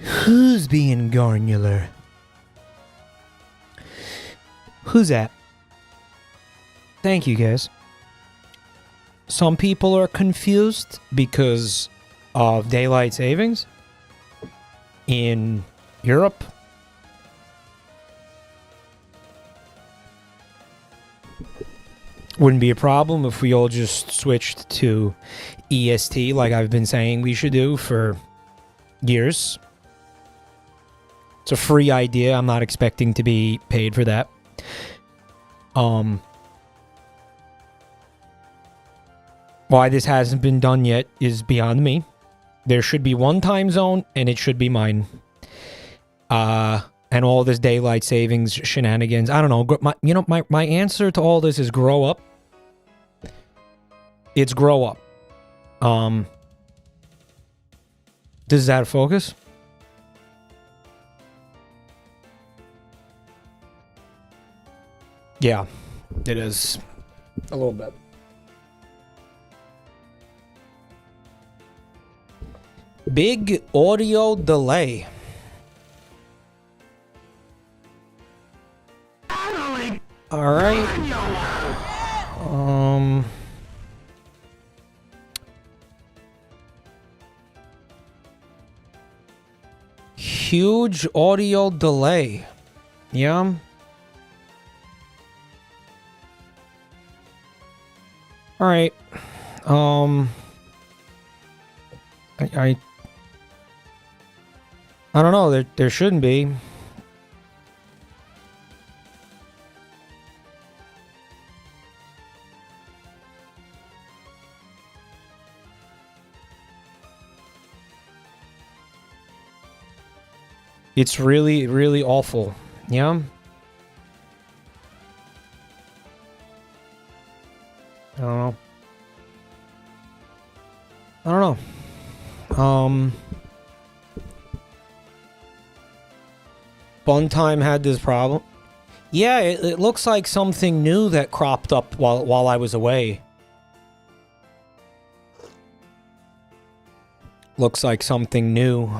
Who's being granular? Who's that? Thank you, guys. Some people are confused because of daylight savings in Europe. Wouldn't be a problem if we all just switched to EST like I've been saying we should do for years. It's a free idea. I'm not expecting to be paid for that. Why this hasn't been done yet is beyond me. There should be one time zone, and it should be mine. And all this daylight savings shenanigans. I don't know. My answer to all this is grow up. It's grow up. Does that focus? Yeah, it is. A little bit. Big audio delay. All right. Huge audio delay. Yeah. All right. I don't know. There shouldn't be. It's really, really awful. Yeah. I don't know. Funtime had this problem. Yeah, it looks like something new that cropped up while I was away. Looks like something new.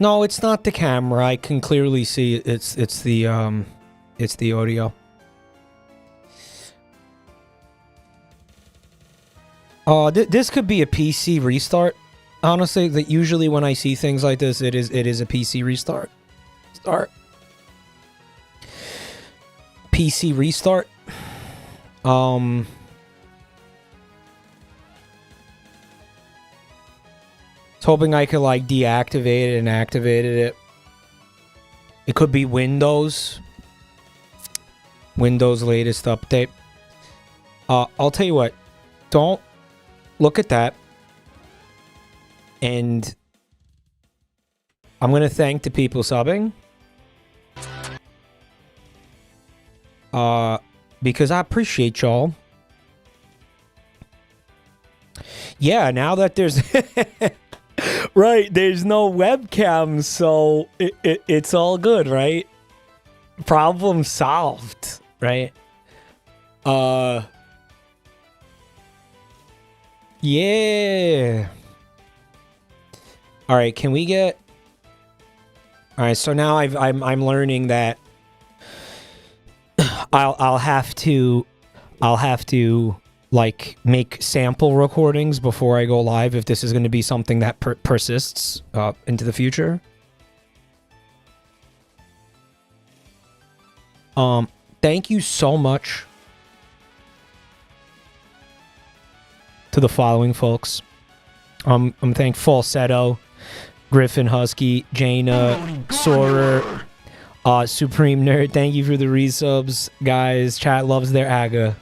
No, it's not the camera. I can clearly see it's the audio. This could be a PC restart. Honestly, that usually when I see things like this, it is a PC restart. PC restart. Was hoping I could like deactivate it and activated it. It could be Windows latest update. I'll tell you what. Don't look at that. And I'm going to thank the people subbing. Because I appreciate y'all. Yeah, now that there's... right, there's no webcam, so it's all good, right? Problem solved, right? Yeah. All right, can we get... All right, so now I'm learning that I'll have to like make sample recordings before I go live if this is going to be something that persists into the future. Thank you so much to the following folks. I'm thankful Falsetto, Griffin Husky, Jaina, Sorer, Supreme Nerd. Thank you for the resubs, guys. Chat loves their aga.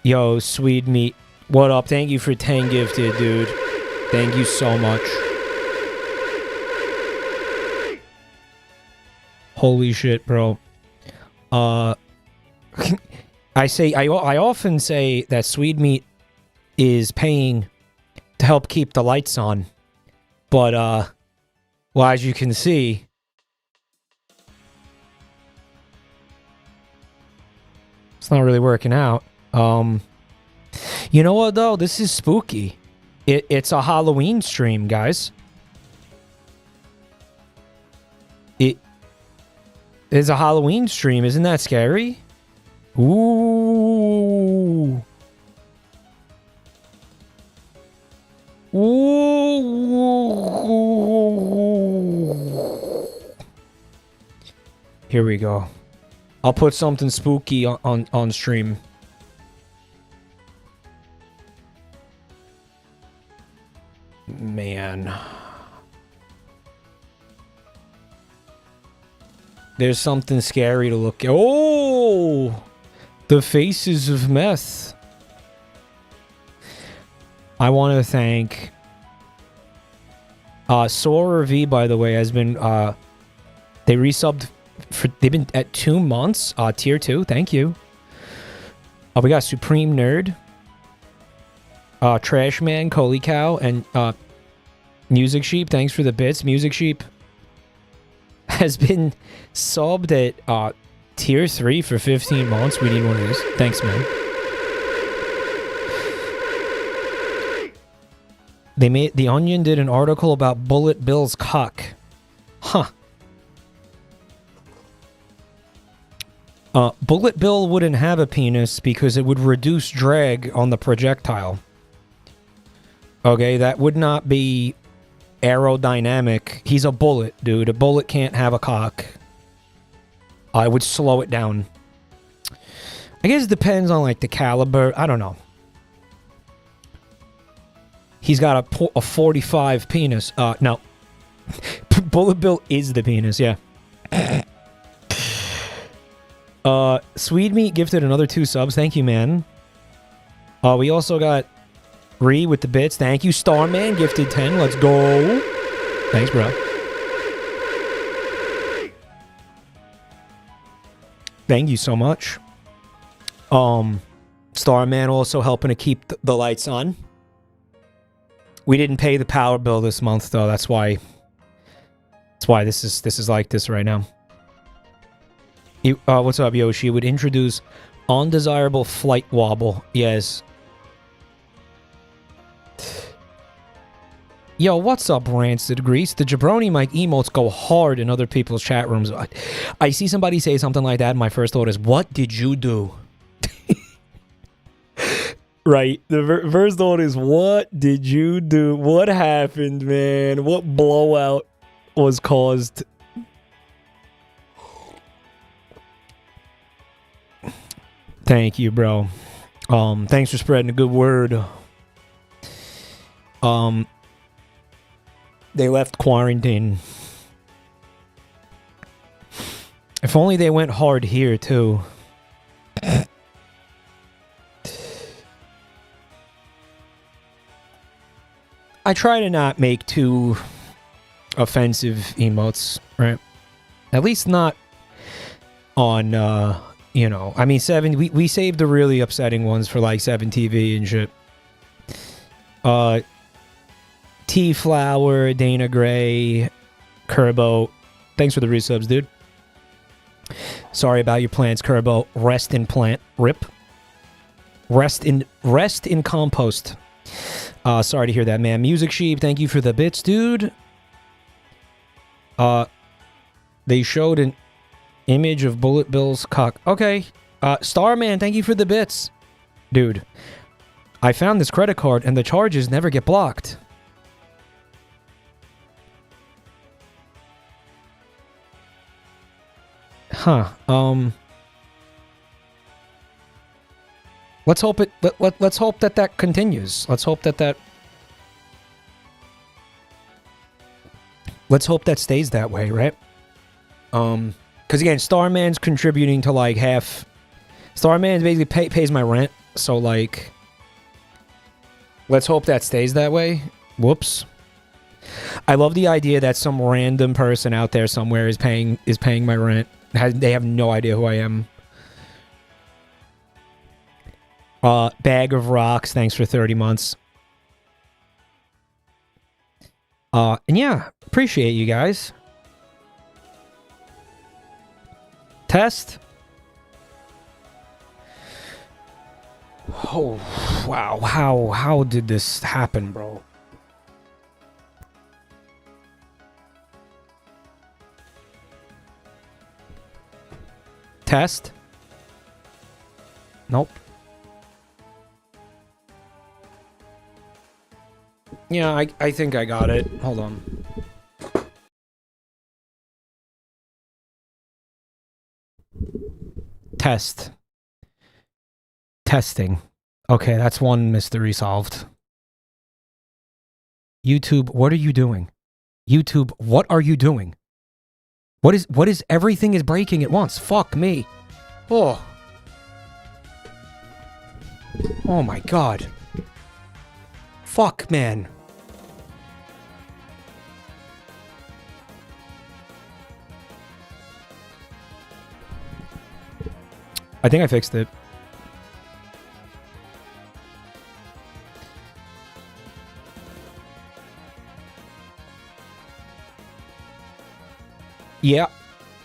Yo, Sweet Meat. What up? Thank you for 10 gifted, dude. Thank you so much. Holy shit, bro. I often say that Sweet Meat is paying to help keep the lights on. But, well, as you can see, it's not really working out. You know what, though? This is spooky. It's a Halloween stream, guys. It's a Halloween stream. Isn't that scary? Ooh. Ooh. Here we go. I'll put something spooky on stream. Man. There's something scary to look at. Oh! The faces of meth. I want to thank... Sora V, by the way, has been... they resubbed... They've been at 2 months. Tier 2, thank you. We got Supreme Nerd. Trash Man, Coley Cow, and Music Sheep. Thanks for the bits. Music Sheep has been subbed at tier 3 for 15 months. We need one of these. Thanks, man. The Onion did an article about Bullet Bill's cock. Huh. Bullet Bill wouldn't have a penis because it would reduce drag on the projectile. Okay, that would not be aerodynamic. He's a bullet, dude. A bullet can't have a cock. I would slow it down. I guess it depends on, like, the caliber. I don't know. He's got a 45 penis. No. Bullet Bill is the penis, yeah. Sweet Meat gifted another 2 subs. Thank you, man. We also got Ree with the bits. Thank you. Starman gifted 10. Let's go. Thanks, bro. Thank you so much. Starman also helping to keep the lights on. We didn't pay the power bill this month, though. That's why this is like this right now. What's up, Yoshi? Would introduce undesirable flight wobble. Yes. Yo, what's up, Rancid Grease? The Jabronimike emotes go hard in other people's chat rooms. I see somebody say something like that, and my first thought is, what did you do? Right. The first thought is, what did you do? What happened, man? What blowout was caused? Thank you, bro. Thanks for spreading the good word. They left quarantine. If only they went hard here, too. I try to not make too offensive emotes, right? At least not on, you know. I mean, 7... We saved the really upsetting ones for, like, 7TV and shit. T-Flower, Dana Gray, Kerbo. Thanks for the resubs, dude. Sorry about your plants, Kerbo. Rest in plant. Rip. Rest in compost. Sorry to hear that, man. Music Sheep, thank you for the bits, dude. They showed an image of Bullet Bill's cock. Okay. Starman, thank you for the bits. Dude, I found this credit card and the charges never get blocked. Huh. Let's hope it. Let's hope that continues. Let's hope that. Let's hope that stays that way, right? Because again, Starman's contributing to like half. Starman basically pays my rent, so like. Let's hope that stays that way. Whoops. I love the idea that some random person out there somewhere is paying my rent. They have no idea who I am. Bag of Rocks, thanks for 30 months. And yeah, appreciate you guys. Test. Oh, wow. How did this happen, bro? Test. Nope. Yeah, I think I got it. Hold on. Test. Testing. Okay, that's one mystery solved. YouTube, what are you doing? YouTube, what are you doing? What is everything is breaking at once? Fuck me. Oh. Oh my god. Fuck, man. I think I fixed it. Yeah.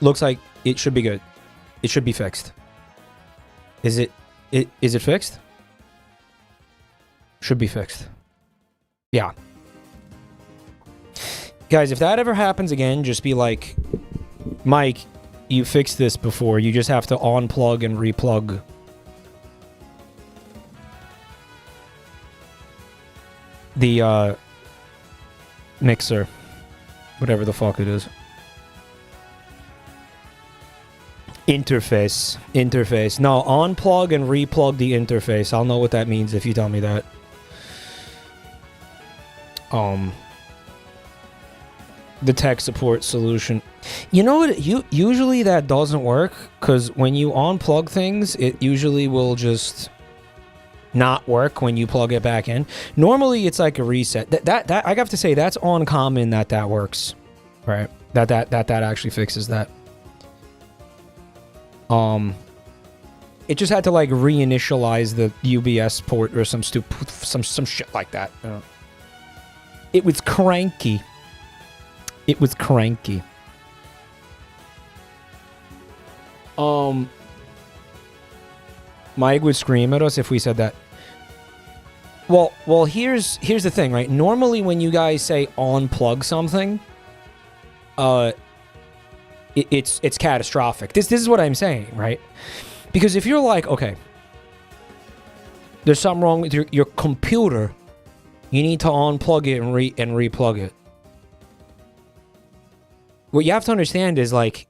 Looks like it should be good. It should be fixed. Is it fixed? Should be fixed. Yeah. Guys, if that ever happens again, just be like, Mike, you fixed this before. You just have to unplug and replug. The, mixer. Whatever the fuck it is. Interface. Interface. No, unplug and replug the interface. I'll know what that means if you tell me that. The tech support solution. You know what? Usually that doesn't work, because when you unplug things, it usually will just not work when you plug it back in. Normally, it's like a reset. That I have to say, that's uncommon that works, right? That actually fixes that. It just had to like reinitialize the UBS port or some shit like that. It was cranky. It was cranky. Mike would scream at us if we said that. Well, here's the thing, right? Normally when you guys say unplug something, it's catastrophic. This is what I'm saying, right? Because if you're like, okay, there's something wrong with your computer, you need to unplug it and replug it. What you have to understand is, like,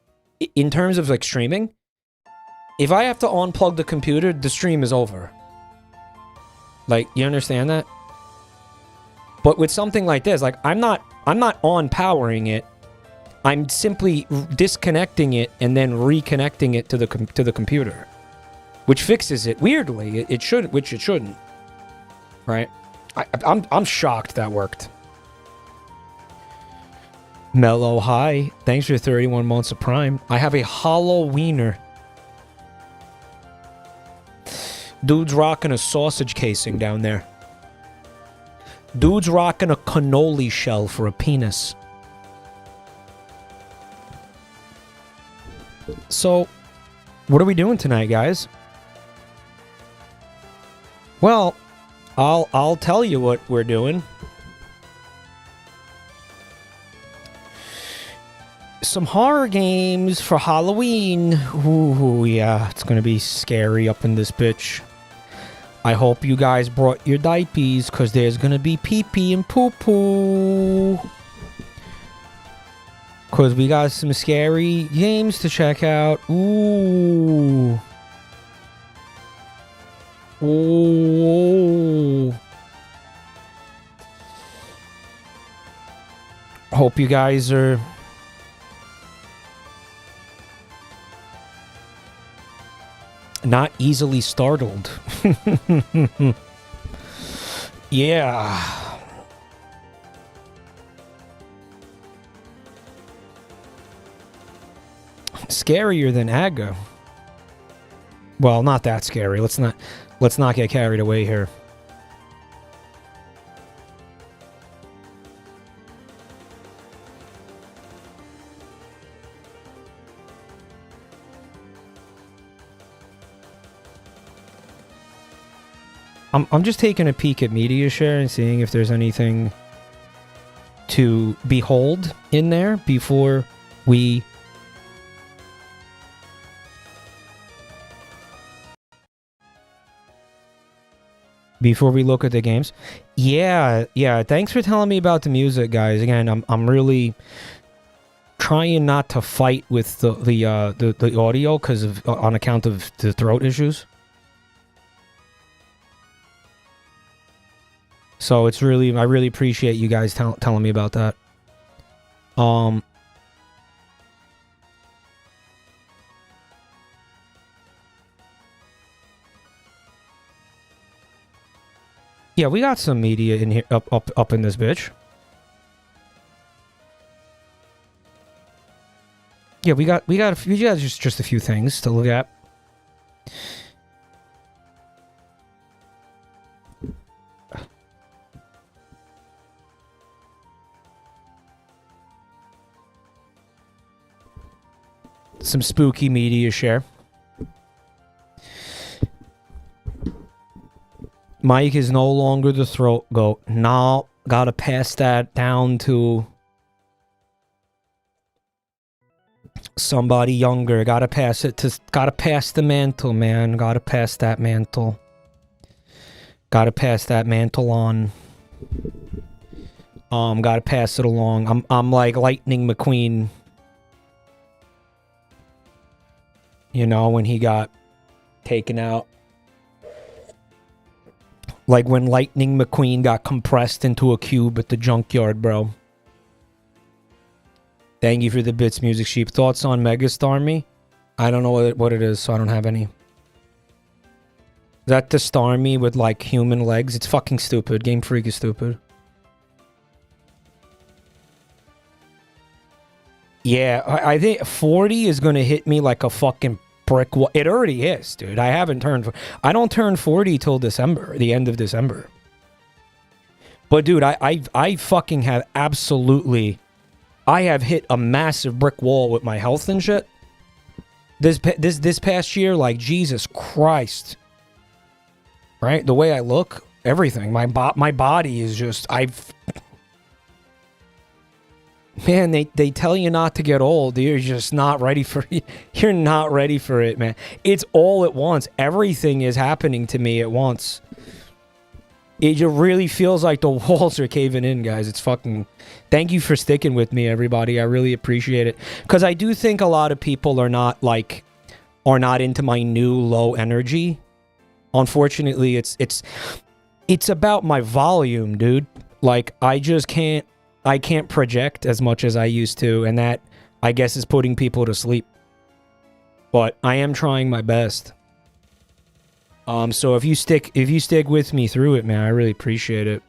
in terms of like streaming, if I have to unplug the computer, the stream is over. Like, you understand that? But with something like this, like, I'm not on powering it. I'm simply disconnecting it and then reconnecting it to the computer, which fixes it. Weirdly, it should, which it shouldn't. Right? I'm shocked that worked. Mellow, hi. Thanks for 31 months of Prime. I have a Halloweener. Dude's rocking a sausage casing down there. Dude's rocking a cannoli shell for a penis. So, what are we doing tonight, guys? Well, I'll tell you what we're doing. Some horror games for Halloween. Ooh, yeah, it's gonna be scary up in this bitch. I hope you guys brought your diapers, because there's gonna be pee-pee and poo-poo. Because we got some scary games to check out. Ooh. Ooh. Hope you guys are not easily startled. Yeah. Scarier than Aga. Well, not that scary. Let's not get carried away here. I'm just taking a peek at media share and seeing if there's anything to behold in there before we before we look at the games. Yeah. Thanks for telling me about the music, guys. Again, I'm really trying not to fight with the audio because of on account of the throat issues. So it's really, I really appreciate you guys telling me about that. Yeah, we got some media in here, up in this bitch. Yeah, we got a few, just a few things to look at. Some spooky media share. Mike is no longer the throat goat. No, gotta pass that down to somebody younger. Gotta pass the mantle, man. Gotta pass that mantle. Gotta pass that mantle on. Gotta pass it along. I'm like Lightning McQueen. You know, when he got taken out. Like when Lightning McQueen got compressed into a cube at the junkyard, bro. Thank you for the bits, Music Sheep. Thoughts on Megastar Me? I don't know what it is, so I don't have any. Is that the Starmie with like human legs? It's fucking stupid. Game Freak is stupid. Yeah, I think 40 is going to hit me like a fucking brick wall. It already is, dude. I don't turn 40 till December, the end of December. But dude, I fucking have absolutely, I have hit a massive brick wall with my health and shit. This past year, like Jesus Christ. Right? The way I look, everything. My body is just, man, they tell you not to get old. You're just not ready for it. You're not ready for it, man. It's all at once. Everything is happening to me at once. It just really feels like the walls are caving in, guys. It's fucking... Thank you for sticking with me, everybody. I really appreciate it. Because I do think a lot of people are not into my new low energy. Unfortunately, it's about my volume, dude. Like, I can't project as much as I used to, and that, I guess, is putting people to sleep. But I am trying my best. So if you stick with me through it, man, I really appreciate it.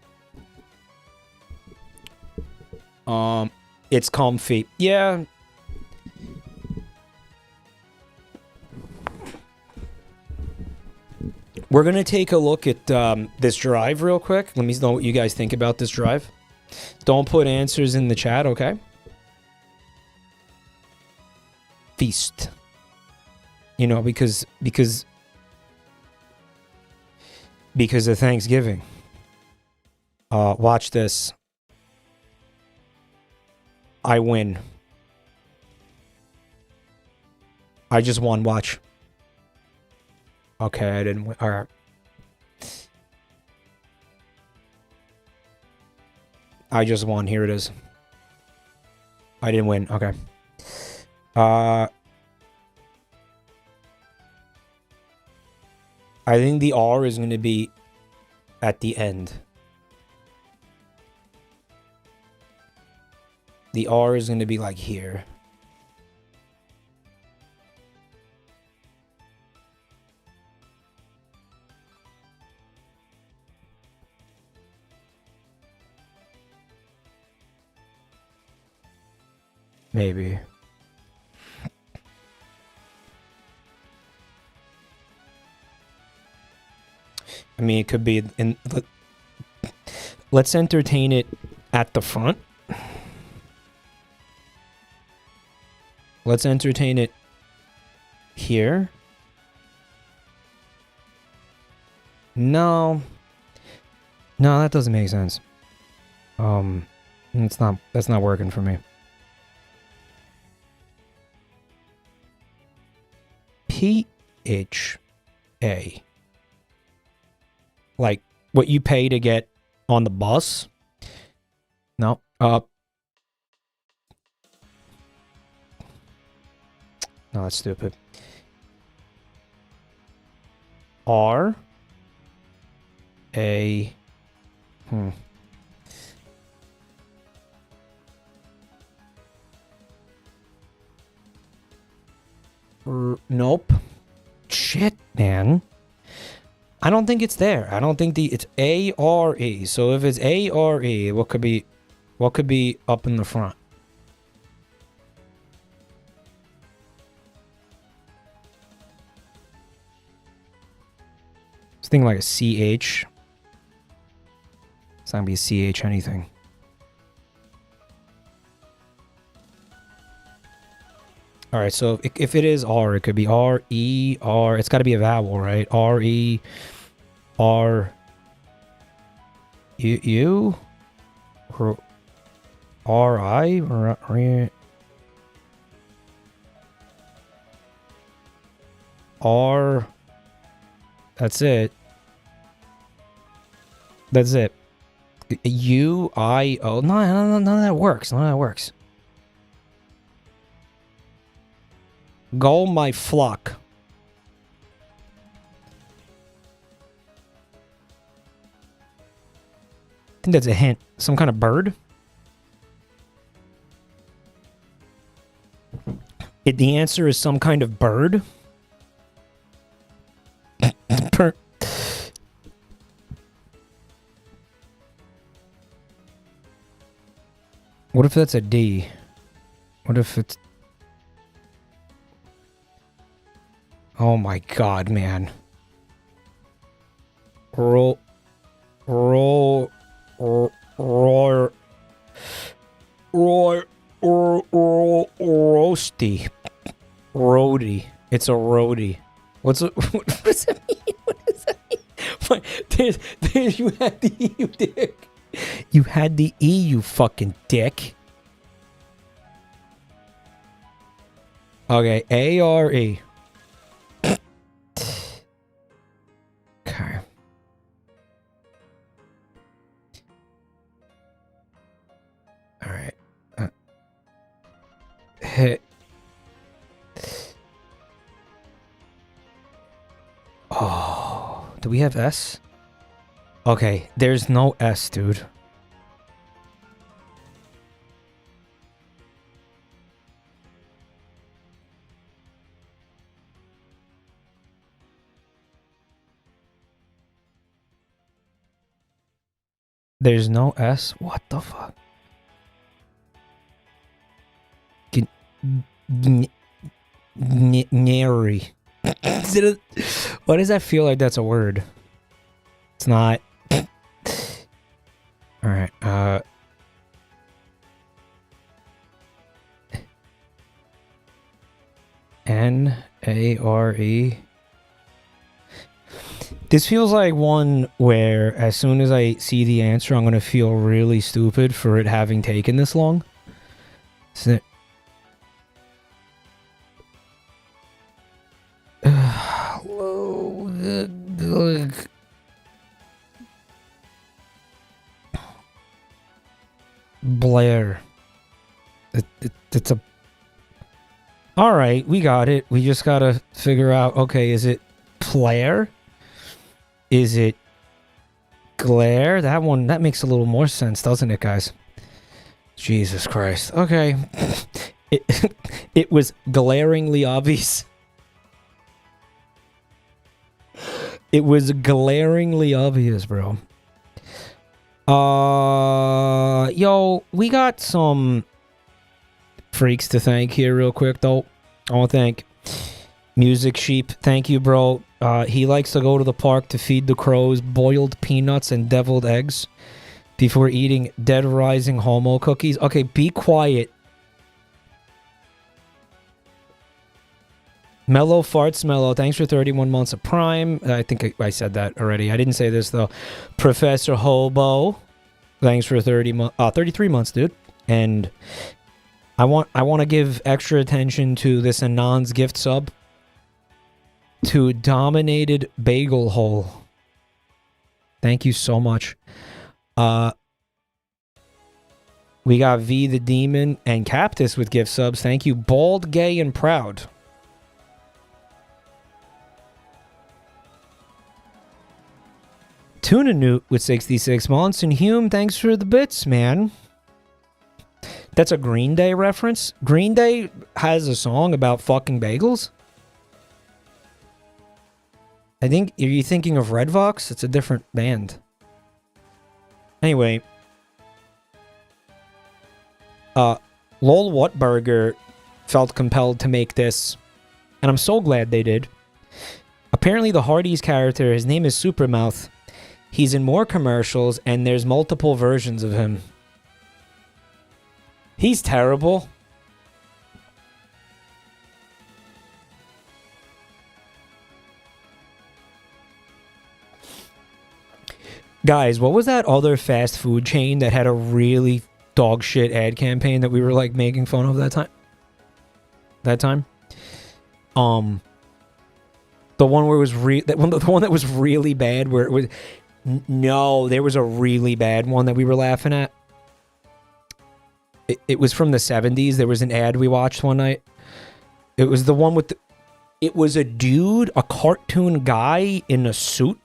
It's comfy. Yeah. We're gonna take a look at this drive real quick. Let me know what you guys think about this drive. Don't put answers in the chat, okay? Feast. You know, because of Thanksgiving. Watch this. I win. I just won, watch. Okay, I didn't win. Alright. I just won. Here it is. I didn't win. Okay. I think the R is going to be at the end. The R is going to be like here. Maybe. I mean, it could be in... Let's entertain it at the front. Let's entertain it here. No. No, that doesn't make sense. That's not working for me. PHA. Like what you pay to get on the bus. No. No, that's stupid. R A Nope. Shit, man. I don't think it's there. I don't think it's A-R-E. So if it's A-R-E, what could be up in the front? It's thinking like a C-H. It's not gonna be a C-H anything. All right, so if it is R, it could be R-E-R. It's got to be a vowel, right? R-E-R... U? R-I? R... That's it. That's it. U-I-O... No, none of that works. None of that works. Go my flock. I think that's a hint. Some kind of bird? The answer is some kind of bird? What if that's a D? What if it's... Oh my god, man. Roasty. Roadie. It's a roadie. What does that mean? What does that mean? There's, you had the E, you dick. You had the E, you fucking dick. Okay, A-R-E. Okay. All right. Hit. Oh, do we have S? Okay, there's no S, dude. There's no S? What the fuck? Nary. Why does that feel like that's a word? It's not. Alright, N-A-R-E. This feels like one where as soon as I see the answer, I'm going to feel really stupid for it having taken this long. Isn't it? Blair. It's a... Alright, we got it. We just gotta figure out, okay, is it Player? Is it glare? That one, that makes a little more sense, doesn't it, guys? Jesus Christ. Okay. It was glaringly obvious. It was glaringly obvious, bro. Yo, we got some freaks to thank here real quick, though. I want to thank Music Sheep. Thank you, bro. He likes to go to the park to feed the crows boiled peanuts and deviled eggs before eating Dead Rising Homo cookies. Okay, be quiet. Mellow Farts Mellow, thanks for 31 months of Prime. I think I said that already. I didn't say this, though. Professor Hobo, thanks for 33 months, dude. And I want to give extra attention to this Anon's gift sub. To Dominated Bagel Hole. Thank you so much. We got V the Demon and Captus with gift subs. Thank you. Bald, Gay, and Proud. Tuna Newt with 66 months. And Hume, thanks for the bits, man. That's a Green Day reference. Green Day has a song about fucking bagels. I think, are you thinking of Red Vox? It's a different band. Anyway. Lol Whatburger felt compelled to make this, and I'm so glad they did. Apparently the Hardee's character, his name is Supermouth. He's in more commercials, and there's multiple versions of him. He's terrible. Guys, what was that other fast food chain that had a really dog shit ad campaign that we were like making fun of that time? The one where it was the one that was really bad, where it was no, there was a really bad one that we were laughing at. It was from the 70s. There was an ad we watched one night. It was the one with it was a dude, a cartoon guy in a suit.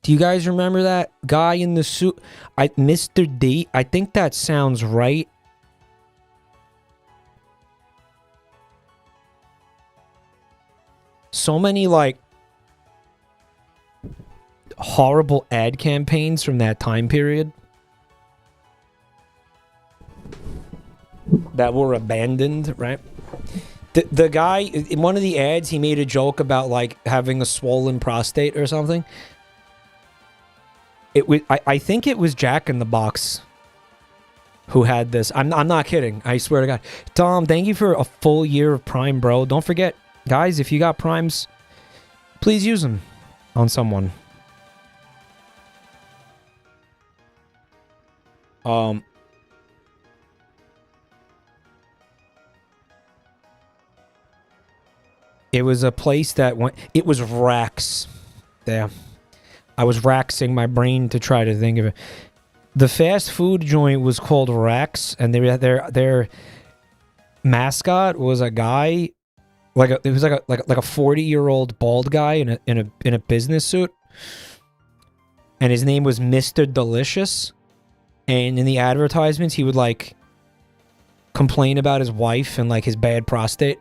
Do you guys remember that guy in the suit? Mr. D. I think that sounds right. So many like horrible ad campaigns from that time period that were abandoned, right? The guy in one of the ads, he made a joke about like having a swollen prostate or something. I think it was Jack in the Box who had this. I'm not kidding. I swear to God. Tom, thank you for a full year of Prime, bro. Don't forget, guys, if you got Primes, please use them on someone. It was a place that went... It was Rax. There. I was raxing my brain to try to think of it. The fast food joint was called Rax, and their mascot was a guy, it was like a 40-year-old bald guy in a business suit, and his name was Mr. Delicious. And in the advertisements, he would like complain about his wife and like his bad prostate.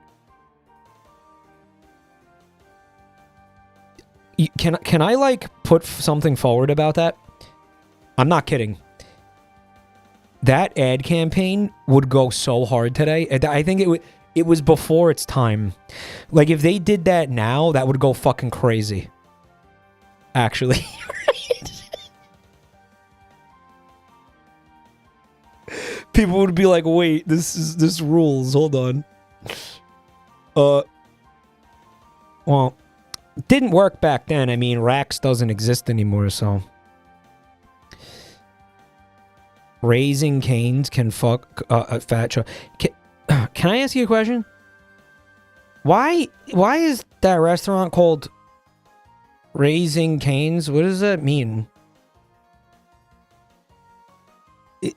Can I like put something forward about that? I'm not kidding. That ad campaign would go so hard today. I think it was before its time. Like if they did that now, that would go fucking crazy. Actually. People would be like, "Wait, this rules. Hold on." Well, it didn't work back then. I mean, Rax doesn't exist anymore, so. Raising Cane's can fuck a fat show. Can I ask you a question? Why is that restaurant called Raising Cane's? What does that mean?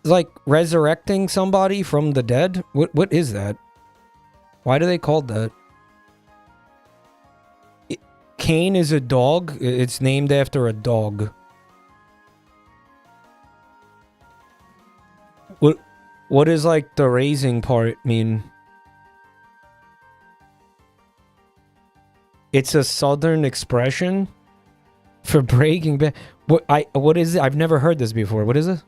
Like resurrecting somebody from the dead? What is that? Why do they call that? Cane is a dog. It's named after a dog. What is like the raising part mean? It's a southern expression for breaking bad. What is it? I've never heard this before. What is it?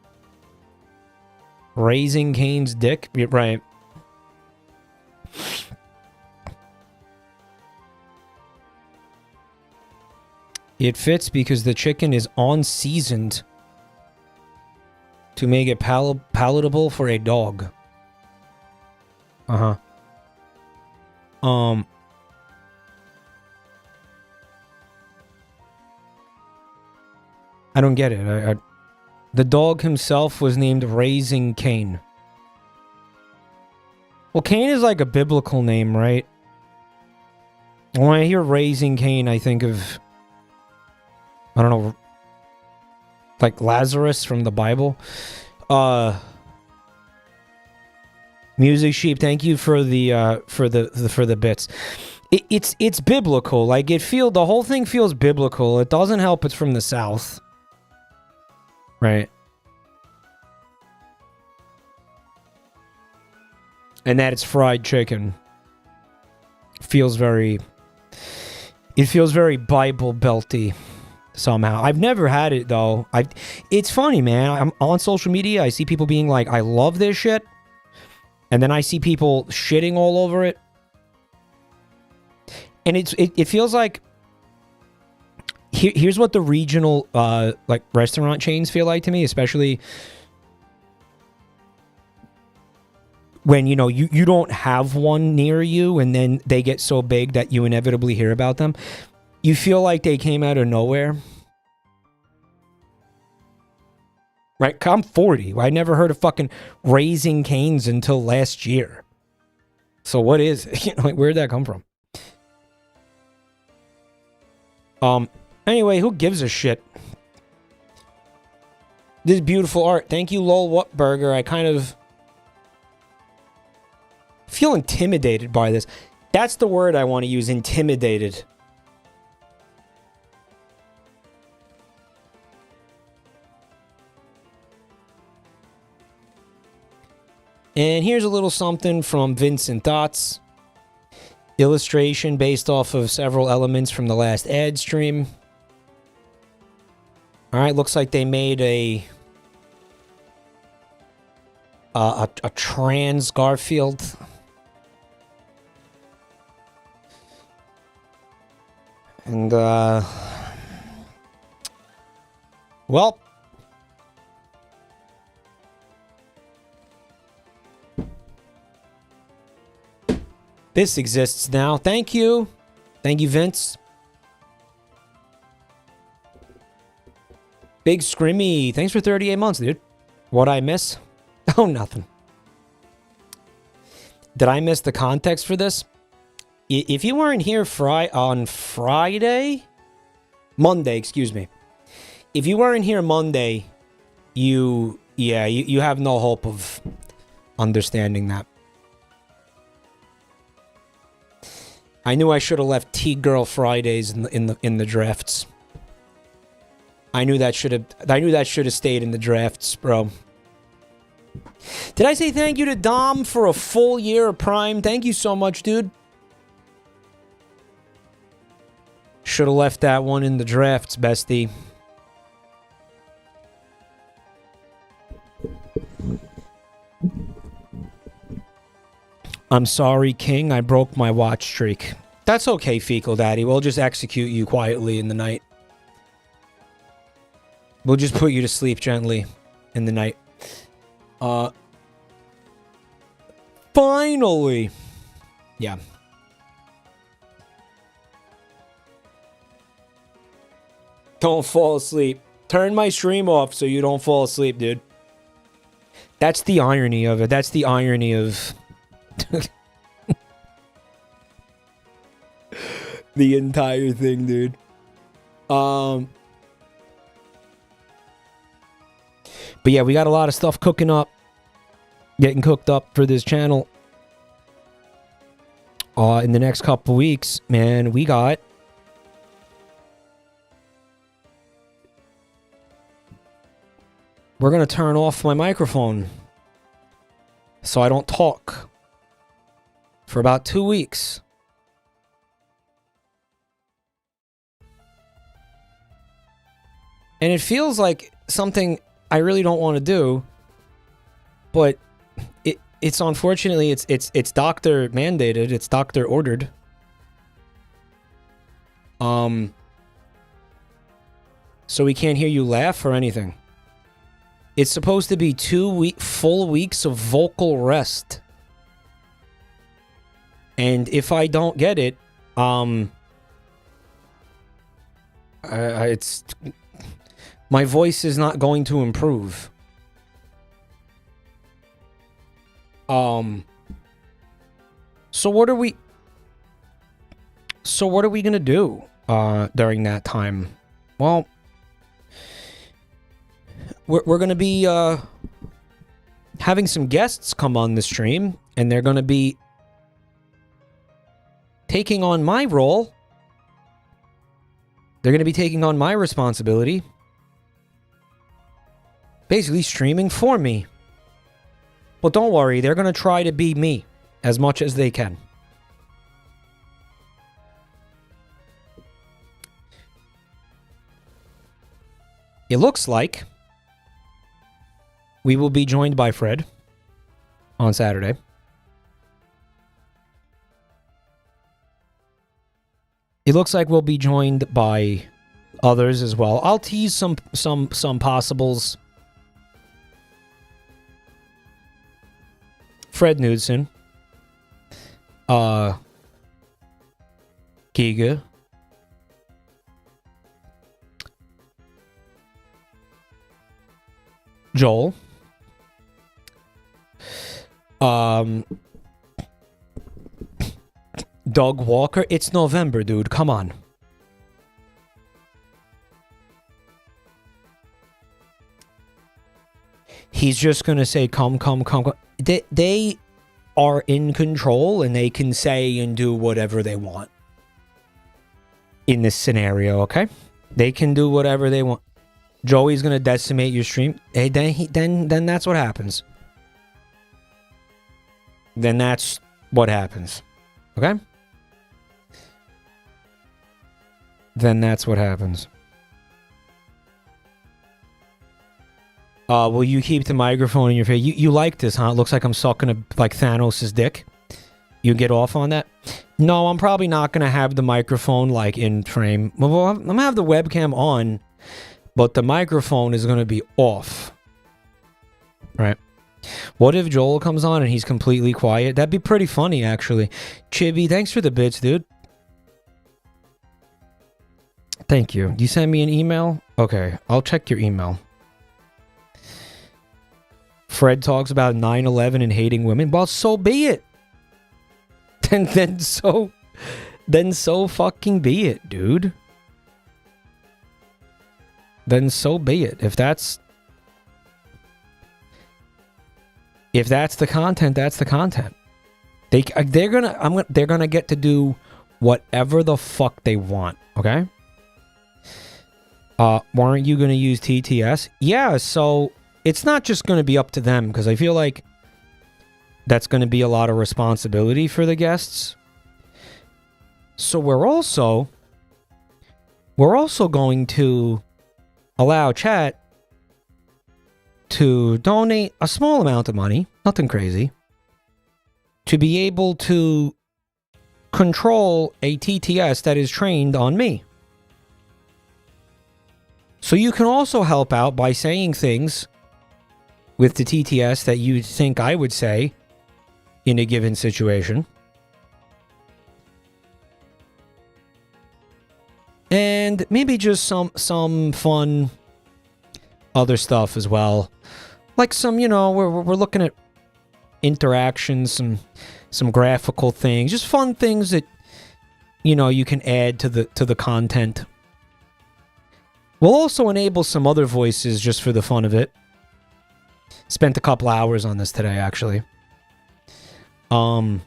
Raising Cane's dick? Right. It fits because the chicken is unseasoned to make it palatable for a dog. I don't get it. The dog himself was named Raising Cane. Well, Cain is like a biblical name, right? When I hear Raising Cane, I think of I don't know, like Lazarus from the Bible. Music Sheep, thank you for the bits. It's biblical. Like the whole thing feels biblical. It doesn't help it's from the South. Right. And that it's fried chicken. It feels very Bible belty somehow. I've never had it though. It's funny, man. I'm on social media, I see people being like, I love this shit. And then I see people shitting all over it. And it feels like here's what the regional like restaurant chains feel like to me, especially when you don't have one near you and then they get so big that you inevitably hear about them. You feel like they came out of nowhere. Right? I'm 40. I never heard of fucking Raising Cane's until last year. So what is it? Like, where'd that come from? Anyway, who gives a shit? This is beautiful art. Thank you, Lol Whatburger. I kind of feel intimidated by this. That's the word I want to use, intimidated. And here's a little something from Vincent Dots. Illustration based off of several elements from the last ad stream. Alright, looks like they made a trans Garfield. And, well, this exists now. Thank you. Thank you, Vince. Big Scrimmy. Thanks for 38 months, dude. What'd I miss? Oh, nothing. Did I miss the context for this? If you weren't here on Friday? Monday, excuse me. If you weren't here Monday, you have no hope of understanding that. I knew I should have left T-Girl Fridays in the drafts. I knew that should have stayed in the drafts, bro. Did I say thank you to Dom for a full year of Prime? Thank you so much, dude. Should have left that one in the drafts, bestie. I'm sorry, King. I broke my watch streak. That's okay, Fecal Daddy. We'll just execute you quietly in the night. We'll just put you to sleep gently in the night. Finally. Yeah. Don't fall asleep. Turn my stream off so you don't fall asleep, dude. That's the irony of it. That's the irony of... the entire thing, dude. But yeah, we got a lot of stuff cooking up. Getting cooked up for this channel. In the next couple weeks, man, we got... We're gonna turn off my microphone so I don't talk for about 2 weeks. And it feels like something I really don't want to do, but it's unfortunately it's doctor mandated, it's doctor ordered. So we can't hear you laugh or anything. It's supposed to be 2 full weeks of vocal rest. And if I don't get it, it's my voice is not going to improve. So what are we gonna do during that time? Well, we're going to be having some guests come on the stream, and they're going to be taking on my role. They're going to be taking on my responsibility. Basically streaming for me. But don't worry, they're going to try to be me as much as they can. It looks like we will be joined by Fred on Saturday. It looks like we'll be joined by others as well. I'll tease some possibles. Fred Knudsen, Giga, Joel, Doug Walker. It's November, dude. Come on. He's just gonna say, come. They are in control, and they can say and do whatever they want in this scenario, okay? They can do whatever they want. Joey's gonna decimate your stream. Hey, then that's what happens. Then that's what happens. Okay? Then that's what happens. Will you keep the microphone in your face? You like this, huh? It looks like I'm sucking like Thanos' dick. You get off on that? No, I'm probably not going to have the microphone like in frame. Well, I'm going to have the webcam on, but the microphone is going to be off. Right? What if Joel comes on and he's completely quiet? That'd be pretty funny, actually. Chibi, thanks for the bits, dude. Thank you. You send me an email? Okay, I'll check your email. Fred talks about 9/11 and hating women. Well, so be it. Then so fucking be it, dude. Then so be it. If that's the content, that's the content. They're gonna get to do whatever the fuck they want. Okay. Weren't you gonna use TTS? Yeah. So. It's not just going to be up to them, because I feel like that's going to be a lot of responsibility for the guests. So we're also going to allow chat to donate a small amount of money, nothing crazy, to be able to control a TTS that is trained on me. So you can also help out by saying things with the TTS that you think I would say in a given situation. And maybe just some fun other stuff as well. Like some, we're looking at interactions, some graphical things, just fun things that you can add to the content. We'll also enable some other voices just for the fun of it. Spent a couple hours on this today, actually. Someone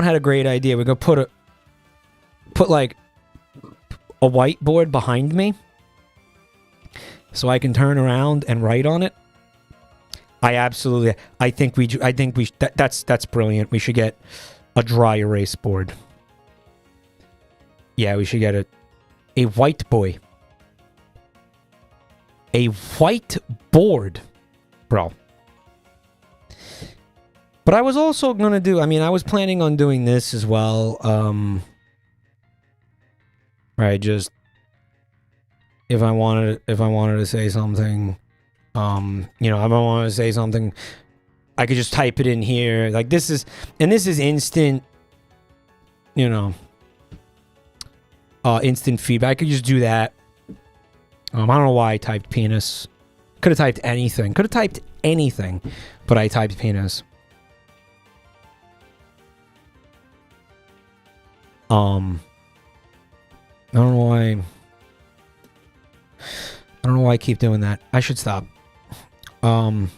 had a great idea. We're gonna put like a whiteboard behind me, so I can turn around and write on it. That's brilliant. We should get a dry erase board. Yeah, we should get a white boy. A whiteboard, bro. But I was also going to do, I was planning on doing this as well. Right, just if I wanted to say something, if I wanted to say something, I could just type it in here. Like this is instant, instant feedback. I could just do that. I don't know why I typed penis. Could have typed anything. But I typed penis. I don't know why. I don't know why I keep doing that. I should stop. I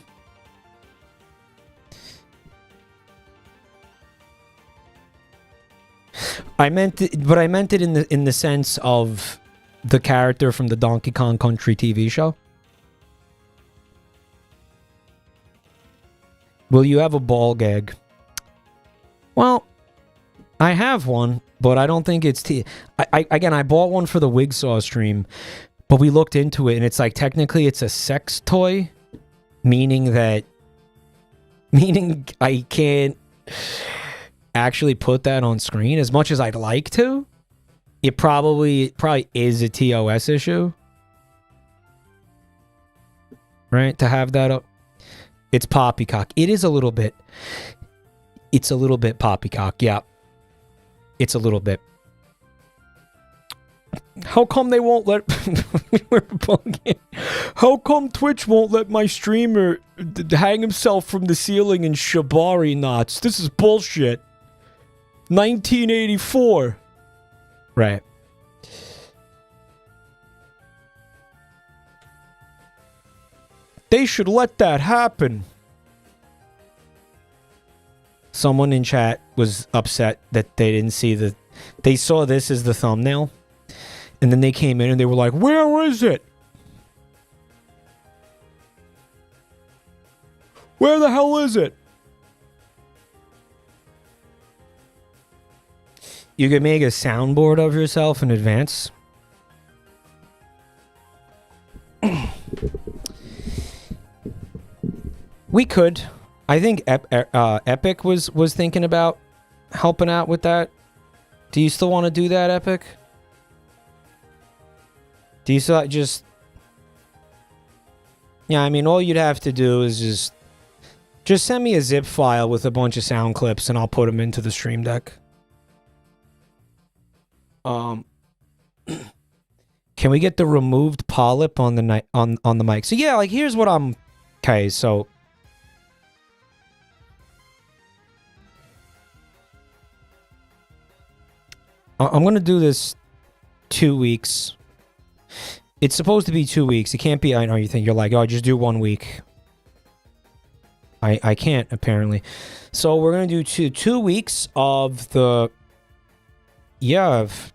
meant it, but I meant it in the sense of the character from the Donkey Kong Country TV show. Will you have a ball gag? Well, I have one, but I don't think it's again, I bought one for the Wigsaw stream, but we looked into it and it's like technically it's a sex toy, meaning I can't actually put that on screen as much as I'd like to. It probably is a TOS issue, right? To have that up. It's poppycock. It is a little bit. It's a little bit poppycock. Yeah. It's a little bit. How come they won't let... How come Twitch won't let my streamer hang himself from the ceiling in shibari knots? This is bullshit. 1984. Right. They should let that happen. Someone in chat was upset that they didn't see the... They saw this as the thumbnail. And then they came in and they were like, where is it? Where the hell is it? You could make a soundboard of yourself in advance. We could. I think Epic was thinking about helping out with that. Do you still want to do that, Epic? Do you still just... Yeah, I mean, all you'd have to do is just send me a zip file with a bunch of sound clips and I'll put them into the stream deck. Can we get the removed polyp on the on the mic? So yeah, like here's what I'm... Okay, so... I'm going to do this 2 weeks. It's supposed to be 2 weeks. It can't be, I know you think you're like, oh, just do 1 week. I can't, apparently. So we're going to do two weeks of the... Yeah, of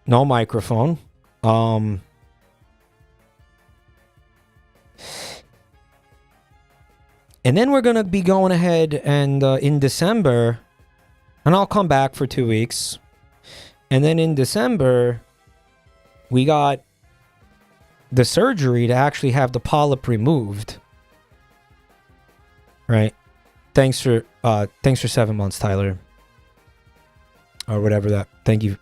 no microphone. And then we're going to be going ahead and in December... And I'll come back for 2 weeks. And then in December, we got the surgery to actually have the polyp removed. Right? Thanks for 7 months, Tyler. Or whatever that. Thank you.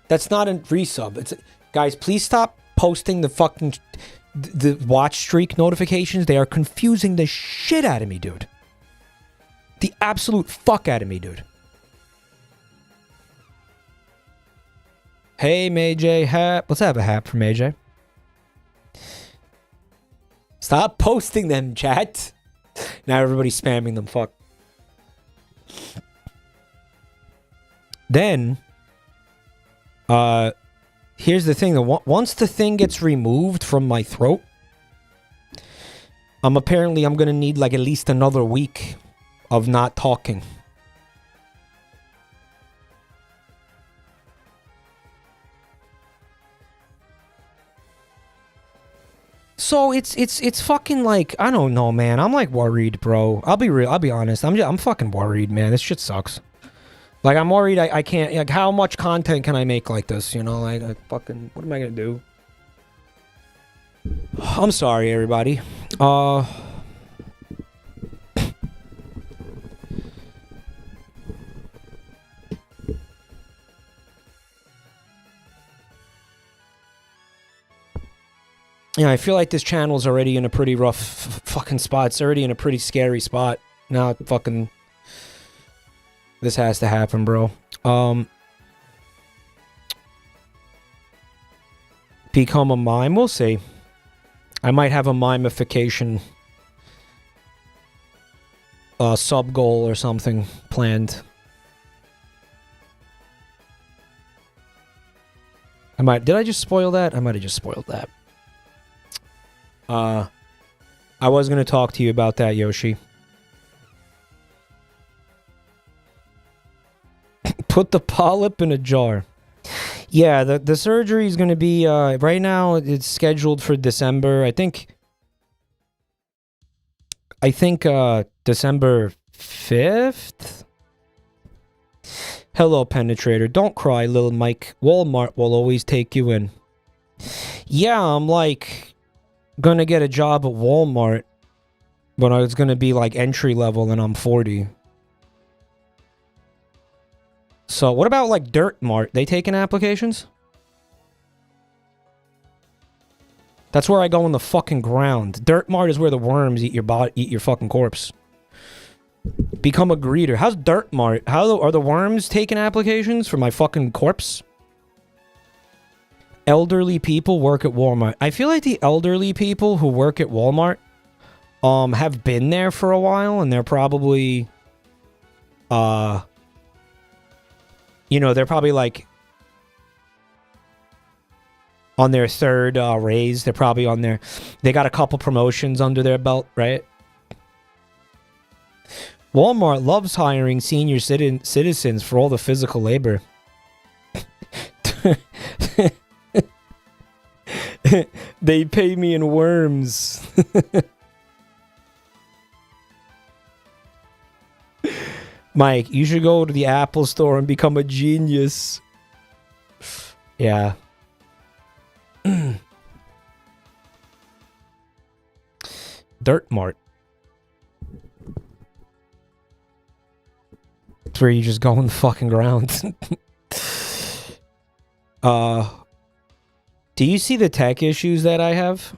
That's not a resub. It's guys, please stop posting the fucking the watch streak notifications. They are confusing the shit out of me, dude. The absolute fuck out of me, dude. Hey, MayJ, hat. Let's have a hat from MayJ. Stop posting them, chat. Now everybody's spamming them. Fuck. Then, here's the thing. Once the thing gets removed from my throat, I'm going to need like at least another week of not talking. So it's fucking like, I don't know, man. I'm like worried, bro. I'll be real. I'll be honest. I'm fucking worried, man. This shit sucks. Like, I'm worried I can't, like, how much content can I make like this, you know? Like, I fucking, what am I gonna do? I'm sorry, everybody. Yeah, I feel like this channel's already in a pretty rough fucking spot. It's already in a pretty scary spot. Now, fucking... This has to happen, bro. Become a mime? We'll see. I might have a mimification sub-goal or something planned. Did I just spoil that? I might have just spoiled that. I was going to talk to you about that, Yoshi. Put the polyp in a jar. Yeah, the surgery is going to be, right now it's scheduled for December. I think December 5th? Hello, Penetrator. Don't cry, little Mike. Walmart will always take you in. Yeah, I'm like gonna get a job at Walmart, but it's gonna be like entry level and I'm 40. So what about like Dirt Mart? They taking applications? That's where I go in the fucking ground. Dirt Mart is where the worms eat your fucking corpse. Become a greeter. How's Dirt Mart? Are the worms taking applications for my fucking corpse? Elderly people work at Walmart. I feel like the elderly people who work at Walmart have been there for a while and they're probably you know, they're probably like on their third raise. They're probably on their... They got a couple promotions under their belt, right? Walmart loves hiring senior citizens for all the physical labor. They pay me in worms. Mike, you should go to the Apple store and become a genius. Yeah. Dirt Mart. It's where you just go in the fucking ground. Do you see the tech issues that I have?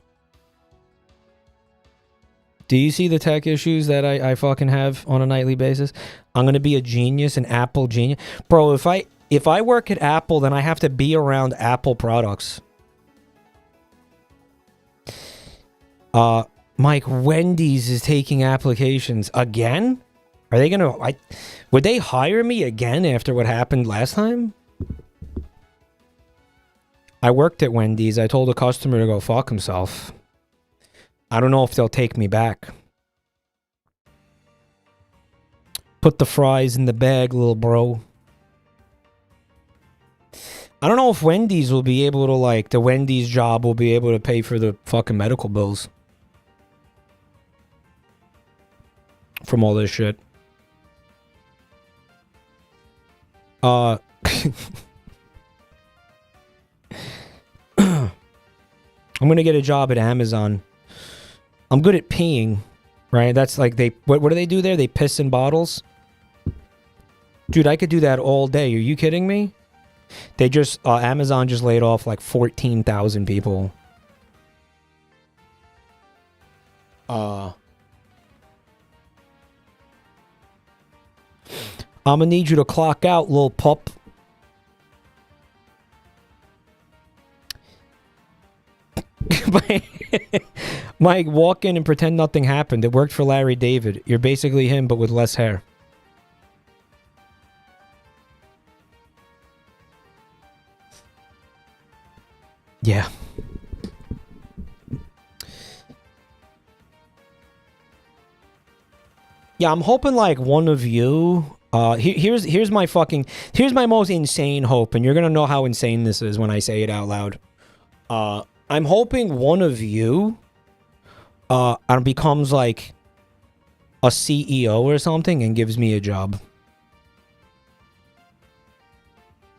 Do you see the tech issues that I fucking have on a nightly basis? I'm gonna be a genius, an Apple genius. Bro, if I work at Apple, then I have to be around Apple products. Mike, Wendy's is taking applications again? Are they gonna... would they hire me again after what happened last time? I worked at Wendy's. I told a customer to go fuck himself. I don't know if they'll take me back. Put the fries in the bag, little bro. I don't know if Wendy's will be able to, like, the Wendy's job will be able to pay for the fucking medical bills. From all this shit. I'm gonna get a job at Amazon. I'm good at peeing, right? That's like what do they do there? They piss in bottles? Dude, I could do that all day. Are you kidding me? They just, Amazon just laid off like 14,000 people. I'm gonna need you to clock out, little pup. Mike, walk in and pretend nothing happened. It worked for Larry David. You're basically him, but with less hair. Yeah. Yeah, I'm hoping like one of you... here's my fucking... Here's my most insane hope, and you're gonna know how insane this is when I say it out loud. I'm hoping one of you becomes like a CEO or something and gives me a job.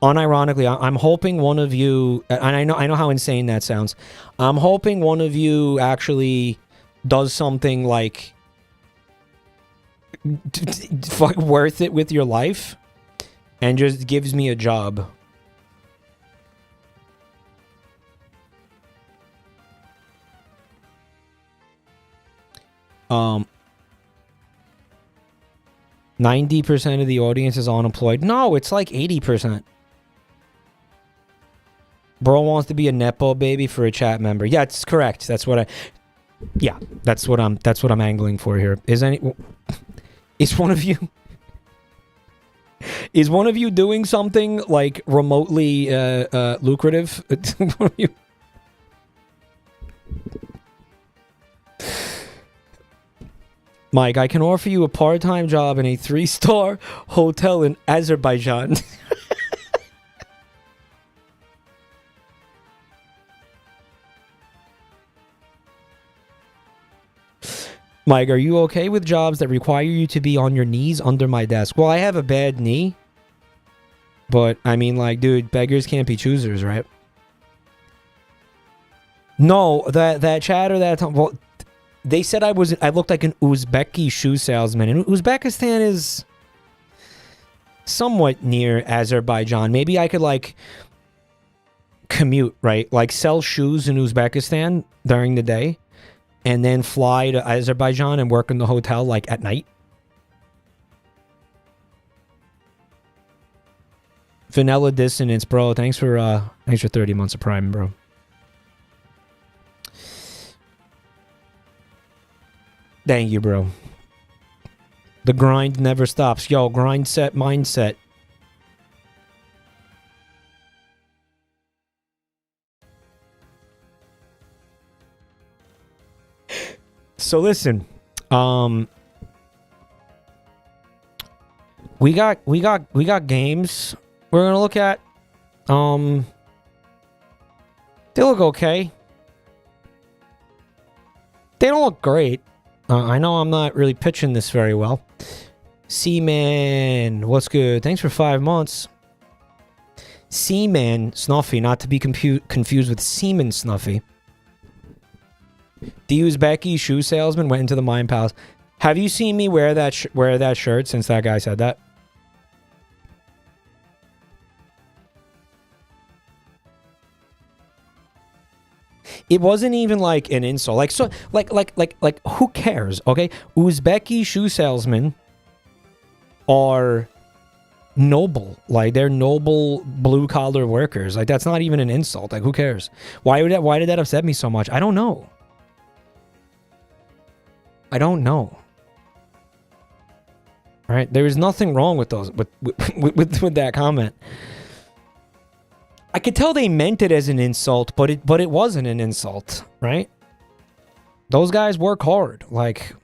Unironically, I'm hoping one of you, and I know how insane that sounds. I'm hoping one of you actually does something like worth it with your life and just gives me a job. 90% of the audience is unemployed. No, it's like 80%. Bro wants to be a nepo baby for a chat member. Yeah, it's correct. That's what that's what I'm angling for here. Is one of you doing something like remotely lucrative? Mike, I can offer you a part-time job in a 3-star hotel in Azerbaijan. Mike, are you okay with jobs that require you to be on your knees under my desk? Well, I have a bad knee. But, I mean, like, dude, beggars can't be choosers, right? No, that chatter that time, well, they said I looked like an Uzbeki shoe salesman. And Uzbekistan is somewhat near Azerbaijan. Maybe I could, like, commute, right? Like, sell shoes in Uzbekistan during the day. And then fly to Azerbaijan and work in the hotel, like, at night. Vanilla Dissonance, bro. Thanks for 30 months of Prime, bro. Thank you, bro. The grind never stops. Yo, grind set mindset. So listen, we got games we're gonna look at. They look okay. They don't look great. I know I'm not really pitching this very well. Seaman, what's good? Thanks for 5 months. Seaman Snuffy, not to be confused with Seaman Snuffy. The Uzbeki shoe salesman went into the Mind Palace. Have you seen me wear that shirt since that guy said that? It wasn't even like an insult. Like, so, like, who cares? Okay, Uzbeki shoe salesmen are noble. Like, they're noble blue collar workers. Like, that's not even an insult. Like, who cares? Why did that upset me so much? I don't know. I don't know. Right? There is nothing wrong with those with that comment. I could tell they meant it as an insult, but it wasn't an insult, right? Those guys work hard, like.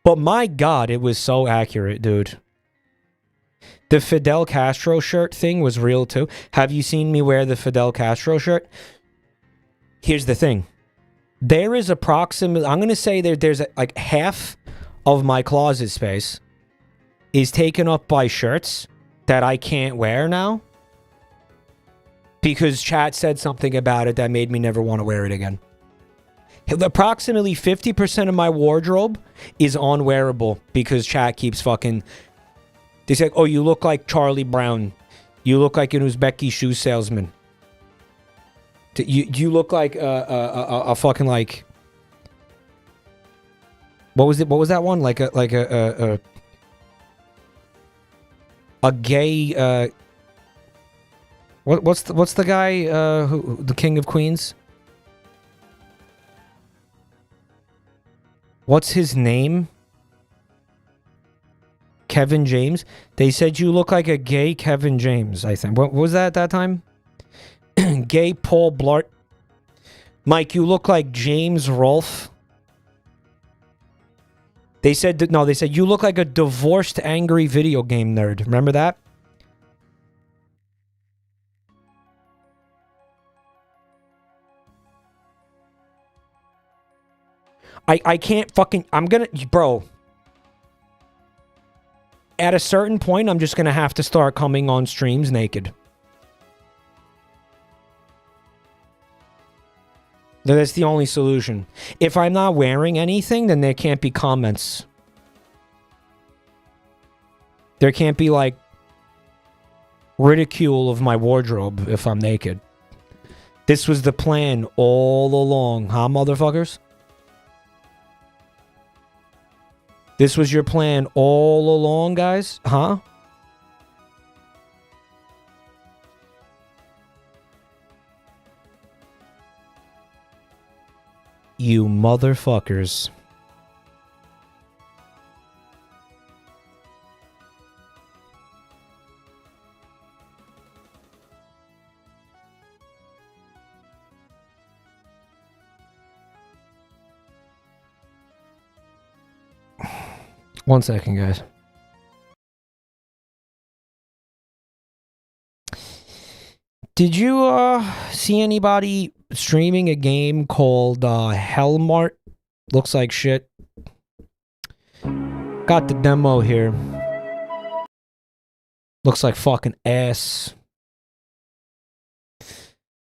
But my God, it was so accurate, dude. The Fidel Castro shirt thing was real too. Have you seen me wear the Fidel Castro shirt? Here's the thing. There is approximately, I'm going to say there's like half of my closet space is taken up by shirts that I can't wear now because chat said something about it that made me never want to wear it again. Approximately 50% of my wardrobe is unwearable because chat keeps fucking... They say, oh, you look like Charlie Brown. You look like an Uzbeki shoe salesman. You look like a fucking like... What was it? What was that one? Like a gay... What's the guy who the King of Queens? What's his name? Kevin James. They said you look like a gay Kevin James, I think. What was that at that time? Gay Paul Blart. Mike, you look like James Rolfe. They said, no, they said you look like a divorced angry video game nerd. Remember that? I can't fucking... I'm gonna... Bro. At a certain point, I'm just gonna have to start coming on streams naked. That's the only solution. If I'm not wearing anything, then there can't be comments. There can't be, like, ridicule of my wardrobe if I'm naked. This was the plan all along, huh, motherfuckers? This was your plan all along, guys? Huh? You motherfuckers. 1 second, guys. Did you see anybody streaming a game called Hellmart? Looks like shit. Got the demo here. Looks like fucking ass.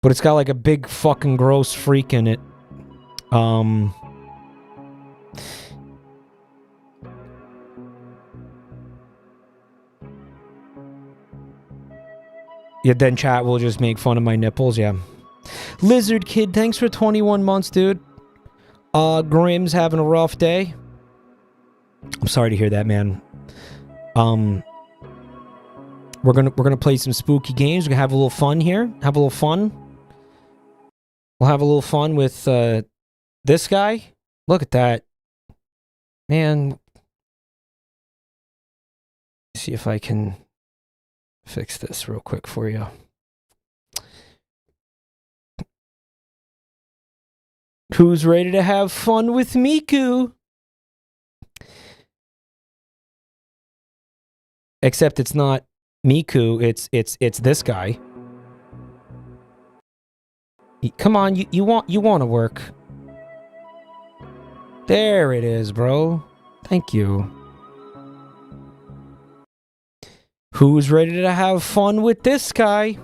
But it's got like a big fucking gross freak in it. Yeah, then chat will just make fun of my nipples, yeah. Lizard Kid, thanks for 21 months, dude. Grim's having a rough day. I'm sorry to hear that, man. We're gonna play some spooky games. We're gonna have a little fun here. Have a little fun. We'll have a little fun with this guy. Look at that. Man. See if I can fix this real quick for you. Who's ready to have fun with Miku? Except it's not Miku, it's this guy. Come on, you want to work. There it is, bro. Thank you. Who's ready to have fun with this guy?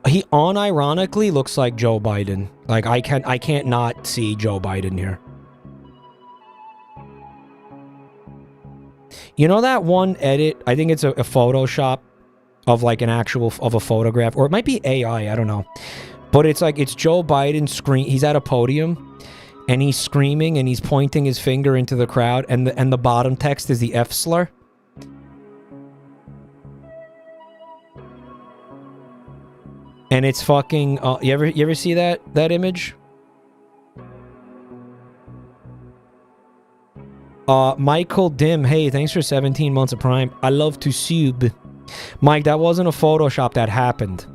He unironically looks like Joe Biden. Like I can't not see Joe Biden here. You know that one edit? I think it's a Photoshop of like an actual of a photograph, or it might be AI. I don't know. But it's like it's Joe Biden he's at a podium, and he's screaming and he's pointing his finger into the crowd, and the bottom text is the F slur. And it's fucking. You ever see that image? Michael Dim, hey, thanks for 17 months of Prime. I love to sub. Mike, that wasn't a Photoshop, that happened.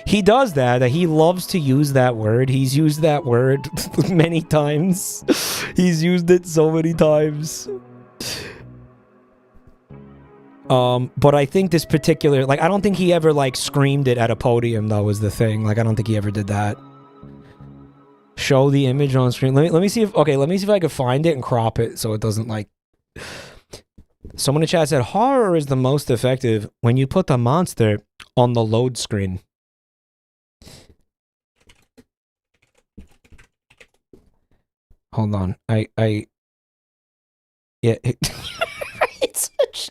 He does that. He loves to use that word. He's used that word many times. He's used it so many times. But I think this particular, like, I don't think he ever, like, screamed it at a podium, though, was the thing. Like, I don't think he ever did that. Show the image on screen. Let me see if, okay, let me see if I can find it and crop it so it doesn't, like... Someone in chat said, horror is the most effective when you put the monster on the load screen. Hold on. Yeah. It's such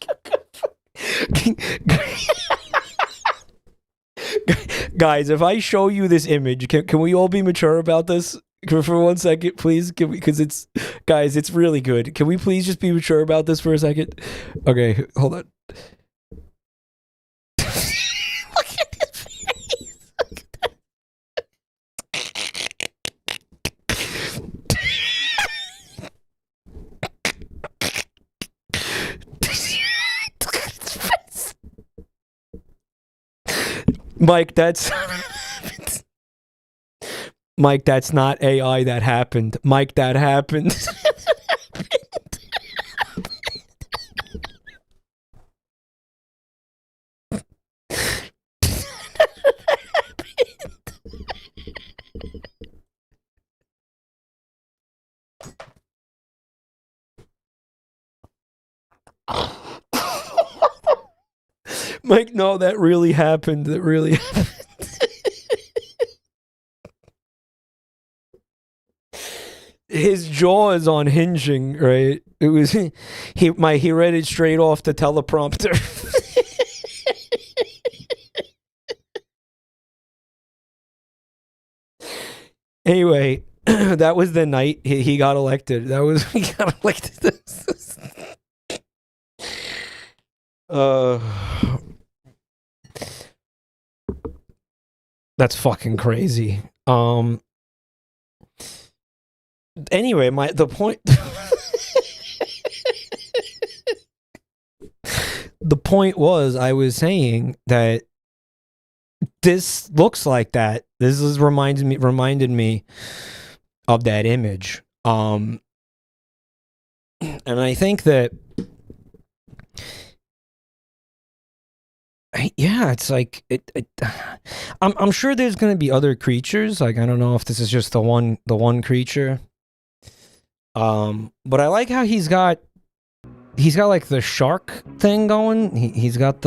Guys, if I show you this image, can we all be mature about this for 1 second, please? Because it's, guys, it's really good. Can we please just be mature about this for a second? Okay, hold on. Look at this face. Look at that. Mike, that's Mike, that's not AI, that happened. Mike, that happened. Mike, no, that really happened. That really happened. His jaw is unhinging, right? It was he read it straight off the teleprompter. Anyway, that was the night he got elected. He got elected. That's fucking crazy. Anyway, the point the point was, I was saying that this looks like that. This is reminded me of that image. And I think that, yeah, it's like I'm sure there's gonna be other creatures. Like I don't know if this is just the one creature. But I like how he's got like the shark thing going. He's got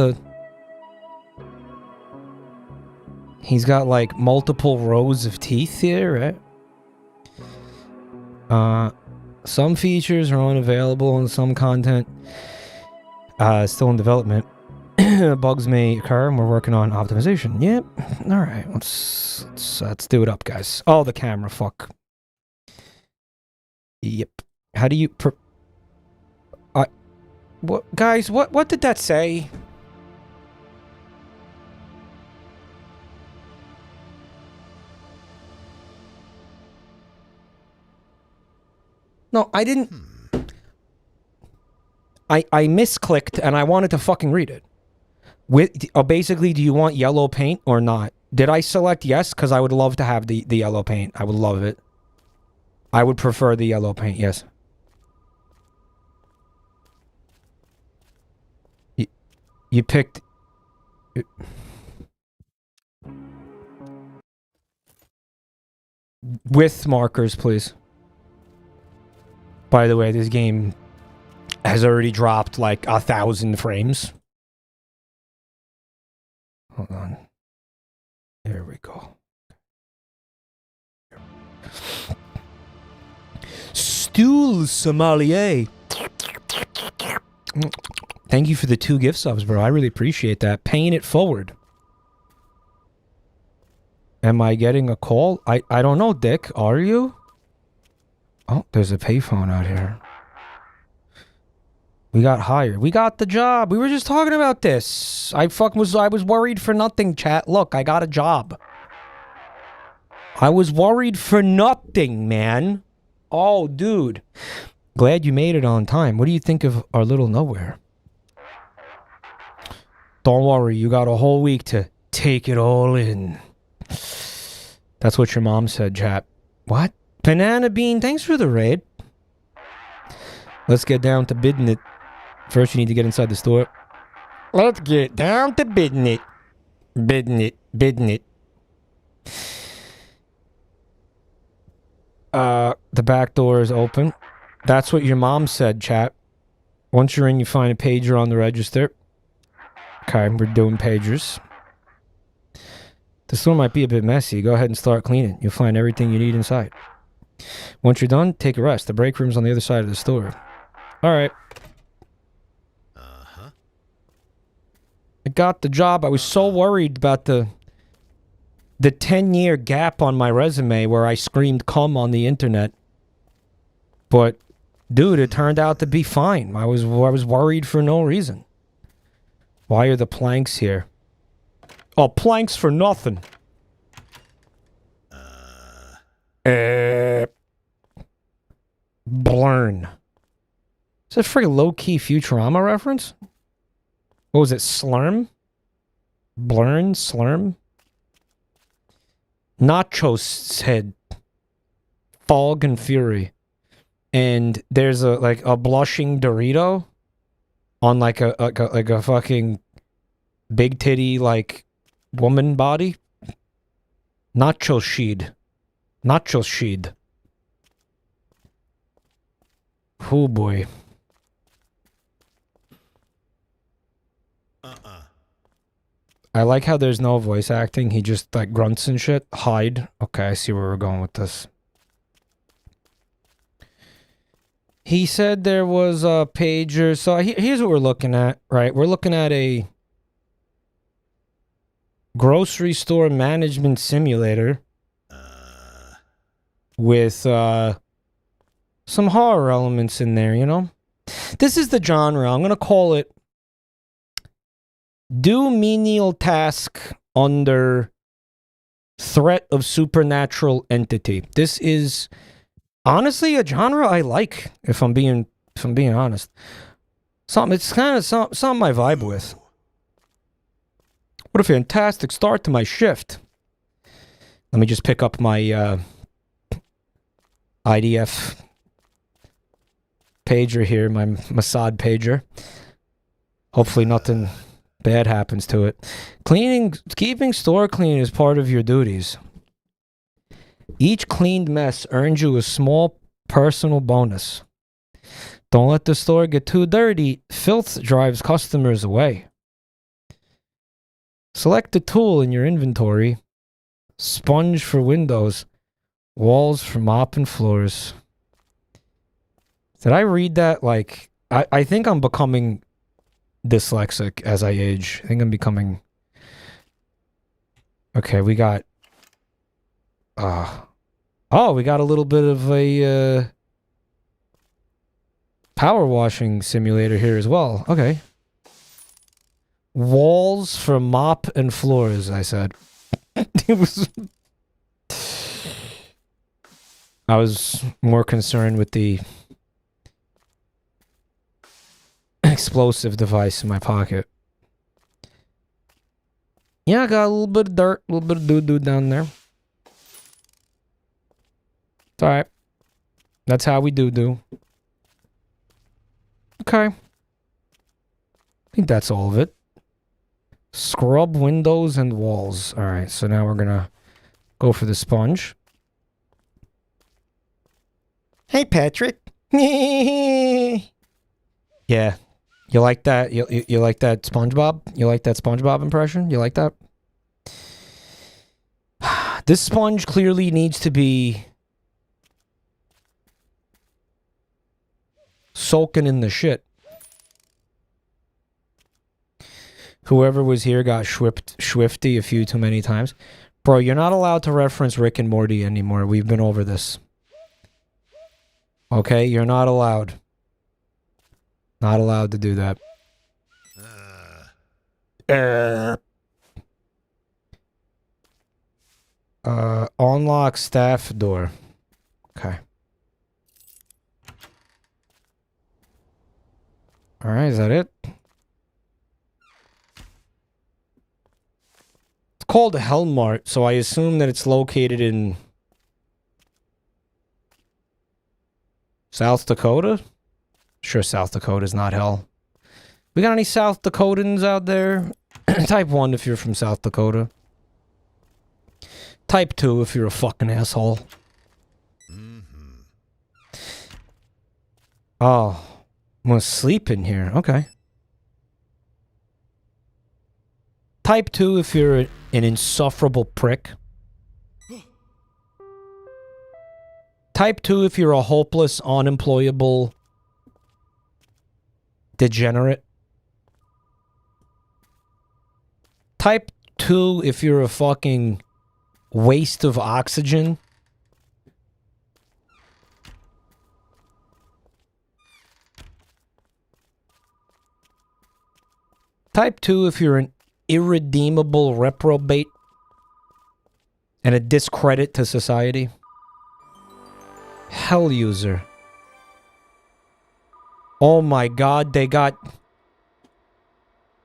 like multiple rows of teeth here, right? Some features are unavailable and some content still in development. Bugs may occur and we're working on optimization. Yep. All right. Let's do it up, guys. Oh, the camera. Fuck. Yep. How do you what, guys, what did that say? No, I didn't. I misclicked and I wanted to fucking read it. Basically, do you want yellow paint or not? Did I select yes? Because I would love to have the yellow paint. I would love it. I would prefer the yellow paint, yes. You picked... With markers, please. By the way, this game has already dropped like 1,000 frames. Hold on. There we go. Stool sommelier. Thank you for the 2 gift subs, bro. I really appreciate that. Paying it forward. Am I getting a call? I don't know, Dick. Are you? Oh, there's a payphone out here. We got hired. We got the job. We were just talking about this. I was worried for nothing, chat. Look, I got a job. I was worried for nothing, man. Oh, dude. Glad you made it on time. What do you think of our little nowhere? Don't worry, you got a whole week to take it all in. That's what your mom said, chat. What? Banana Bean, thanks for the raid. Let's get down to bidding it. First, you need to get inside the store. Let's get down to bidding it. Bidding it. Bidding it. The back door is open. That's what your mom said, chat. Once you're in, you find a pager on the register. Okay, we're doing pagers. The store might be a bit messy. Go ahead and start cleaning. You'll find everything you need inside. Once you're done, take a rest. The break room's on the other side of the store. All right. I got the job. I was so worried about the 10-year gap on my resume where I screamed cum on the internet. But, dude, it turned out to be fine. I was worried for no reason. Why are the planks here? Oh, planks for nothing. Blurn. Is that a freaking low-key Futurama reference? What was it? Slurm? Blurn? Slurm? Nacho's head. Fog and Fury. And there's a blushing Dorito on like a fucking big titty like woman body. Nacho sheed. Nacho sheed. Oh boy. I like how there's no voice acting. He just like grunts and shit. Hide. Okay, I see where we're going with this. He said there was a pager. So here's what we're looking at, right? We're looking at a grocery store management simulator with some horror elements in there, you know? This is the genre. I'm going to call it do menial task under threat of supernatural entity. This is honestly a genre I like, if I'm being honest. It's kind of something I vibe with. What a fantastic start to my shift. Let me just pick up my IDF pager here, my Mossad pager. Hopefully nothing bad happens to it. Keeping store clean is part of your duties. Each cleaned mess earns you a small personal bonus. Don't let the store get too dirty. Filth drives customers away. Select a tool in your inventory. Sponge for windows. Walls for mopping floors. Did I read that? Like, I think I'm becoming dyslexic as I age. I think I'm becoming... Okay, we got... Oh, we got a little bit of a... power washing simulator here as well. Okay. Walls for mop and floors, I said. It was... I was more concerned with the explosive device in my pocket. Yeah, I got a little bit of dirt, a little bit of doo-doo down there. It's alright. That's how we do. Okay. I think that's all of it. Scrub windows and walls. Alright, so now we're gonna go for the sponge. Hey, Patrick. Yeah. You like that? You like that SpongeBob? You like that SpongeBob impression? You like that? This sponge clearly needs to be soaking in the shit. Whoever was here got swifty a few too many times. Bro, you're not allowed to reference Rick and Morty anymore. We've been over this. Okay, you're not allowed. Not allowed to do that. Unlock staff door. Okay. Alright, is that it? It's called Hellmart, so I assume that it's located in South Dakota? Sure, South Dakota's not hell. We got any South Dakotans out there? Type 1 if you're from South Dakota. Type 2 if you're a fucking asshole. Oh. I'm gonna sleep in here. Okay. Type 2 if you're an insufferable prick. Type 2 if you're a hopeless, unemployable degenerate. Type 2 if you're a fucking waste of oxygen. Type 2 if you're an irredeemable reprobate and a discredit to society. Hell user. Oh my god, they got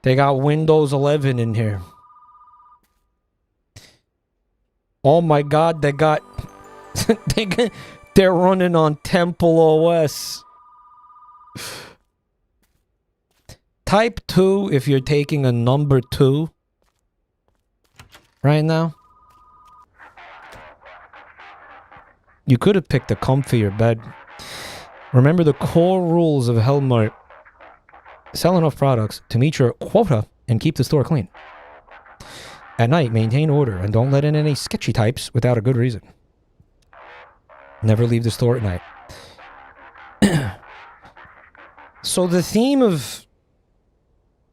Windows 11 in here. Oh my god, they're running on Temple OS. Type 2 if you're taking a number 2 right now. You could have picked a comfier bed. Remember the core rules of Hellmart. Sell enough products to meet your quota and keep the store clean. At night, maintain order and don't let in any sketchy types without a good reason. Never leave the store at night. So the theme of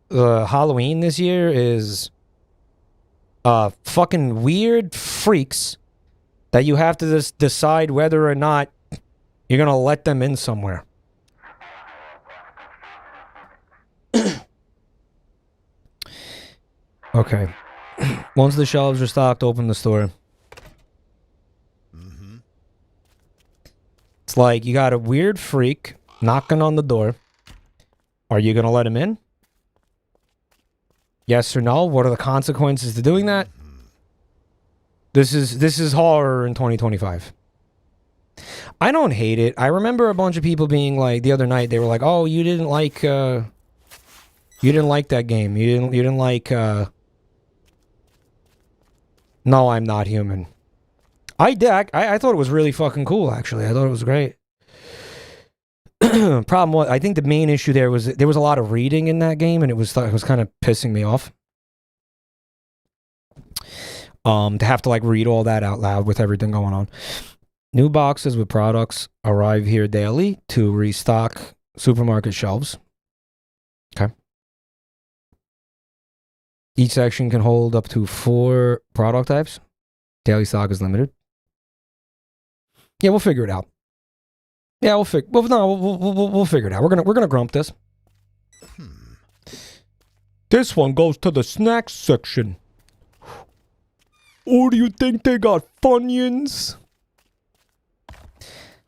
Halloween this year is fucking weird freaks that you have to just decide whether or not you're gonna let them in somewhere. Okay. Once the shelves are stocked, open the store. It's like you got a weird freak knocking on the door. Are you gonna let him in? Yes or no? What are the consequences to doing that? This is horror in 2025. I don't hate it. I remember a bunch of people being like the other night. They were like, "Oh, you didn't like that game. You didn't like." No, I'm not human. I did. I thought it was really fucking cool. Actually, I thought it was great. Problem was, I think the main issue there was a lot of reading in that game, and it was kind of pissing me off. To have to like read all that out loud with everything going on. New boxes with products arrive here daily to restock supermarket shelves. Okay. Each section can hold up to 4 product types. Daily stock is limited. Yeah, we'll figure it out. Yeah, we'll figure it out. We're gonna grump this. This one goes to the snacks section. Or do you think they got Funyuns?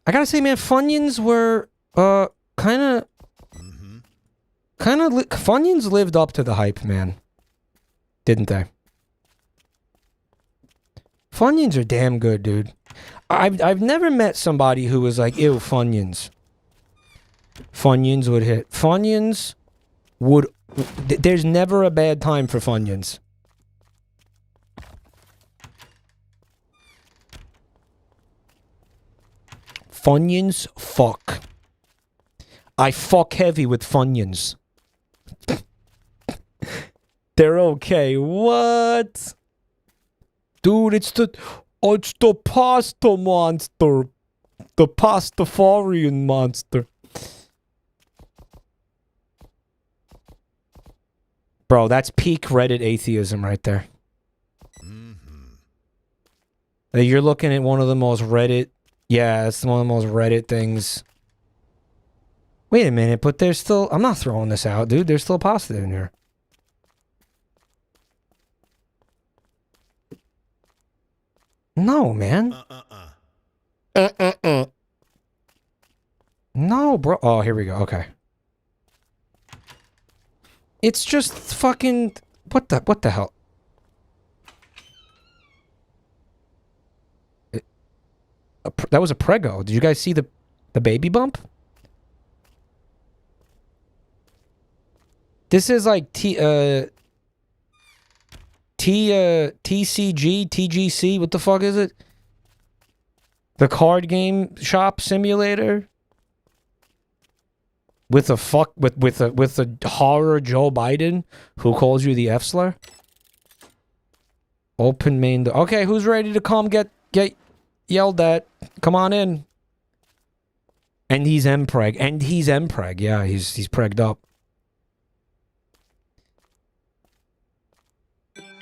I gotta say, man, Funyuns were Funyuns lived up to the hype, man. Didn't they? Funyuns are damn good, dude. I've never met somebody who was like, ew, Funyuns. Funyuns would hit. Funyuns would... There's never a bad time for Funyuns. Funyuns, fuck. I fuck heavy with Funyuns. They're okay. What? Dude, it's the pasta monster. The pastafarian monster. Bro, that's peak Reddit atheism right there. You're looking at one of the most Reddit... Yeah, it's one of the most Reddit things. Wait a minute, but there's still... I'm not throwing this out, dude. There's still pasta in here. No, man. No, bro. Oh, here we go. Okay. It's just fucking... What the hell? That was a Prego. Did you guys see the baby bump? This is like TCG, TGC. What the fuck is it? The card game shop simulator with a horror Joe Biden who calls you the F slur. Open main door. Okay, who's ready to come get yelled at? Come on in. And he's mpreg. Yeah, he's pregged up.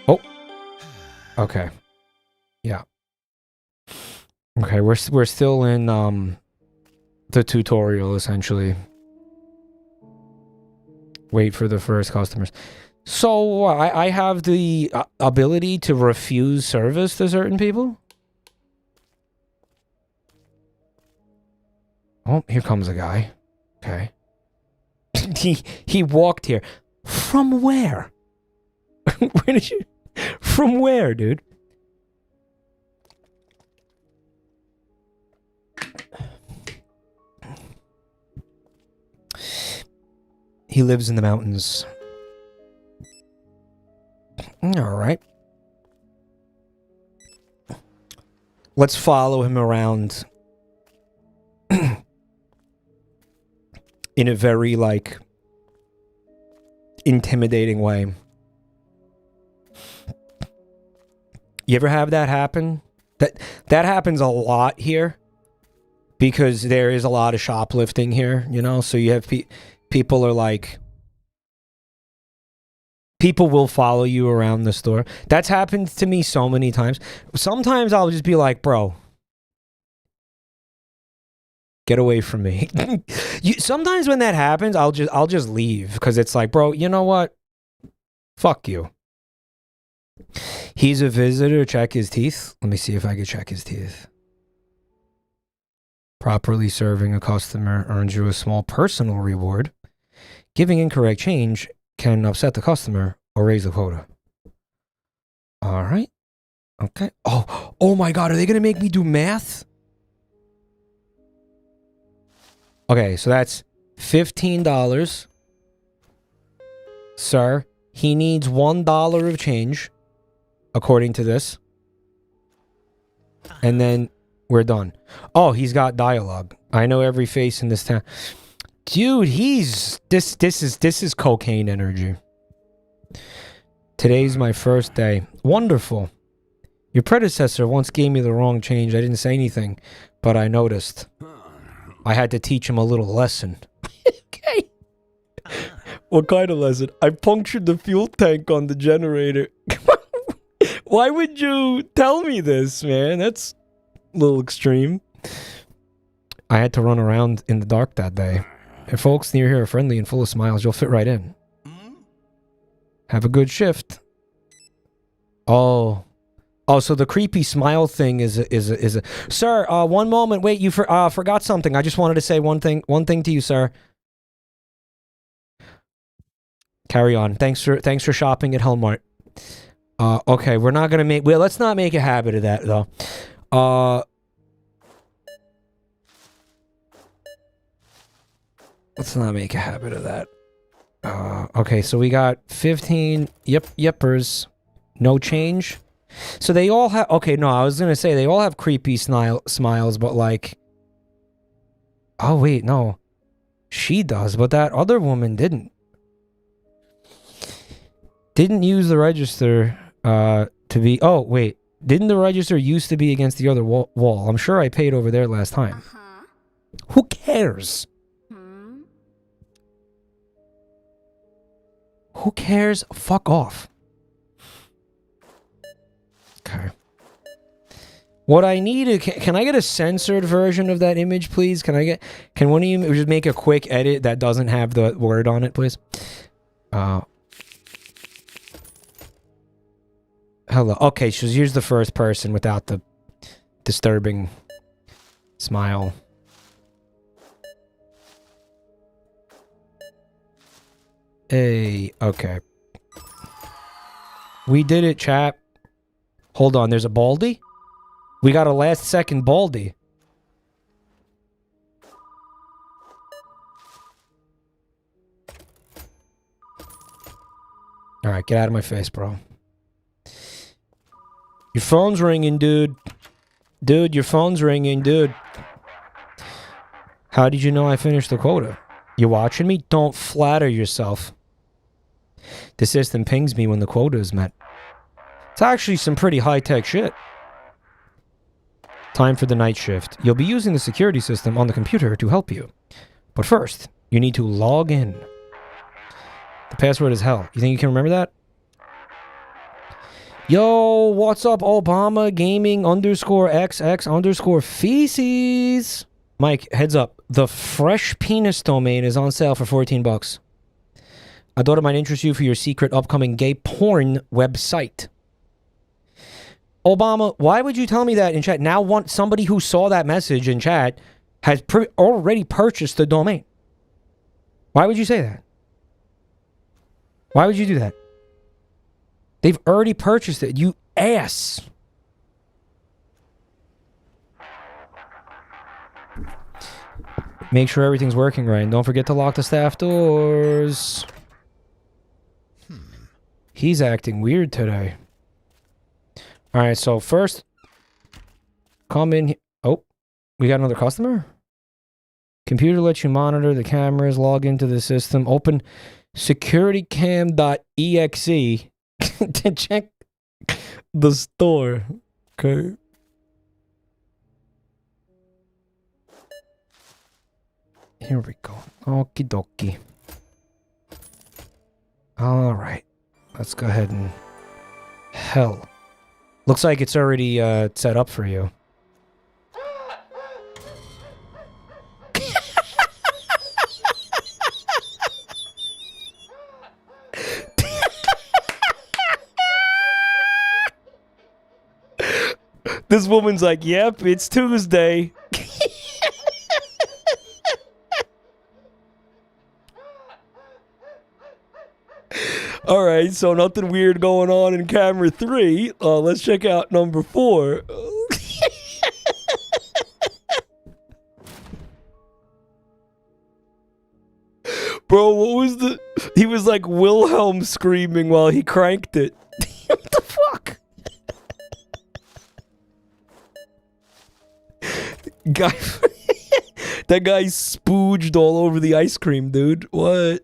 Oh. Okay. Yeah. Okay, we're still in the tutorial essentially. Wait for the first customers. So I have the ability to refuse service to certain people? Oh, here comes a guy. Okay. he walked here. From where? Where did you... From where, dude? He lives in the mountains. All right. Let's follow him around in a very, like, intimidating way. You ever have that happen? That happens a lot here because there is a lot of shoplifting here, you know? So you have people are like... People will follow you around the store. That's happened to me so many times. Sometimes I'll just be like, bro, get away from me. Sometimes when that happens, I'll just leave because it's like, bro, you know what? Fuck you. He's a visitor. Check his teeth. Let me see if I can check his teeth. Properly serving a customer earns you a small personal reward. Giving incorrect change can upset the customer or raise the quota. All right. Okay. Oh my God. Are they going to make me do math? Okay, so that's $15. Sir, he needs $1 of change, according to this. And then we're done. Oh, he's got dialogue. I know every face in this town. Dude, this is cocaine energy. Today's my first day. Wonderful. Your predecessor once gave me the wrong change. I didn't say anything, but I noticed. I had to teach him a little lesson. Okay. What kind of lesson? I punctured the fuel tank on the generator. Why would you tell me this, man? That's a little extreme. I had to run around in the dark that day. If folks near here are friendly and full of smiles, you'll fit right in. Have a good shift. Oh, so the creepy smile thing is a. Sir, one moment. Wait, you forgot something. I just wanted to say one thing to you, sir. Carry on. Thanks for shopping at Hellmart. Okay, we're not gonna make. Well, let's not make a habit of that though. Let's not make a habit of that. Okay, so we got 15 yepers. No change. So they all have... Okay, no, I was gonna say they all have creepy smiles, but like... Oh, wait, no. She does, but that other woman didn't. Didn't use the register to be... Oh, wait. Didn't the register used to be against the other wall? I'm sure I paid over there last time. Who cares? Who cares? Fuck off. Okay. What I need... Can I get a censored version of that image, please? Can one of you just make a quick edit that doesn't have the word on it, please? Hello. Okay, so here's the first person without the disturbing smile. Hey, okay. We did it, chap. Hold on, there's a Baldy? We got a last second Baldy. Alright, get out of my face, bro. Your phone's ringing, dude. Dude, your phone's ringing, dude. How did you know I finished the quota? You watching me? Don't flatter yourself. The system pings me when the quota is met. It's actually some pretty high-tech shit. Time for the night shift. You'll be using the security system on the computer to help you. But first, you need to log in. The password is hell. You think you can remember that? Yo, what's up, Obama Gaming _XX _feces? Mike, heads up. The fresh penis domain is on sale for 14 bucks. I thought it might interest you for your secret upcoming gay porn website. Obama, why would you tell me that in chat? Now somebody who saw that message in chat has already purchased the domain. Why would you say that? Why would you do that? They've already purchased it, you ass. Make sure everything's working right, and don't forget to lock the staff doors. He's acting weird today. Alright, so first, come in. Oh, we got another customer? Computer lets you monitor the cameras, log into the system, open securitycam.exe to check the store. Okay. Here we go. Okie dokie. Alright. Let's go ahead and... Hell. Looks like it's already set up for you. This woman's like, yep, it's Tuesday. All right, so nothing weird going on in camera 3. Let's check out number 4. Bro, what was the... He was like Wilhelm screaming while he cranked it. What the fuck? Guy... That guy spooged all over the ice cream, dude. What?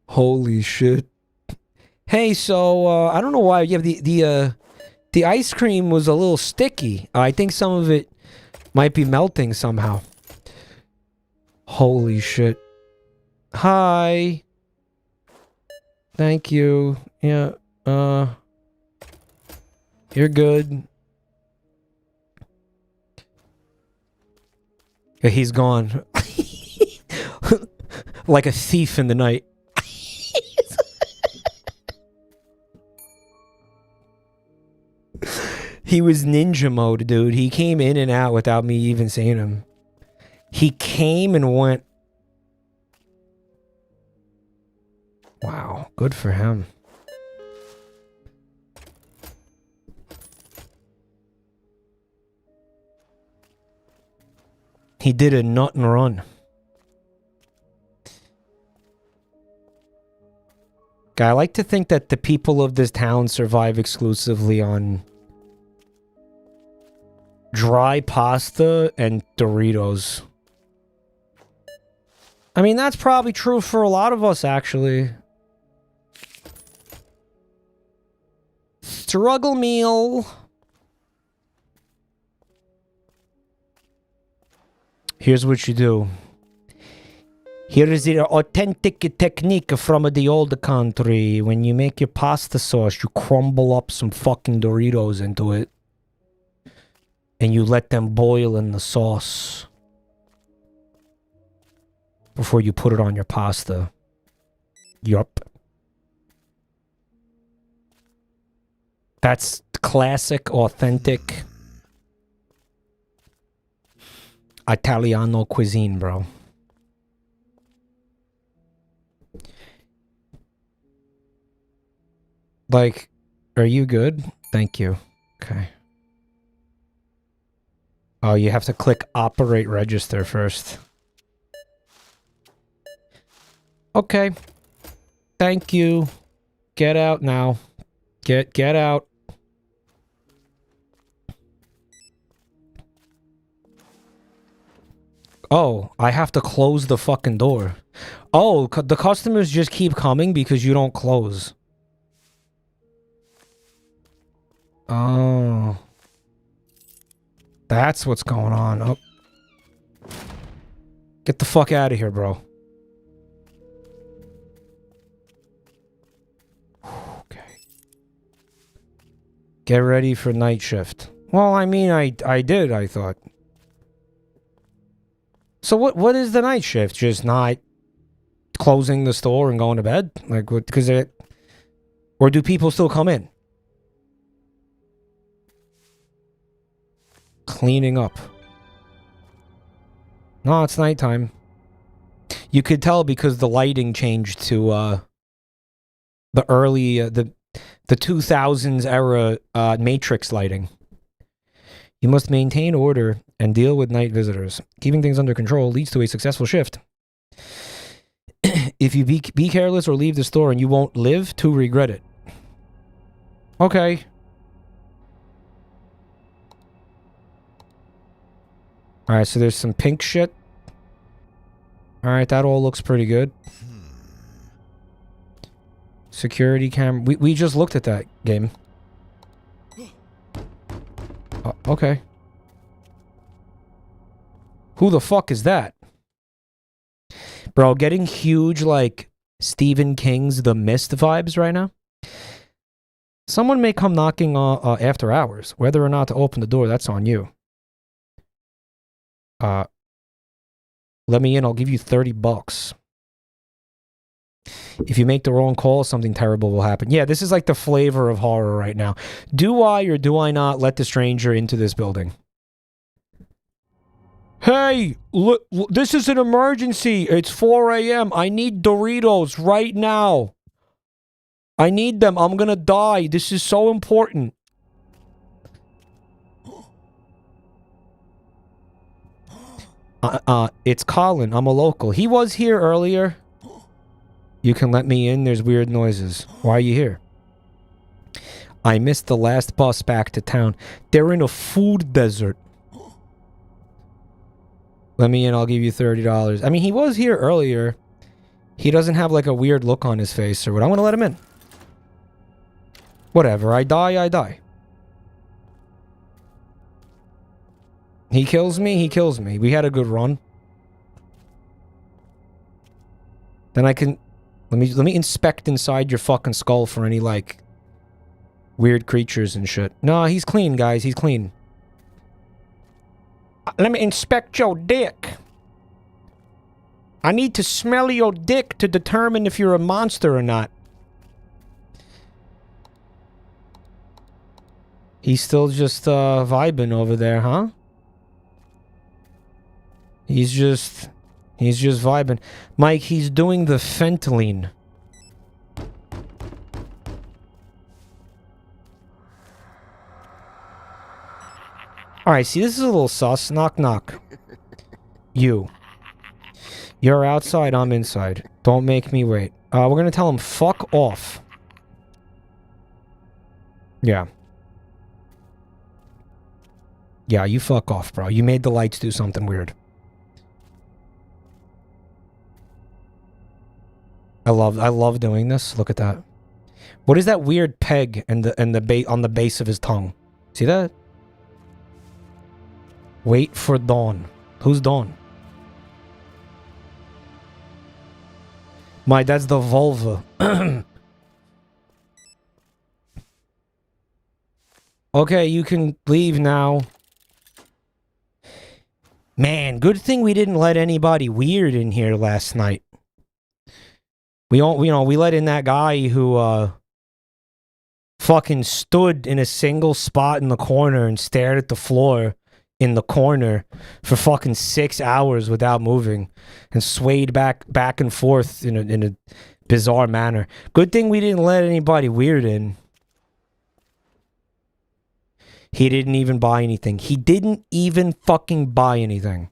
Holy shit. Hey, so, I don't know why. Yeah, the ice cream was a little sticky. I think some of it might be melting somehow. Holy shit. Hi. Thank you. Yeah, you're good. Yeah, he's gone. Like a thief in the night. He was ninja mode, dude. He came in and out without me even seeing him. He came and went. Wow, good for him. He did a nut and run. I like to think that the people of this town survive exclusively on dry pasta and Doritos. I mean, that's probably true for a lot of us, actually. Struggle meal. Here's what you do. Here is the authentic technique from the old country. When you make your pasta sauce, you crumble up some fucking Doritos into it. And you let them boil in the sauce. Before you put it on your pasta. Yup. That's classic, authentic Italiano cuisine, bro. Like, are you good? Thank you. Okay. Oh, you have to click operate register first. Okay. Thank you. Get out now. Get out. Oh, I have to close the fucking door. Oh, the customers just keep coming because you don't close. Oh. That's what's going on. Oh. Get the fuck out of here, bro. Okay. Get ready for night shift. Well, I mean, I did, I thought. So what is the night shift? Just not closing the store and going to bed? Like, what, because it... Or do people still come in? Cleaning up. No, it's nighttime. You could tell because the lighting changed to, the early, the 2000s era, Matrix lighting. You must maintain order and deal with night visitors. Keeping things under control leads to a successful shift. If you be careless or leave the store and you won't live to regret it. Okay. Alright, so there's some pink shit. Alright, that all looks pretty good. Security camera. We just looked at that game. Okay. Who the fuck is that? Bro, getting huge, like, Stephen King's The Mist vibes right now. Someone may come knocking after hours. Whether or not to open the door, that's on you. Let me in, I'll give you $30. If you make the wrong call, something terrible will happen. Yeah, this is like the flavor of horror right now. Do I or do I not let the stranger into this building? Hey, look, this is an emergency. It's 4 a.m. I need Doritos right now. I need them. I'm gonna die. This is so important. It's Colin. I'm a local. He was here earlier. You can let me in. There's weird noises. Why are you here? I missed the last bus back to town. They're in a food desert. Let me in. I'll give you $30. I mean, he was here earlier. He doesn't have like a weird look on his face or what. I'm gonna let him in. Whatever. I die, I die. He kills me, he kills me. We had a good run. Then I can... Let me inspect inside your fucking skull for any, like... weird creatures and shit. No, he's clean, guys. He's clean. Let me inspect your dick. I need to smell your dick to determine if you're a monster or not. He's still just, vibing over there, huh? He's just vibing. Mike, he's doing the fentanyl. Alright, see, this is a little sus. Knock, knock. You. You're outside, I'm inside. Don't make me wait. We're gonna tell him, fuck off. Yeah. Yeah, you fuck off, bro. You made the lights do something weird. I love doing this. Look at that. What is that weird peg on the base of his tongue? See that? Wait for dawn. Who's dawn? That's the vulva. Okay, you can leave now. Man, good thing we didn't let anybody weird in here last night. We let in that guy who, fucking stood in a single spot in the corner and stared at the floor in the corner for fucking 6 hours without moving and swayed back and forth in a bizarre manner. Good thing we didn't let anybody weird in. He didn't even buy anything. He didn't even fucking buy anything.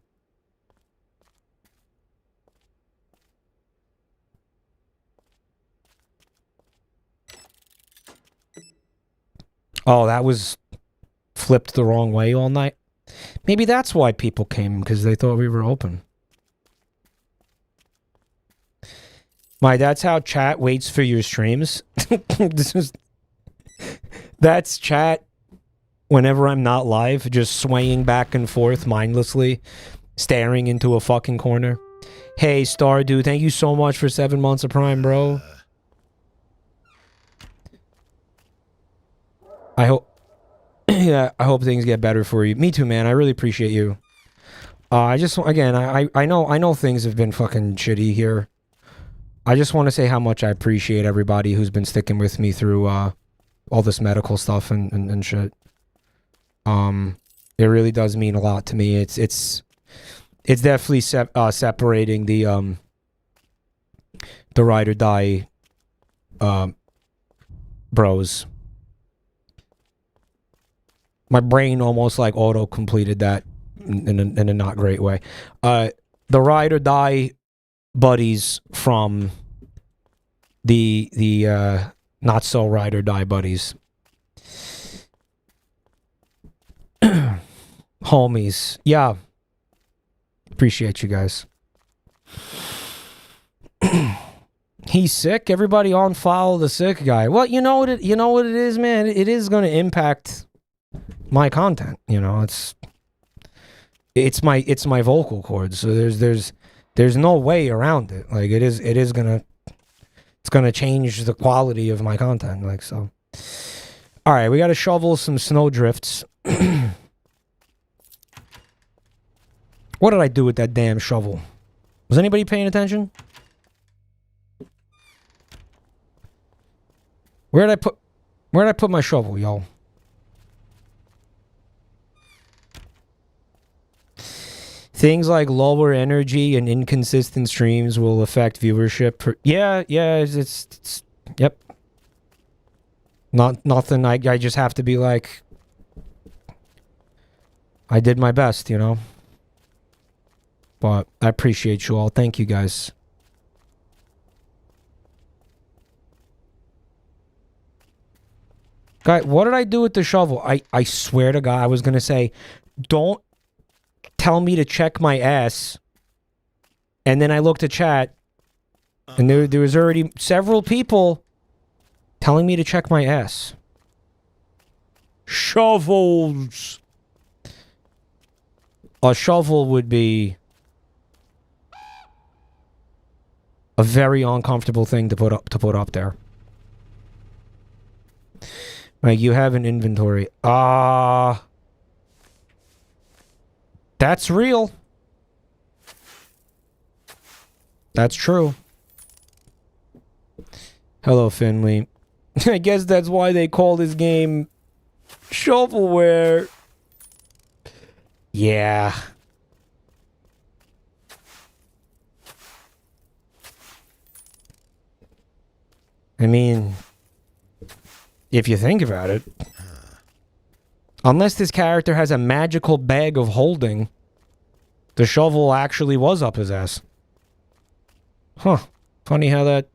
Oh, that was flipped the wrong way all night. Maybe that's why people came, because they thought we were open. That's how chat waits for your streams. That's chat whenever I'm not live, just swaying back and forth mindlessly, staring into a fucking corner. Hey, Stardew, thank you so much for 7 months of Prime, bro. I hope... yeah, I hope things get better for you. Me too, man. I really appreciate you. I just... Again, I know things have been fucking shitty here. I just want to say how much I appreciate everybody who's been sticking with me through, all this medical stuff and shit. It really does mean a lot to me. It's definitely separating the ride or die, bros. My brain almost like auto-completed that in a not great way. The ride or die buddies from the not so ride or die buddies. Homies. Yeah. Appreciate you guys. He's sick. Everybody unfollow the sick guy. Well, you know what it is, man. It is going to impact my content. You know, it's my vocal cords. So there's no way around it. Like it's gonna change the quality of my content. Like so. All right, we got to shovel some snow drifts. What did I do with that damn shovel? Was anybody paying attention? Where did I put my shovel, y'all? Things like lower energy and inconsistent streams will affect viewership. Yeah, it's yep. Nothing. I just have to be like, I did my best, you know. But I appreciate you all. Thank you guys. Guy, what did I do with the shovel? I swear to God, I was gonna say, don't tell me to check my ass. And then I looked at chat, and there was already several people telling me to check my ass. Shovels. A shovel would be a very uncomfortable thing to put up there. Like, you have an inventory. That's real. That's true. Hello, Finley. I guess that's why they call this game shovelware. Yeah. I mean, if you think about it, unless this character has a magical bag of holding, the shovel actually was up his ass. Huh. Funny how that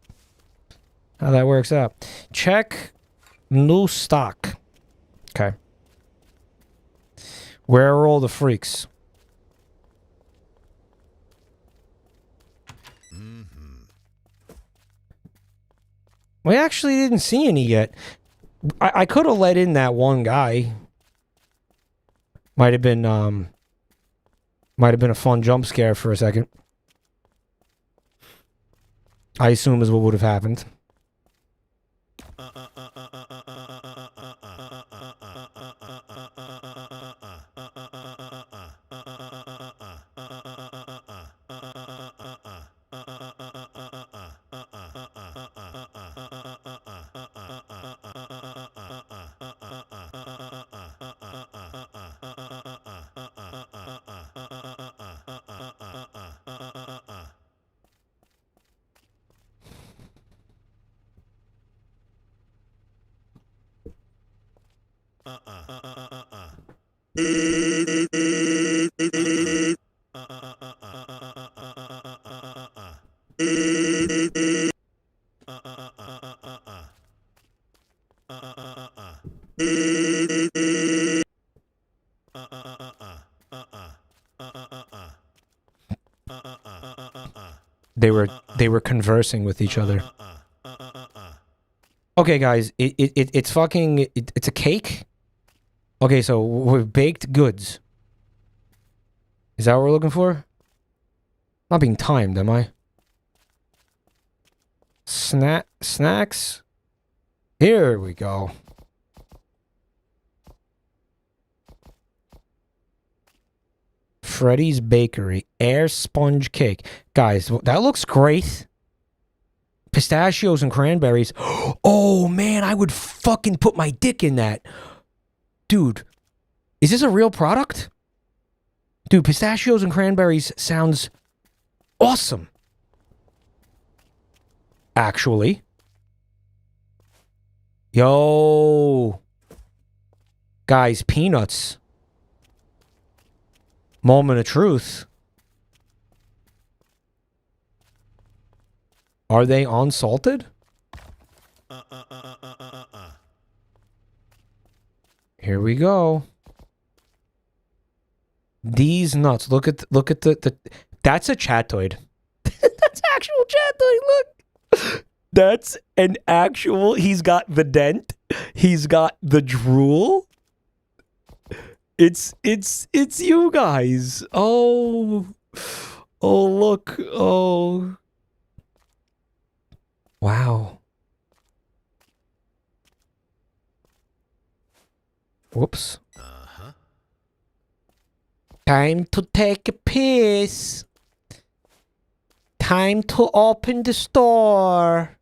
works out. Check new stock. Okay. Where are all the freaks? We actually didn't see any yet. I could have let in that one guy. Might have been a fun jump scare for a second. I assume is what would have happened. They were conversing with each other. Okay, guys, it's fucking it's a cake. Okay, so we're baked goods. Is that what we're looking for? Not being timed, am I? Snacks. Here we go. Freddy's Bakery air sponge cake. Guys, that looks great. Pistachios and cranberries. Oh man, I would fucking put my dick in that. Dude, is this a real product? Dude, pistachios and cranberries sounds awesome. Actually. Yo. Guys, peanuts. Moment of truth. Are they unsalted? Here we go. These nuts. Look at the that's a chatoid. That's actual chatoid. Look. That's an actual. He's got the dent. He's got the drool. It's you guys. Oh look. Oh. Wow. Whoops. Time to take a piss. Time to open the store.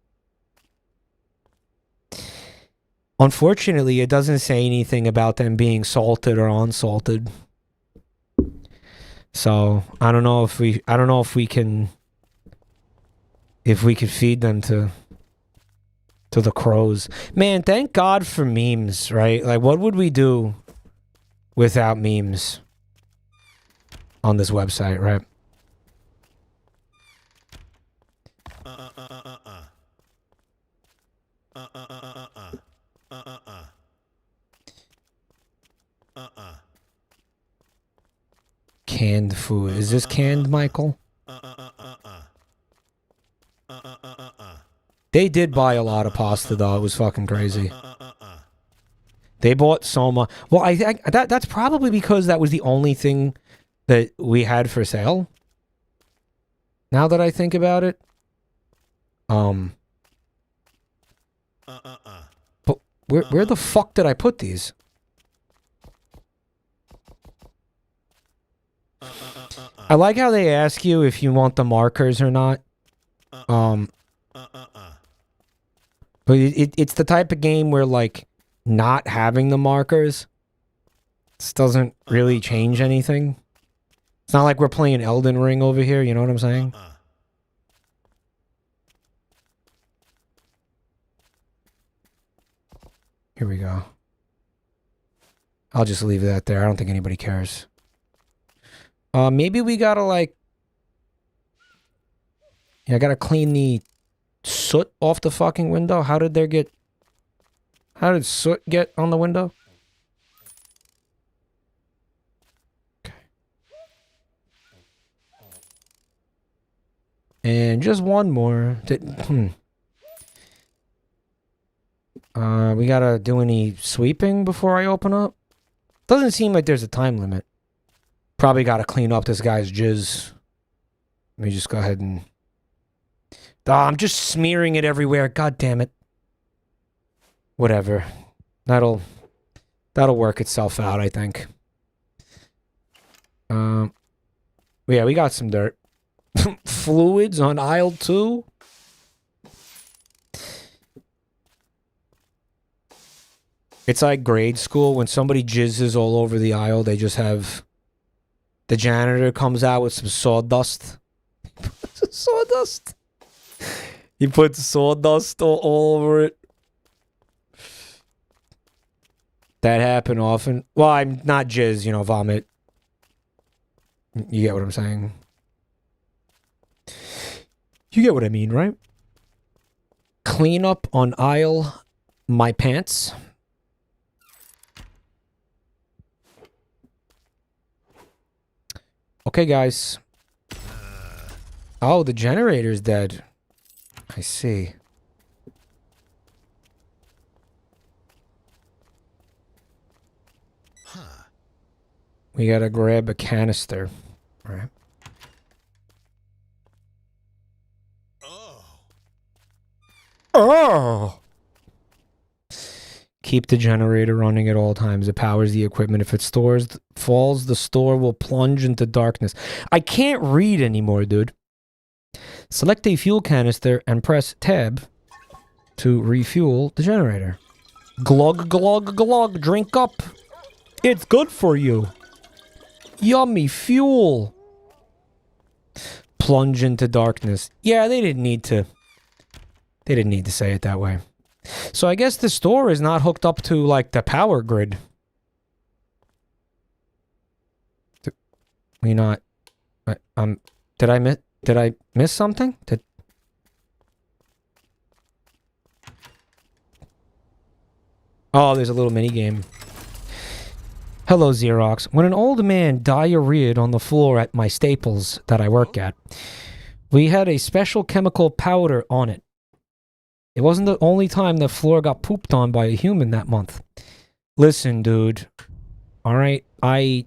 Unfortunately, it doesn't say anything about them being salted or unsalted. So I don't know if we can feed them to the crows. Man, thank God for memes, right? Like, what would we do without memes on this website, right? Canned food. Is this canned, Michael? They did buy a lot of pasta, though. It was fucking crazy. They bought so much. Well, I think that's probably because that was the only thing that we had for sale. Now that I think about it. But where the fuck did I put these? I like how they ask you if you want the markers or not. But it's the type of game where, like, not having the markers just doesn't really change anything. It's not like we're playing Elden Ring over here, you know what I'm saying? Here we go. I'll just leave that there. I don't think anybody cares. Maybe we gotta, like... Yeah, I gotta clean the soot off the fucking window. How did soot get on the window? Okay. And just one more. We gotta do any sweeping before I open up? Doesn't seem like there's a time limit. Probably gotta clean up this guy's jizz. Let me just go ahead and... Oh, I'm just smearing it everywhere. God damn it. Whatever. That'll work itself out, I think. Yeah, we got some dirt. Fluids on aisle 2? It's like grade school. When somebody jizzes all over the aisle, they just have... The janitor comes out with some sawdust. Sawdust? He puts sawdust all over it. That happened often. Well, I'm not jizz, you know, vomit. You get what I'm saying? You get what I mean, right? Clean up on aisle my pants. Okay, guys. Oh, the generator's dead. I see. We gotta grab a canister. All right. Oh! Keep the generator running at all times. It powers the equipment. If it falls, the store will plunge into darkness. I can't read anymore, dude. Select a fuel canister and press tab to refuel the generator. Glug, glug, glug. Drink up. It's good for you. Yummy fuel. Plunge into darkness. Yeah, they didn't need to say it that way. So I guess the store is not hooked up to, like, the power grid. We not... Did I miss something? Oh, there's a little mini game. Hello, Xerox. When an old man diarrheaed on the floor at my Staples that I work at, we had a special chemical powder on it. It wasn't the only time the floor got pooped on by a human that month. Listen, dude. Alright, I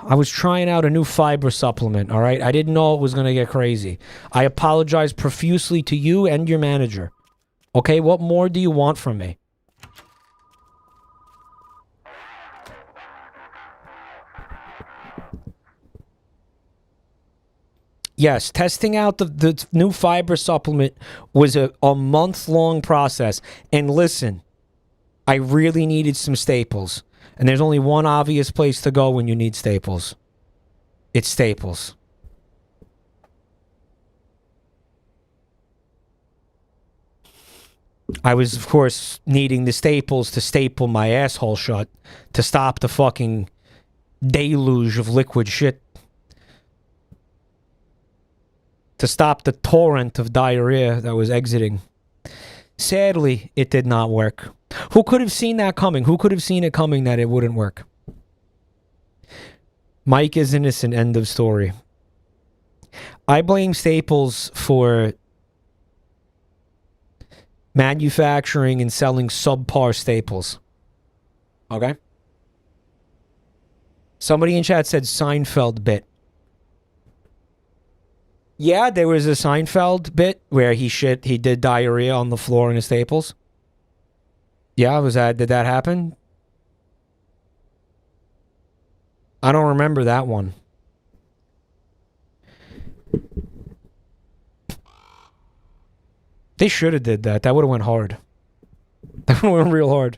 was trying out a new fiber supplement, alright? I didn't know it was gonna get crazy. I apologize profusely to you and your manager. Okay, what more do you want from me? Yes, testing out the new fiber supplement was a month-long process. And listen, I really needed some Staples. And there's only one obvious place to go when you need staples. It's Staples. I was, of course, needing the staples to staple my asshole shut to stop the fucking deluge of liquid shit. To stop the torrent of diarrhea that was exiting. Sadly, it did not work. Who could have seen that coming? Who could have seen it coming that it wouldn't work? Mike is innocent, end of story. I blame Staples for manufacturing and selling subpar staples. Okay? Somebody in chat said Seinfeld bit. Yeah, there was a Seinfeld bit where he did diarrhea on the floor in his staples. Yeah, did that happen? I don't remember that one. They should have did that. That would have went hard. That would have went real hard.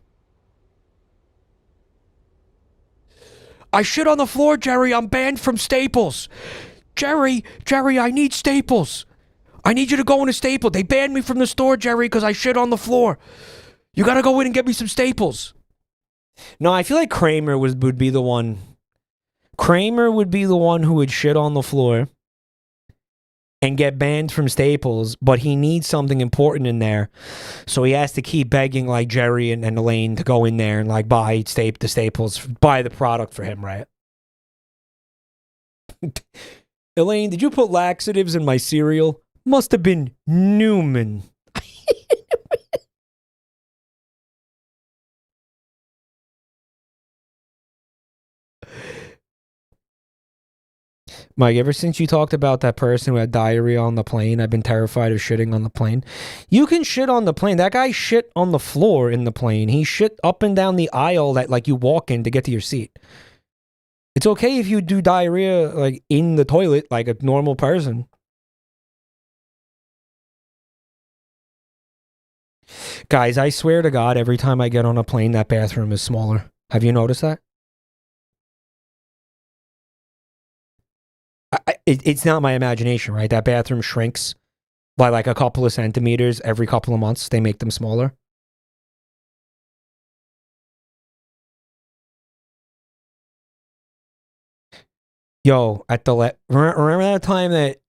I shit on the floor, Jerry. I'm banned from Staples. Jerry, I need Staples. I need you to go in a Staples. They banned me from the store, Jerry, because I shit on the floor. You gotta go in and get me some Staples. No, I feel like Kramer would be the one. Kramer would be the one who would shit on the floor and get banned from Staples, but he needs something important in there. So he has to keep begging like Jerry and Elaine to go in there and like buy the Staples, buy the product for him, right? Elaine, did you put laxatives in my cereal? Must have been Newman. Mike, ever since you talked about that person who had diarrhea on the plane, I've been terrified of shitting on the plane. You can shit on the plane. That guy shit on the floor in the plane. He shit up and down the aisle that like you walk in to get to your seat. It's okay if you do diarrhea like in the toilet like a normal person. Guys, I swear to God, every time I get on a plane, that bathroom is smaller. Have you noticed that? It's not my imagination, right? That bathroom shrinks by like a couple of centimeters every couple of months. They make them smaller. Yo, remember that time that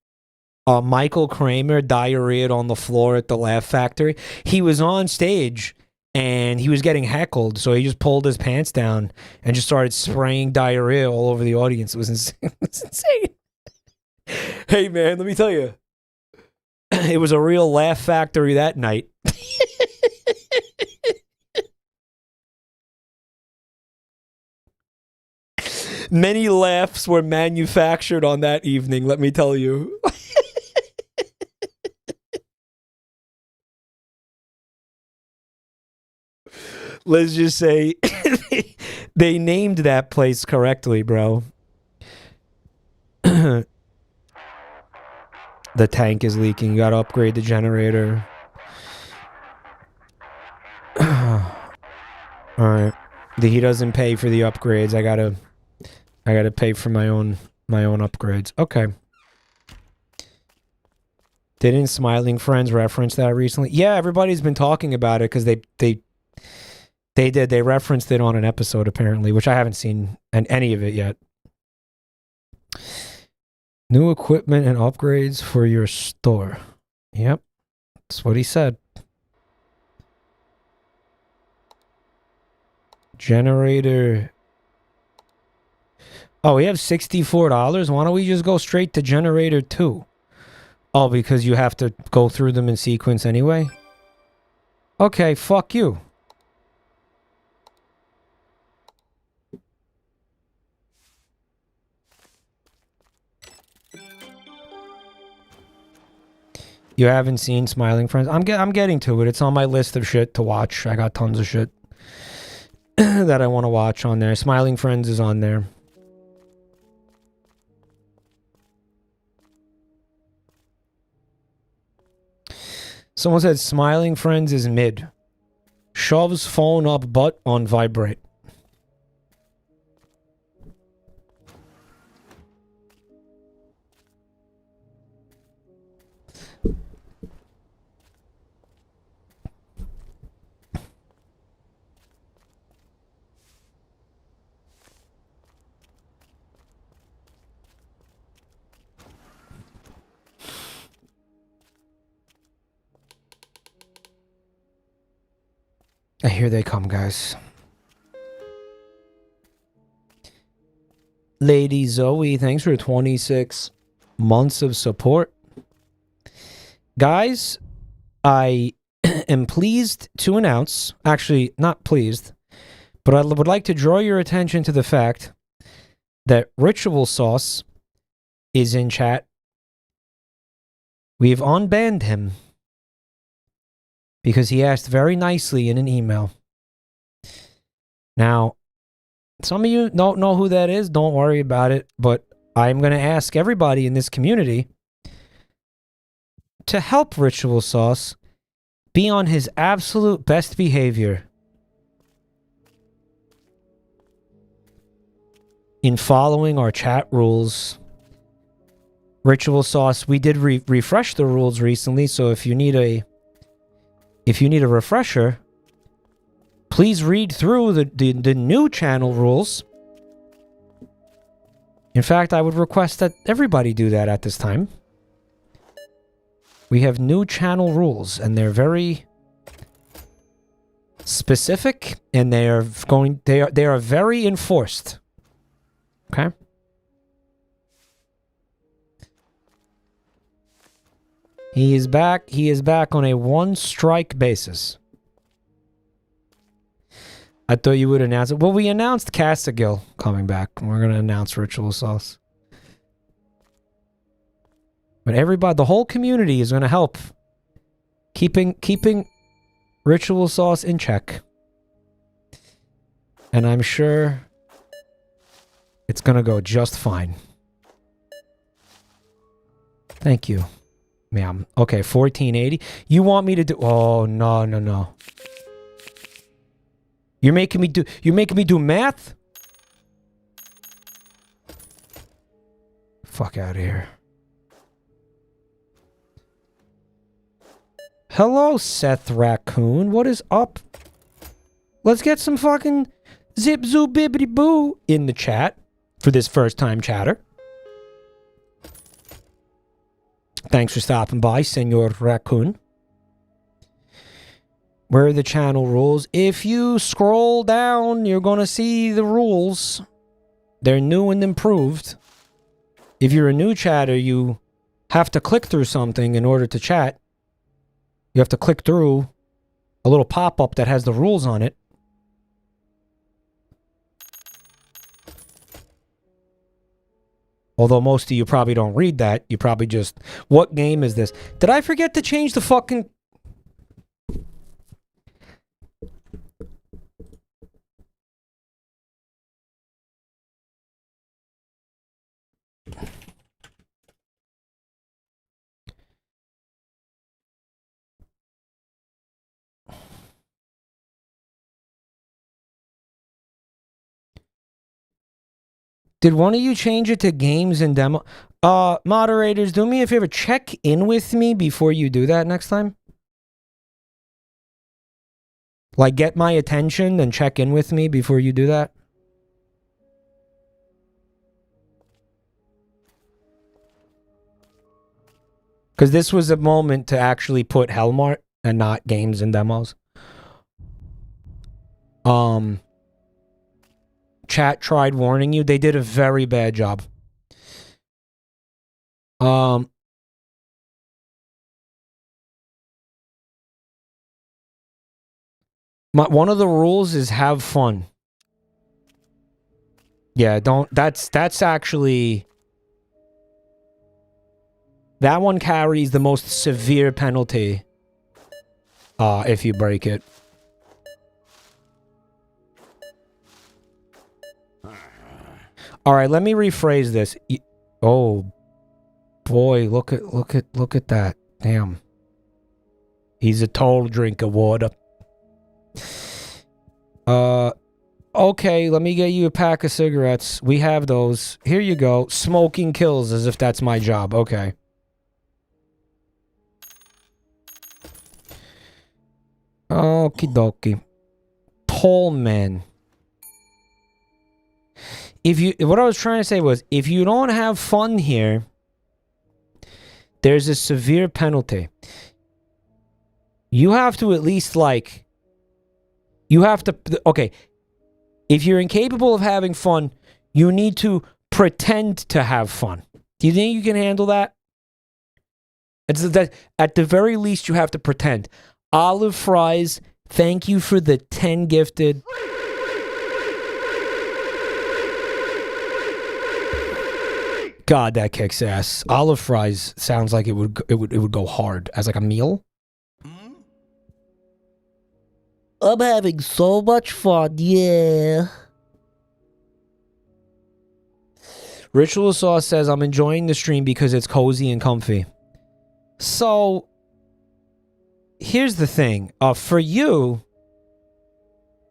Michael Kramer diarrheaed on the floor at the Laugh Factory? He was on stage and he was getting heckled, so he just pulled his pants down and just started spraying diarrhea all over the audience. It was insane. It was insane. Hey man, let me tell you, it was a real Laugh Factory that night. Many laughs were manufactured on that evening, let me tell you. Let's just say they named that place correctly, bro. The tank is leaking. You gotta upgrade the generator. Alright. He doesn't pay for the upgrades. I gotta pay for my own upgrades. Okay. Didn't Smiling Friends reference that recently? Yeah, everybody's been talking about it because they did. They referenced it on an episode apparently, which I haven't seen any of it yet. New equipment and upgrades for your store. Yep. That's what he said. Generator. Oh, we have $64. Why don't we just go straight to generator 2? Oh, because you have to go through them in sequence anyway? Okay, fuck you. You haven't seen Smiling Friends? I'm getting to it. It's on my list of shit to watch. I got tons of shit that I want to watch on there. Smiling Friends is on there. Someone said Smiling Friends is mid. Shoves phone up butt on vibrate. Here they come, guys. Lady Zoe, thanks for 26 months of support. Guys, I am pleased to announce, actually not pleased, but I would like to draw your attention to the fact that Ritual Sauce is in chat. We've unbanned him because he asked very nicely in an email. Now, some of you don't know who that is. Don't worry about it. But I'm going to ask everybody in this community to help Ritual Sauce be on his absolute best behavior in following our chat rules. Ritual Sauce, we did refresh the rules recently, so if you need a refresher, please read through the new channel rules. In fact, I would request that everybody do that at this time. We have new channel rules, and they're very specific, and they are very enforced. Okay? He is back. He is back on a one-strike basis. I thought you would announce it. Well, we announced Castigill coming back. We're going to announce Ritual Sauce. But everybody, the whole community is going to help keeping Ritual Sauce in check. And I'm sure it's going to go just fine. Thank you, ma'am. Okay, 1480. You want me to do... Oh, no, no, no. You're making me do math? Fuck out of here. Hello, Seth Raccoon. What is up? Let's get some fucking zip zoo bibbity boo in the chat for this first time chatter. Thanks for stopping by, Senor Raccoon. Where are the channel rules? If you scroll down, you're going to see the rules. They're new and improved. If you're a new chatter, you have to click through something in order to chat. You have to click through a little pop-up that has the rules on it. Although most of you probably don't read that. You probably just... What game is this? Did I forget to change the fucking... Did one of you change it to games and demo? Moderators, do me a favor. Check in with me before you do that next time. Like, get my attention and check in with me before you do that. Because this was a moment to actually put Hellmart and not games and demos. Chat tried warning you. They did a very bad job. One of the rules is have fun. Yeah, don't... That's actually... That one carries the most severe penalty. If you break it. Alright, let me rephrase this. Oh boy, look at that. Damn. He's a total drink of water. Okay, let me get you a pack of cigarettes. We have those. Here you go. Smoking kills as if that's my job. Okay. Okie dokie. Tall man. What I was trying to say was, if you don't have fun here, there's a severe penalty. You have to at least, like, you have to, okay, if you're incapable of having fun, you need to pretend to have fun. Do you think you can handle that? At the very least, you have to pretend. Olive Fries, thank you for the 10 gifted. God, that kicks ass. Olive Fries sounds like it would go hard as like a meal. I'm having so much fun, yeah. Ritual Sauce says, I'm enjoying the stream because it's cozy and comfy. So, here's the thing. For you,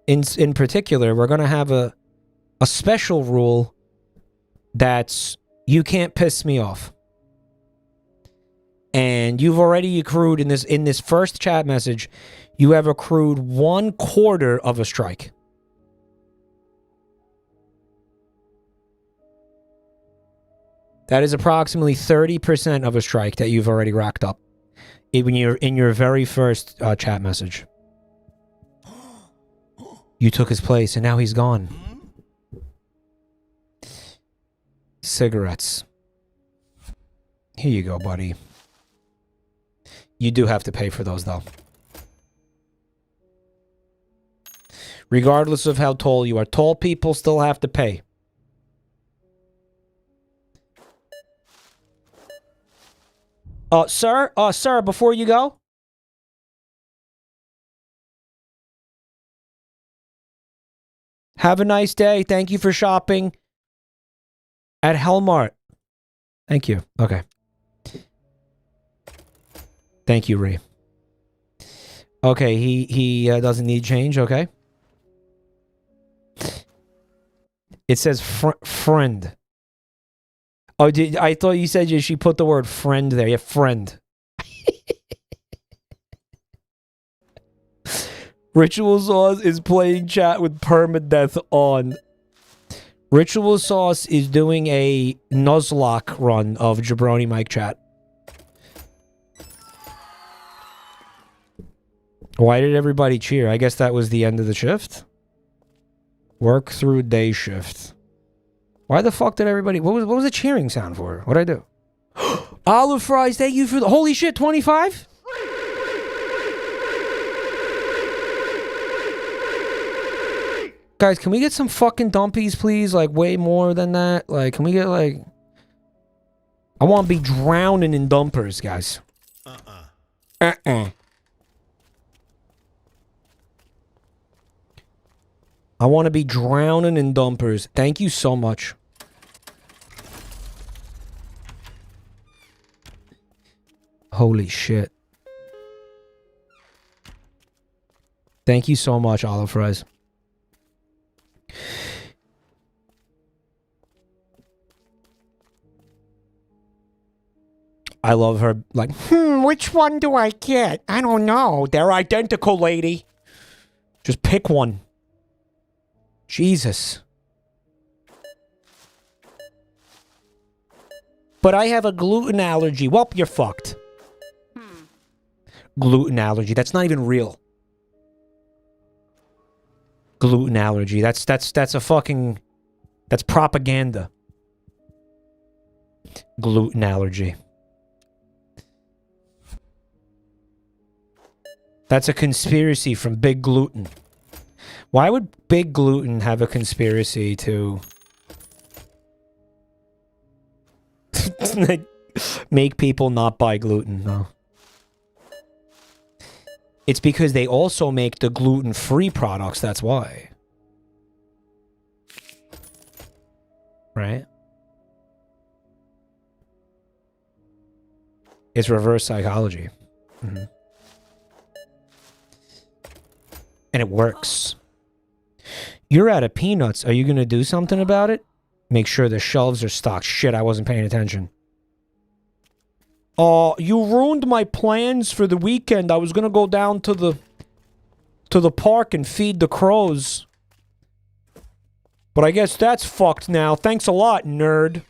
in particular, we're going to have a special rule that's you can't piss me off. And you've already accrued in this first chat message, you have accrued 1/4 of a strike. That is approximately 30% of a strike that you've already racked up when you're in your very first chat message. You took his place and now he's gone. Cigarettes. Here you go, buddy. You do have to pay for those, though. Regardless of how tall you are, tall people still have to pay. Sir, before you go. Have a nice day. Thank you for shopping at Hellmart. Thank you. Okay. Thank you, Ray. Okay, he doesn't need change, okay? It says friend. Oh, I thought you said she put the word friend there. Yeah, friend. Ritual Sauce is playing chat with permadeath on. Ritual Sauce is doing a Nuzlocke run of Jabronimike chat. Why did everybody cheer? I guess that was the end of the shift. Work through day shift. Why the fuck did everybody... What was the cheering sound for? What'd I do? Olive Fries, thank you for the... Holy shit, 25? Guys, can we get some fucking dumpies, please? Like, way more than that? Like, can we get, like... I want to be drowning in dumpers, guys. I want to be drowning in dumpers. Thank you so much. Holy shit. Thank you so much, Olive Fries. I love her, like, which one do I get? I don't know. They're identical, lady. Just pick one. Jesus. But I have a gluten allergy. Well, you're fucked. Gluten allergy. That's not even real. Gluten allergy. That's a fucking... That's propaganda. Gluten allergy. That's a conspiracy from Big Gluten. Why would Big Gluten have a conspiracy to make people not buy gluten? No. It's because they also make the gluten-free products, that's why. Right? It's reverse psychology. Mm-hmm. And it works. You're out of peanuts. Are you going to do something about it? Make sure the shelves are stocked. Shit, I wasn't paying attention. You ruined my plans for the weekend. I was going to go down to the to the park and feed the crows. But I guess that's fucked now. Thanks a lot, nerd.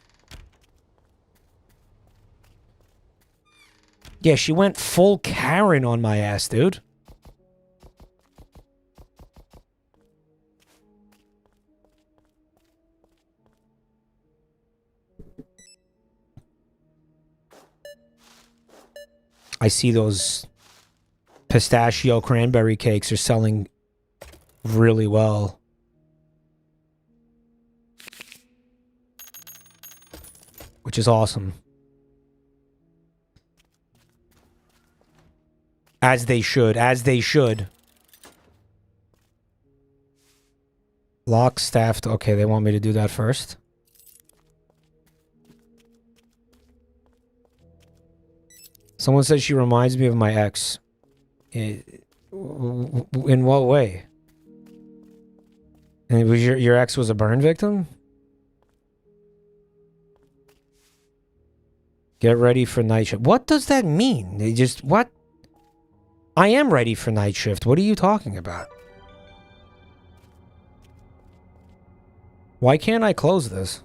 Yeah, she went full Karen on my ass, dude. I see those pistachio cranberry cakes are selling really well. Which is awesome. As they should, as they should. Lock staffed. Okay, they want me to do that first. Someone said she reminds me of my ex. In what way? And was your ex was a burn victim? Get ready for night shift. What does that mean? They just, what? I am ready for night shift. What are you talking about? Why can't I close this?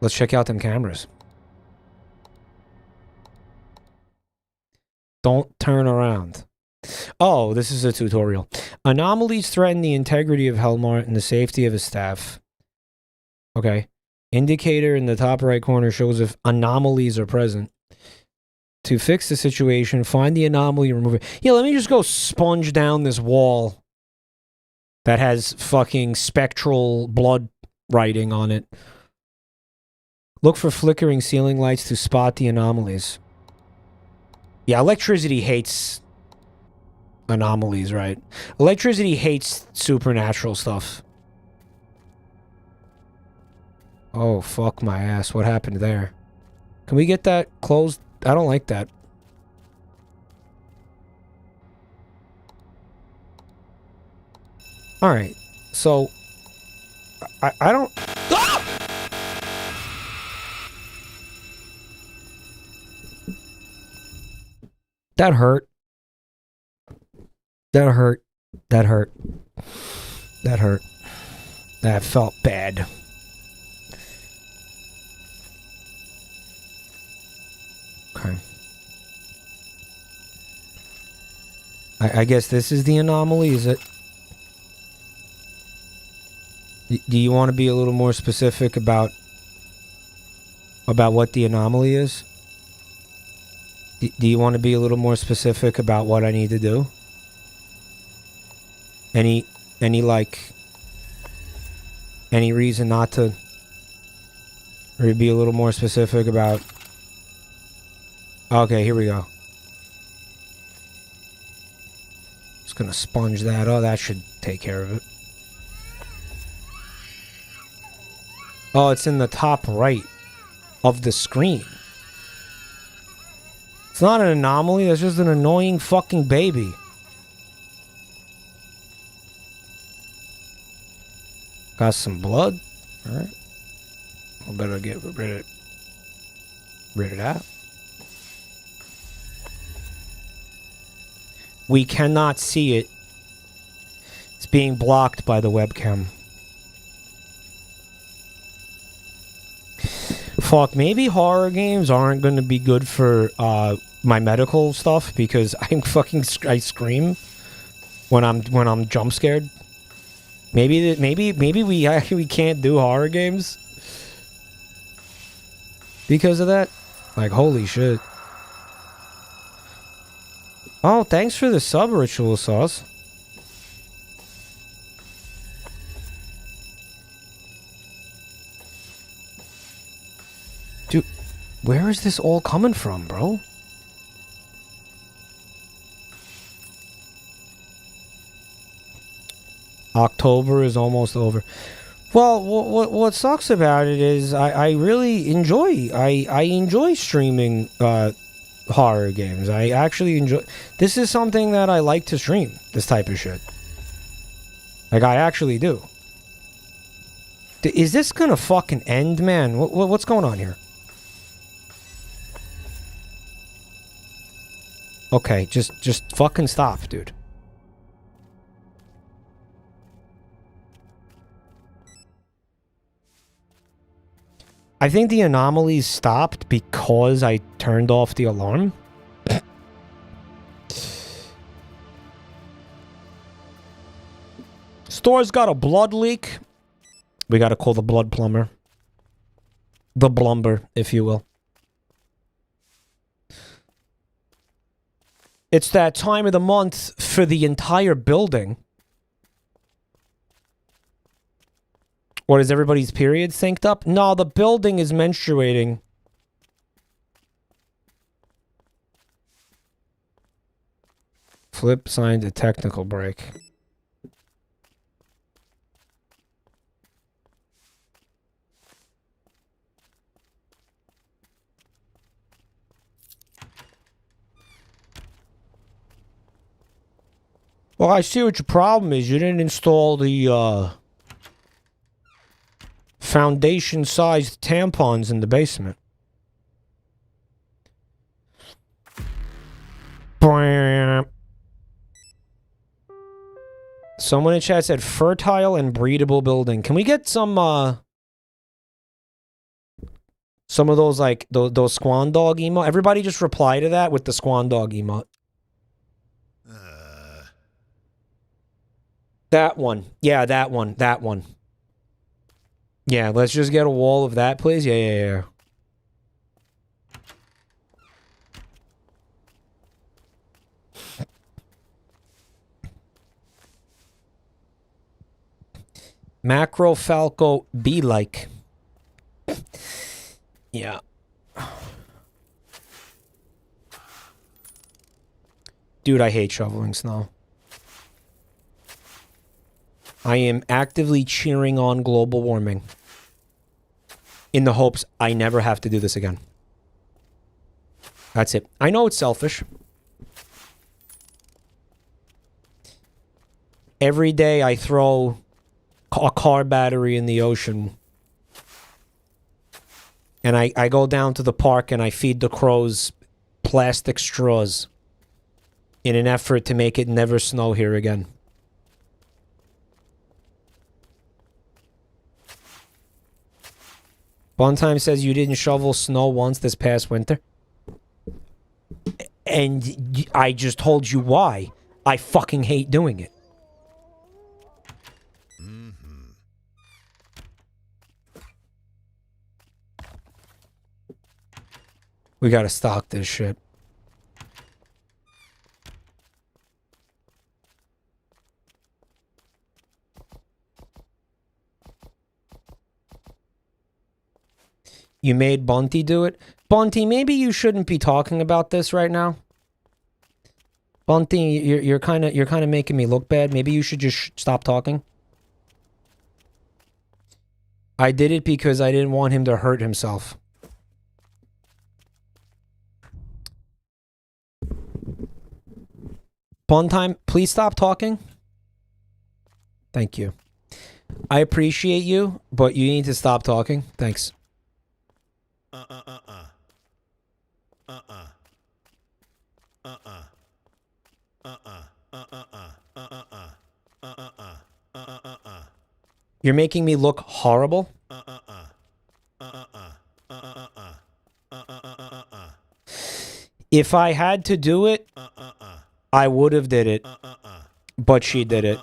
Let's check out them cameras. Don't turn around. Oh, this is a tutorial. Anomalies threaten the integrity of Hellmart and the safety of his staff. Okay. Indicator in the top right corner shows if anomalies are present. To fix the situation, find the anomaly and remove it. Yeah, let me just go sponge down this wall that has fucking spectral blood writing on it. Look for flickering ceiling lights to spot the anomalies. Yeah, electricity hates anomalies, right? Electricity hates supernatural stuff. Oh, fuck my ass. What happened there? Can we get that closed? I don't like that. Alright. So, I don't... Ah! That hurt. That hurt. That hurt. That hurt. That felt bad. Okay. I guess this is the anomaly, is it? Do you want to be a little more specific about what the anomaly is? Do you want to be a little more specific about what I need to do? Any reason not to? Or be a little more specific about... Okay, here we go. Just gonna sponge that. Oh, that should take care of it. Oh, it's in the top right of the screen. It's not an anomaly, that's just an annoying fucking baby. Got some blood. Alright. I better get rid of that. We cannot see it. It's being blocked by the webcam. Fuck, maybe horror games aren't going to be good for my medical stuff because I scream when I'm jump scared. Maybe we actually can't do horror games because of that. Like, holy shit. Oh, thanks for the sub, Ritual Sauce. Dude, where is this all coming from, bro? October is almost over. Well, what sucks about it is I really enjoy I enjoy streaming horror games. I actually enjoy... This is something that I like to stream, this type of shit. Like, I actually do. Is this gonna fucking end, man? What's going on here? Okay, just fucking stop, dude. I think the anomalies stopped because I turned off the alarm. Store's got a blood leak. We gotta call the blood plumber. The blumber, if you will. It's that time of the month for the entire building. What, is everybody's period synced up? No, the building is menstruating. Flip signed a technical break. Well, I see what your problem is. You didn't install the, foundation-sized tampons in the basement. Someone in chat said fertile and breedable building. Can we get some of those, like, those squan dog emote? Everybody just reply to that with the squan dog emote. That one. Yeah, that one. That one. Yeah, let's just get a wall of that, please. Yeah. Macro Falco be like. Yeah. Dude, I hate shoveling snow. I am actively cheering on global warming in the hopes I never have to do this again. That's it. I know it's selfish. Every day I throw a car battery in the ocean. And I go down to the park and I feed the crows plastic straws in an effort to make it never snow here again. Funtime says you didn't shovel snow once this past winter. And I just told you why. I fucking hate doing it. We gotta stock this shit. You made Bunty do it? Bunty, maybe you shouldn't be talking about this right now. Bunty, you're kind of making me look bad. Maybe you should just stop talking. I did it because I didn't want him to hurt himself. Funtime, please stop talking. Thank you. I appreciate you, but you need to stop talking. Thanks. You're making me look horrible. If I had to do it, I would have did it, but she did it.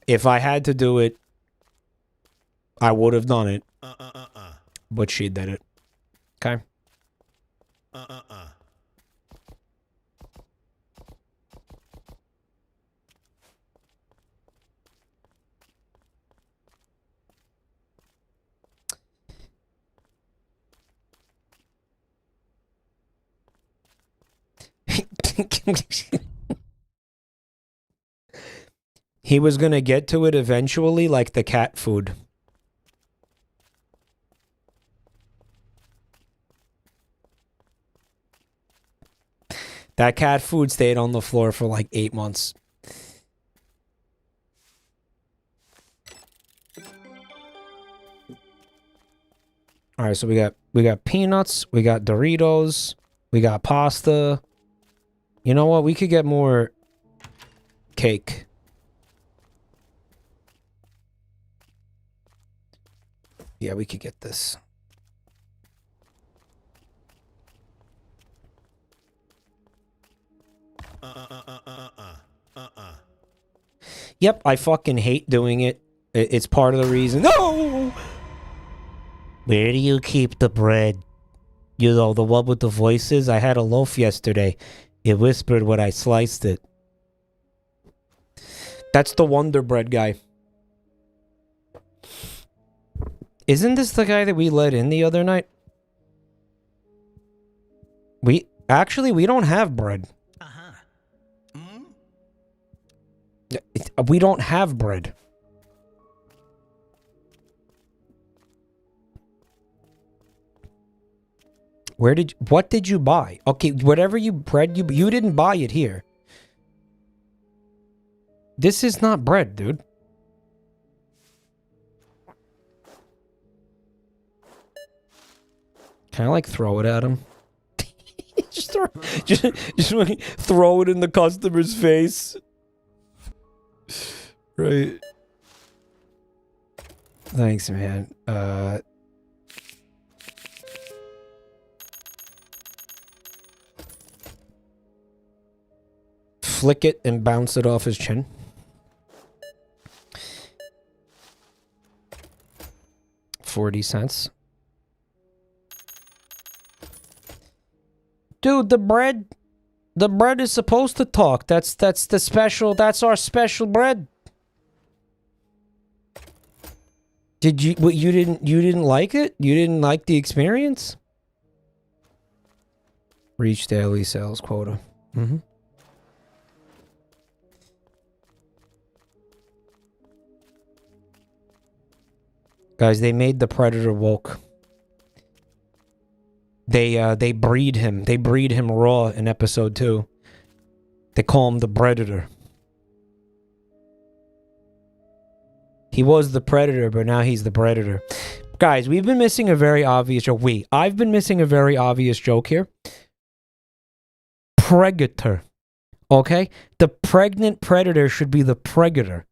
If I had to do it, I would have done it, but she did it. Okay? He was gonna get to it eventually, like the cat food. That cat food stayed on the floor for like 8 months. All right, so we got peanuts, we got Doritos. We got pasta. You know what? We could get more cake. Yeah, we could get this. Yep, I fucking hate doing it. It's part of the reason. No! Where do you keep the bread? You know, the one with the voices? I had a loaf yesterday. It whispered when I sliced it. That's the Wonder Bread guy. Isn't this the guy that we let in the other night? We don't have bread. We don't have bread. What did you buy? Okay, whatever you didn't buy it here. This is not bread, dude. Can I like throw it at him? just throw it in the customer's face. Right. Thanks, man. Flick it and bounce it off his chin. $0.40. Dude, the bread is supposed to talk. That's the special. That's our special bread. Did you? What, you didn't like it? You didn't like the experience? Reach daily sales quota. Mm-hmm. Guys, they made the Predator woke. They breed him. They breed him raw in episode 2. They call him the Predator. He was the Predator, but now he's the Predator. Guys, we've been missing a very obvious joke. I've been missing a very obvious joke here. Predator. Okay? The pregnant predator should be the predator.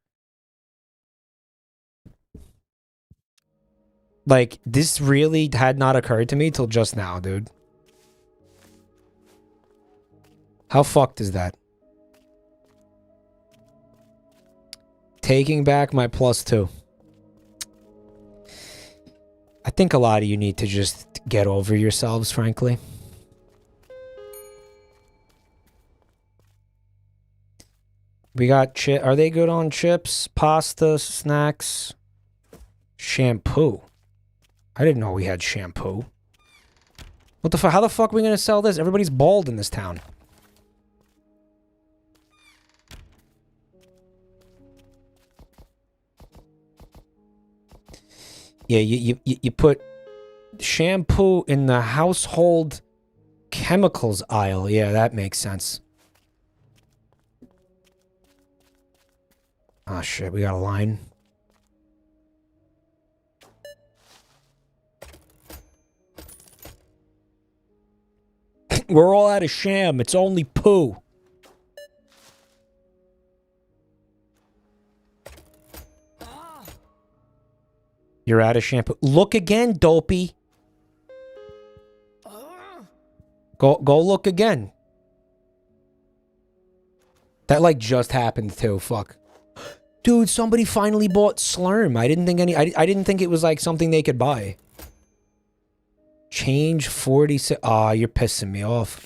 Like, this really had not occurred to me till just now, dude. How fucked is that? Taking back my +2. I think a lot of you need to just get over yourselves, frankly. We got are they good on chips, pasta, snacks, shampoo? I didn't know we had shampoo. What the fuck? How the fuck are we gonna sell this? Everybody's bald in this town. Yeah, you put shampoo in the household chemicals aisle. Yeah, that makes sense. Ah, shit, we got a line. We're all out of sham. It's only poo. You're out of shampoo. Look again, dopey. Go look again. That like just happened too. Fuck. Dude, somebody finally bought Slurm. I didn't think it was like something they could buy. Change 46. Ah, you're pissing me off.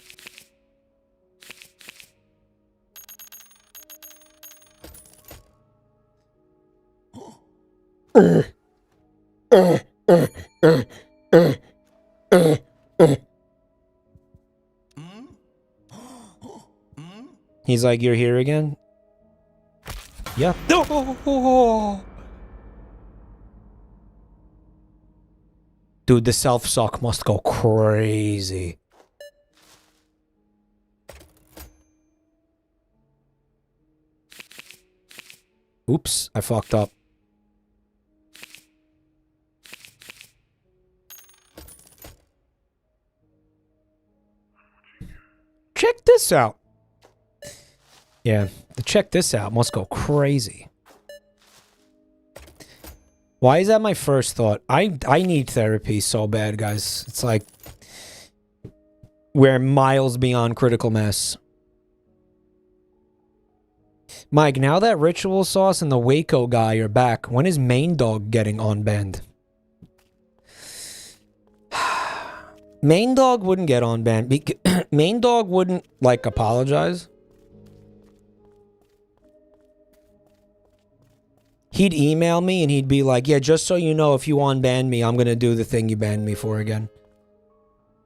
He's like, you're here again? Yeah. Dude, the self-suck must go crazy. Oops, I fucked up. check this out. Yeah, the check this out must go crazy. Why is that my first thought? I need therapy so bad, guys. It's like we're miles beyond critical mass. Mike, now that Ritual Sauce and the Waco guy are back, when is Main Dog getting unbanned? Main Dog wouldn't get unbanned. Main Dog wouldn't, like, apologize. He'd email me and he'd be like, yeah, just so you know, if you unban me, I'm going to do the thing you banned me for again.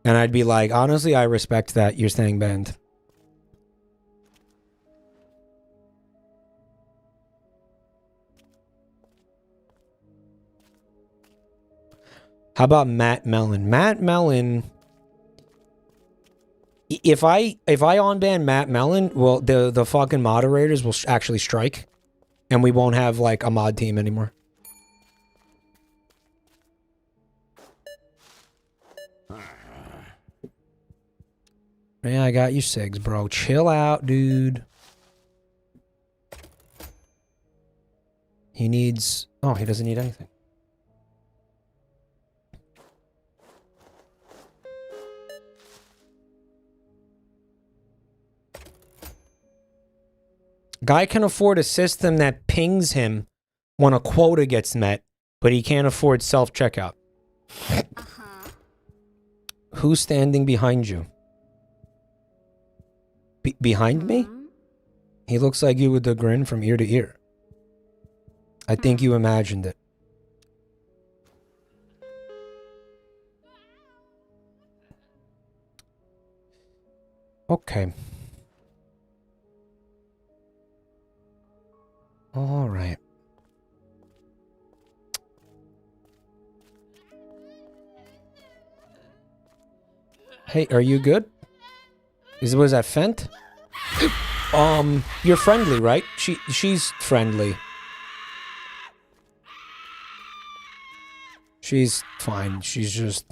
And I'd be like, honestly, I respect that. You're staying banned. How about Matt Mellon? Matt Mellon... If I unban Matt Mellon, well, the fucking moderators will actually strike. And we won't have, like, a mod team anymore. Yeah, I got you, Sigs, bro. Chill out, dude. He needs... Oh, he doesn't need anything. Guy can afford a system that pings him when a quota gets met, but he can't afford self-checkout. Who's standing behind you? Behind me? He looks like you with the grin from ear to ear. I think you imagined it. Okay. All right. Hey, are you good? Was that Fent? You're friendly, right? She's friendly. She's fine. She's just...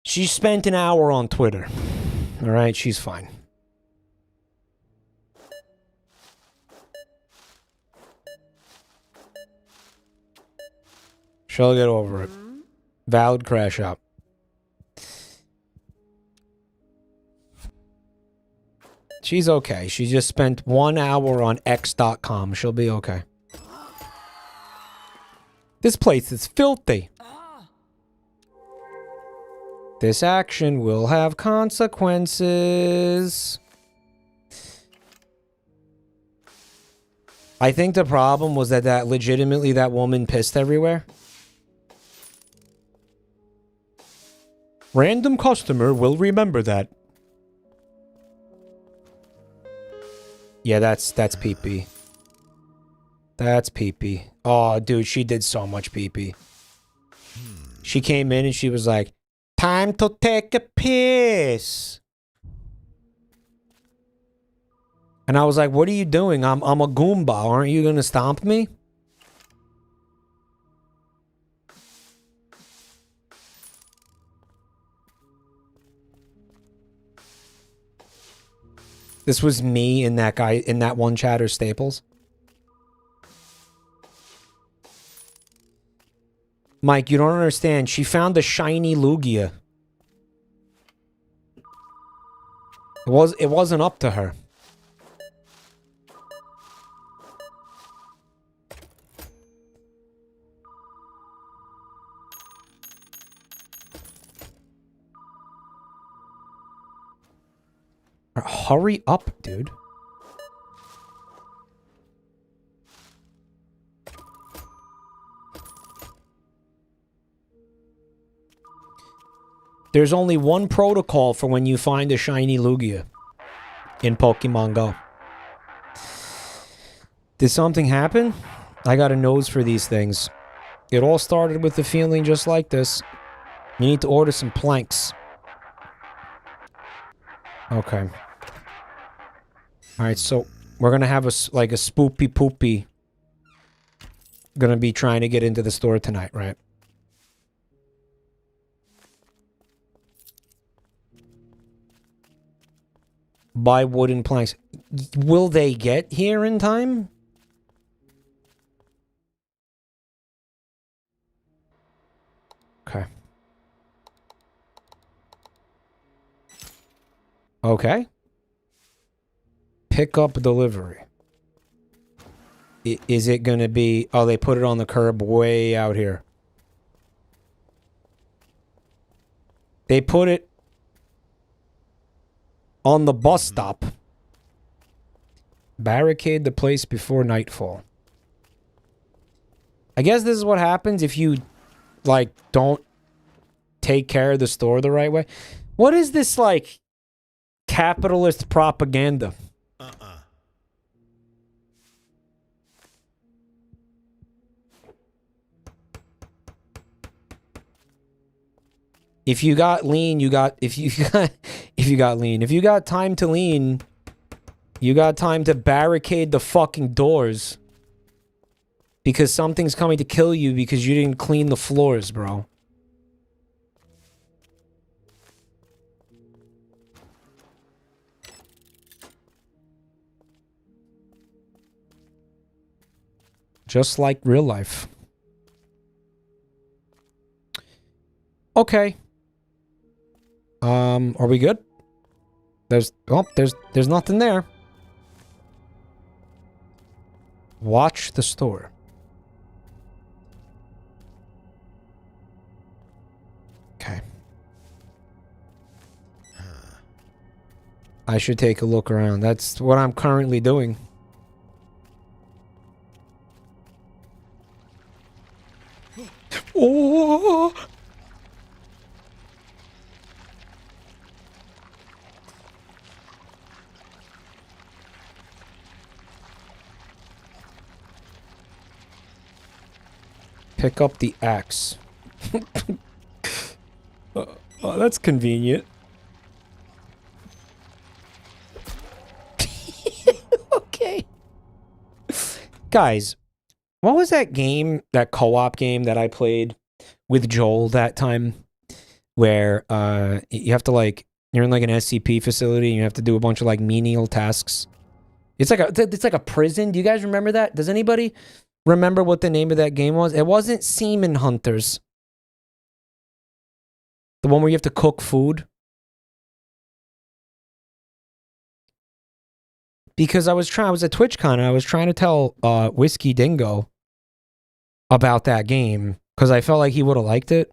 She spent an hour on Twitter. Alright, she's fine. She'll get over it. Valid crash out. She's okay. She just spent 1 hour on X.com. She'll be okay. This place is filthy. This action will have consequences. I think the problem was that legitimately that woman pissed everywhere. Random customer will remember that. Yeah, that's pee-pee. That's pee-pee. Oh, dude, she did so much pee-pee. She came in and she was like, time to take a piss. And I was like, what are you doing? I'm a Goomba. Aren't you gonna stomp me? This was me and that guy in that one chatter Staples. Mike, you don't understand. She found a shiny Lugia. It wasn't up to her. Hurry up, dude. There's only one protocol for when you find a shiny Lugia in Pokemon Go. Did something happen? I got a nose for these things. It all started with a feeling just like this. You need to order some planks. Okay. Alright, so we're gonna have like a spoopy poopy gonna be trying to get into the store tonight, right? Buy wooden planks. Will they get here in time? Okay. Okay. Pick up delivery. Is it going to be... Oh, they put it on the curb way out here. They put it on the bus stop. Barricade the place before nightfall. I guess this is what happens if you, like, don't take care of the store the right way. What is this, like, capitalist propaganda? If you got lean, you got... If you got lean. If you got time to lean, you got time to barricade the fucking doors. Because something's coming to kill you because you didn't clean the floors, bro. Just like real life. Okay. Are we good? There's nothing there. Watch the store. Okay. I should take a look around. That's what I'm currently doing. Oh! Pick up the axe. Oh, that's convenient. Okay. Guys, what was that game, that co-op game that I played with Joel that time? Where you have to, like, you're in like an SCP facility and you have to do a bunch of like menial tasks. It's like a prison. Do you guys remember that? Does anybody remember what the name of that game was? It wasn't Semen Hunters. The one where you have to cook food. Because I was at TwitchCon and I was trying to tell Whiskey Dingo about that game because I felt like he would have liked it,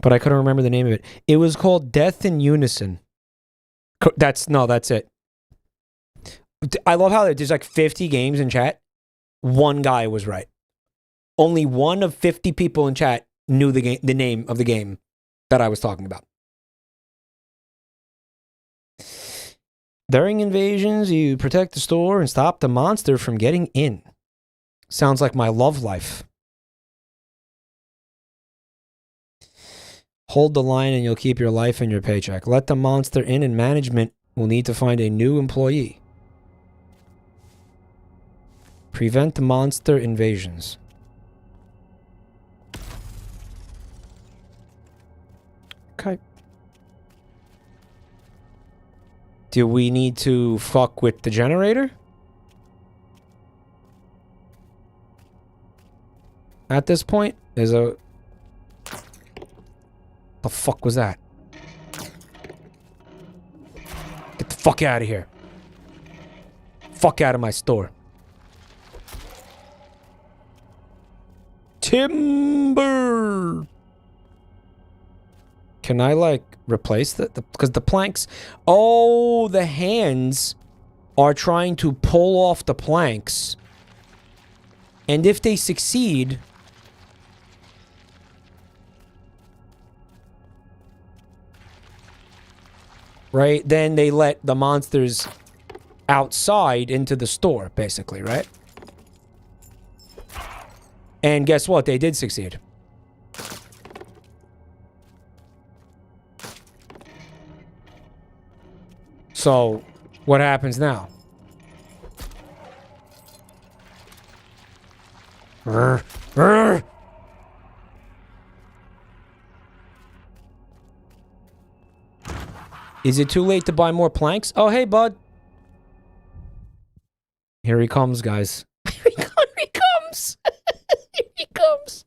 but I couldn't remember the name of it. It was called Death in Unison. That's it. I love how there's like 50 games in chat. One guy was right. Only one of 50 people in chat knew the name of the game that I was talking about. During invasions, you protect the store and stop the monster from getting in. Sounds like my love life. Hold the line and you'll keep your life and your paycheck. Let the monster in and management will need to find a new employee. Prevent the monster invasions. Okay. Do we need to fuck with the generator? At this point, there's a... The fuck was that? Get the fuck out of here. Fuck out of my store. Timber! Can I, like, replace because the planks... Oh, the hands are trying to pull off the planks. And if they succeed... Right? Then they let the monsters outside into the store, basically, right? And guess what? They did succeed. So, what happens now? Is it too late to buy more planks? Oh, hey, bud. Here he comes, guys. Here he comes. Here he comes.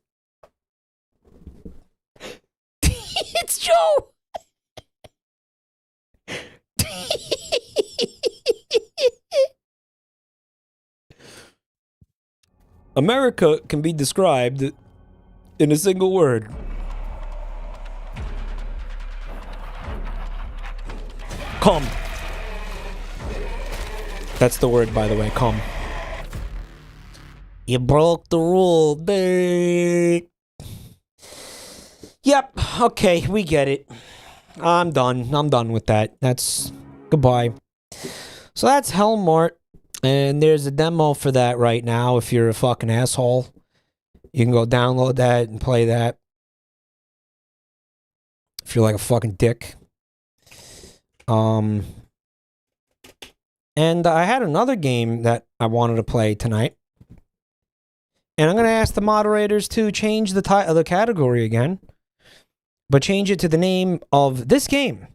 It's Joe. America can be described in a single word. Come. That's the word, by the way, come. You broke the rule, babe. Yep, okay, we get it. I'm done. I'm done with that. That's... Goodbye. So that's Hellmart. And there's a demo for that right now if you're a fucking asshole. You can go download that and play that. If you're like a fucking dick. And I had another game that I wanted to play tonight. And I'm going to ask the moderators to change the category again. But change it to the name of this game.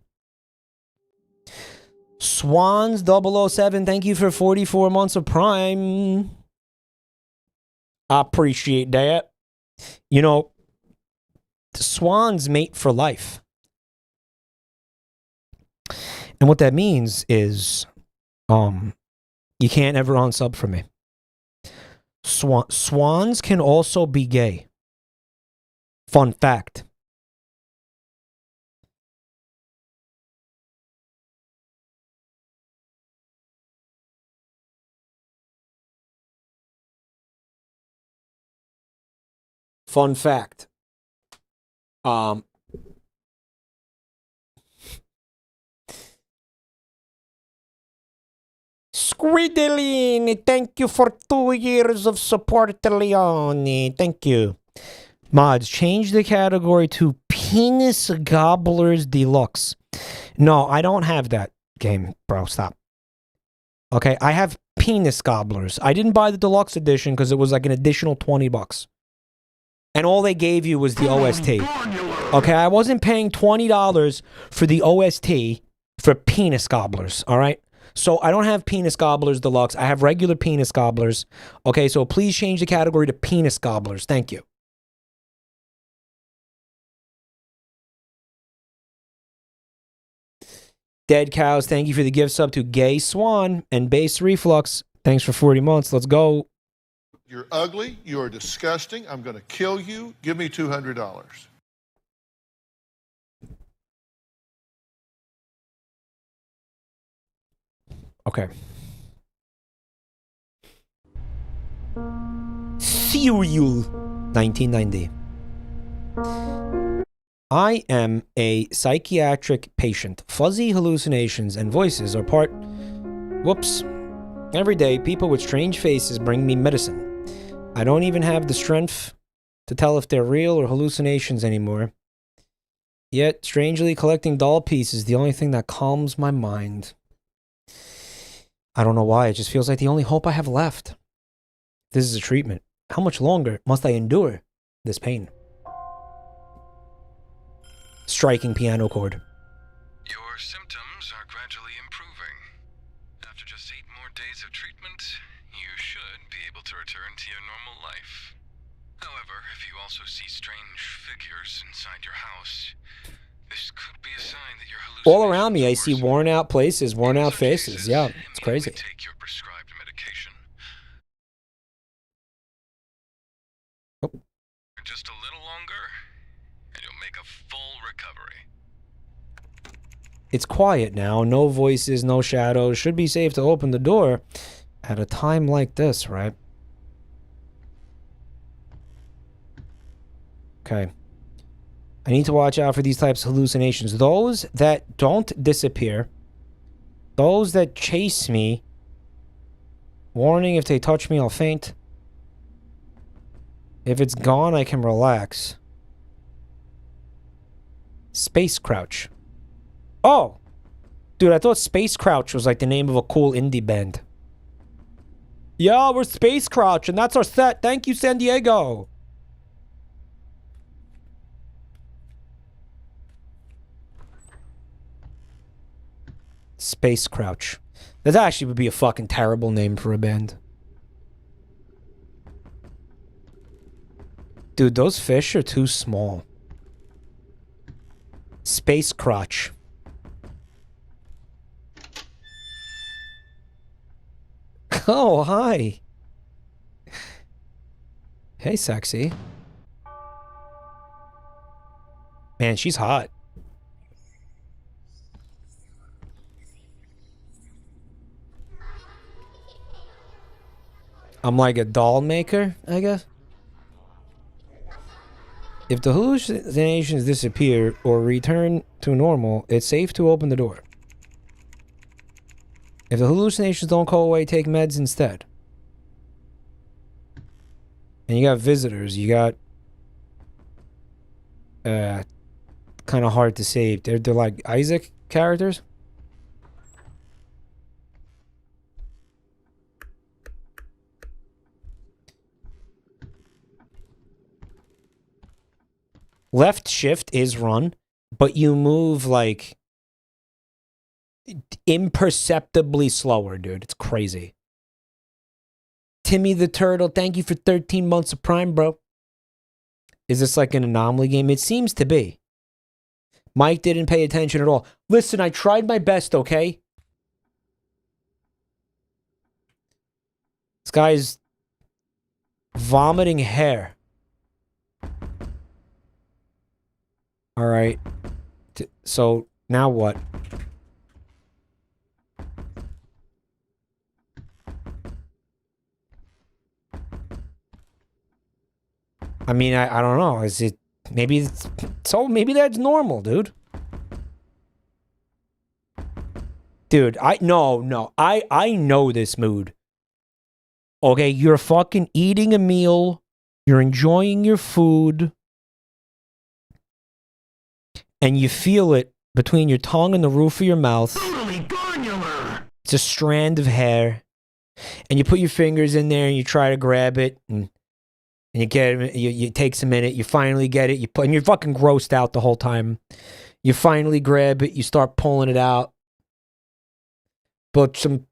Swans 007, thank you for 44 months of Prime. I appreciate that. You know, swans mate for life. And what that means is, you can't ever unsub from me. Swans can also be gay. Fun fact. Fun fact. Squiddling, thank you for 2 years of support, Leone. Thank you. Mods, change the category to Penis Gobblers Deluxe. No, I don't have that game, bro. Stop. Okay, I have Penis Gobblers. I didn't buy the deluxe edition because it was like an additional $20. And all they gave you was the OST. Okay, I wasn't paying $20 for the OST for Penis Gobblers, all right? So I don't have Penis Gobblers Deluxe. I have regular Penis Gobblers. Okay, so please change the category to Penis Gobblers. Thank you. Dead Cows, thank you for the gift sub to Gay Swan and Base Reflux. Thanks for 40 months. Let's go. You're ugly. You're disgusting. I'm going to kill you. Give me $200. Okay. Serial 1990. I am a psychiatric patient. Fuzzy hallucinations and voices are part... Whoops. Every day, people with strange faces bring me medicine. I don't even have the strength to tell if they're real or hallucinations anymore. Yet, strangely, collecting doll pieces is the only thing that calms my mind. I don't know why, it just feels like the only hope I have left. This is a treatment. How much longer must I endure this pain? Striking piano chord. Your symptoms are gradually improving. After just 8 more days of treatment, you should be able to return to your normal life. However, if you also see strange figures inside your house, this could be a sign that your hallucinations all around me, I see worn out places, worn out faces. Yeah, it's crazy. Take your prescribed medication. Oh. Just a little longer, and you'll make a full recovery. It's quiet now. No voices, no shadows. Should be safe to open the door at a time like this, right? Okay. I need to watch out for these types of hallucinations. Those that don't disappear. Those that chase me. Warning, if they touch me, I'll faint. If it's gone, I can relax. Space Crouch. Oh! Dude, I thought Space Crouch was like the name of a cool indie band. Yeah, we're Space Crouch, and that's our set. Thank you, San Diego. Space Crouch. That actually would be a fucking terrible name for a band. Dude, those fish are too small. Space Crotch. Oh, hi. Hey, sexy. Man, she's hot. I'm like a doll maker, I guess. If the hallucinations disappear or return to normal, it's safe to open the door. If the hallucinations don't go away, take meds instead. And you got visitors. You got... kind of hard to save. They're like Isaac characters. Left shift is run, but you move like imperceptibly slower, dude. It's crazy. Timmy the Turtle, thank you for 13 months of Prime, bro. Is this like an anomaly game? It seems to be. Mike didn't pay attention at all. Listen, I tried my best, okay? This guy's vomiting hair. All right. So now what? I mean, I don't know. Is it maybe it's, so maybe that's normal, dude. Dude, I know this mood. Okay, you're fucking eating a meal, you're enjoying your food, and you feel it between your tongue and the roof of your mouth. Totally granular. It's a strand of hair, and you put your fingers in there and you try to grab it, and you get it. It takes a minute. You finally get it. And you're fucking grossed out the whole time. You finally grab it. You start pulling it out, but some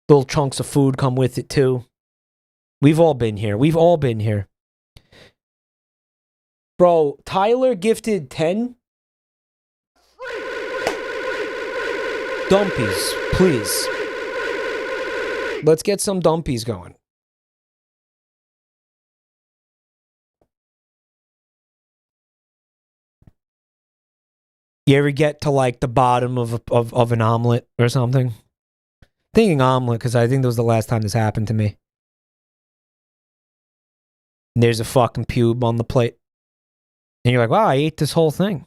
little chunks of food come with it too. We've all been here. We've all been here. Bro, Tyler gifted 10. Dumpies, please. Let's get some dumpies going. You ever get to like the bottom of an omelet or something? Thinking omelet because I think that was the last time this happened to me. And there's a fucking pube on the plate. And you're like, wow, I ate this whole thing.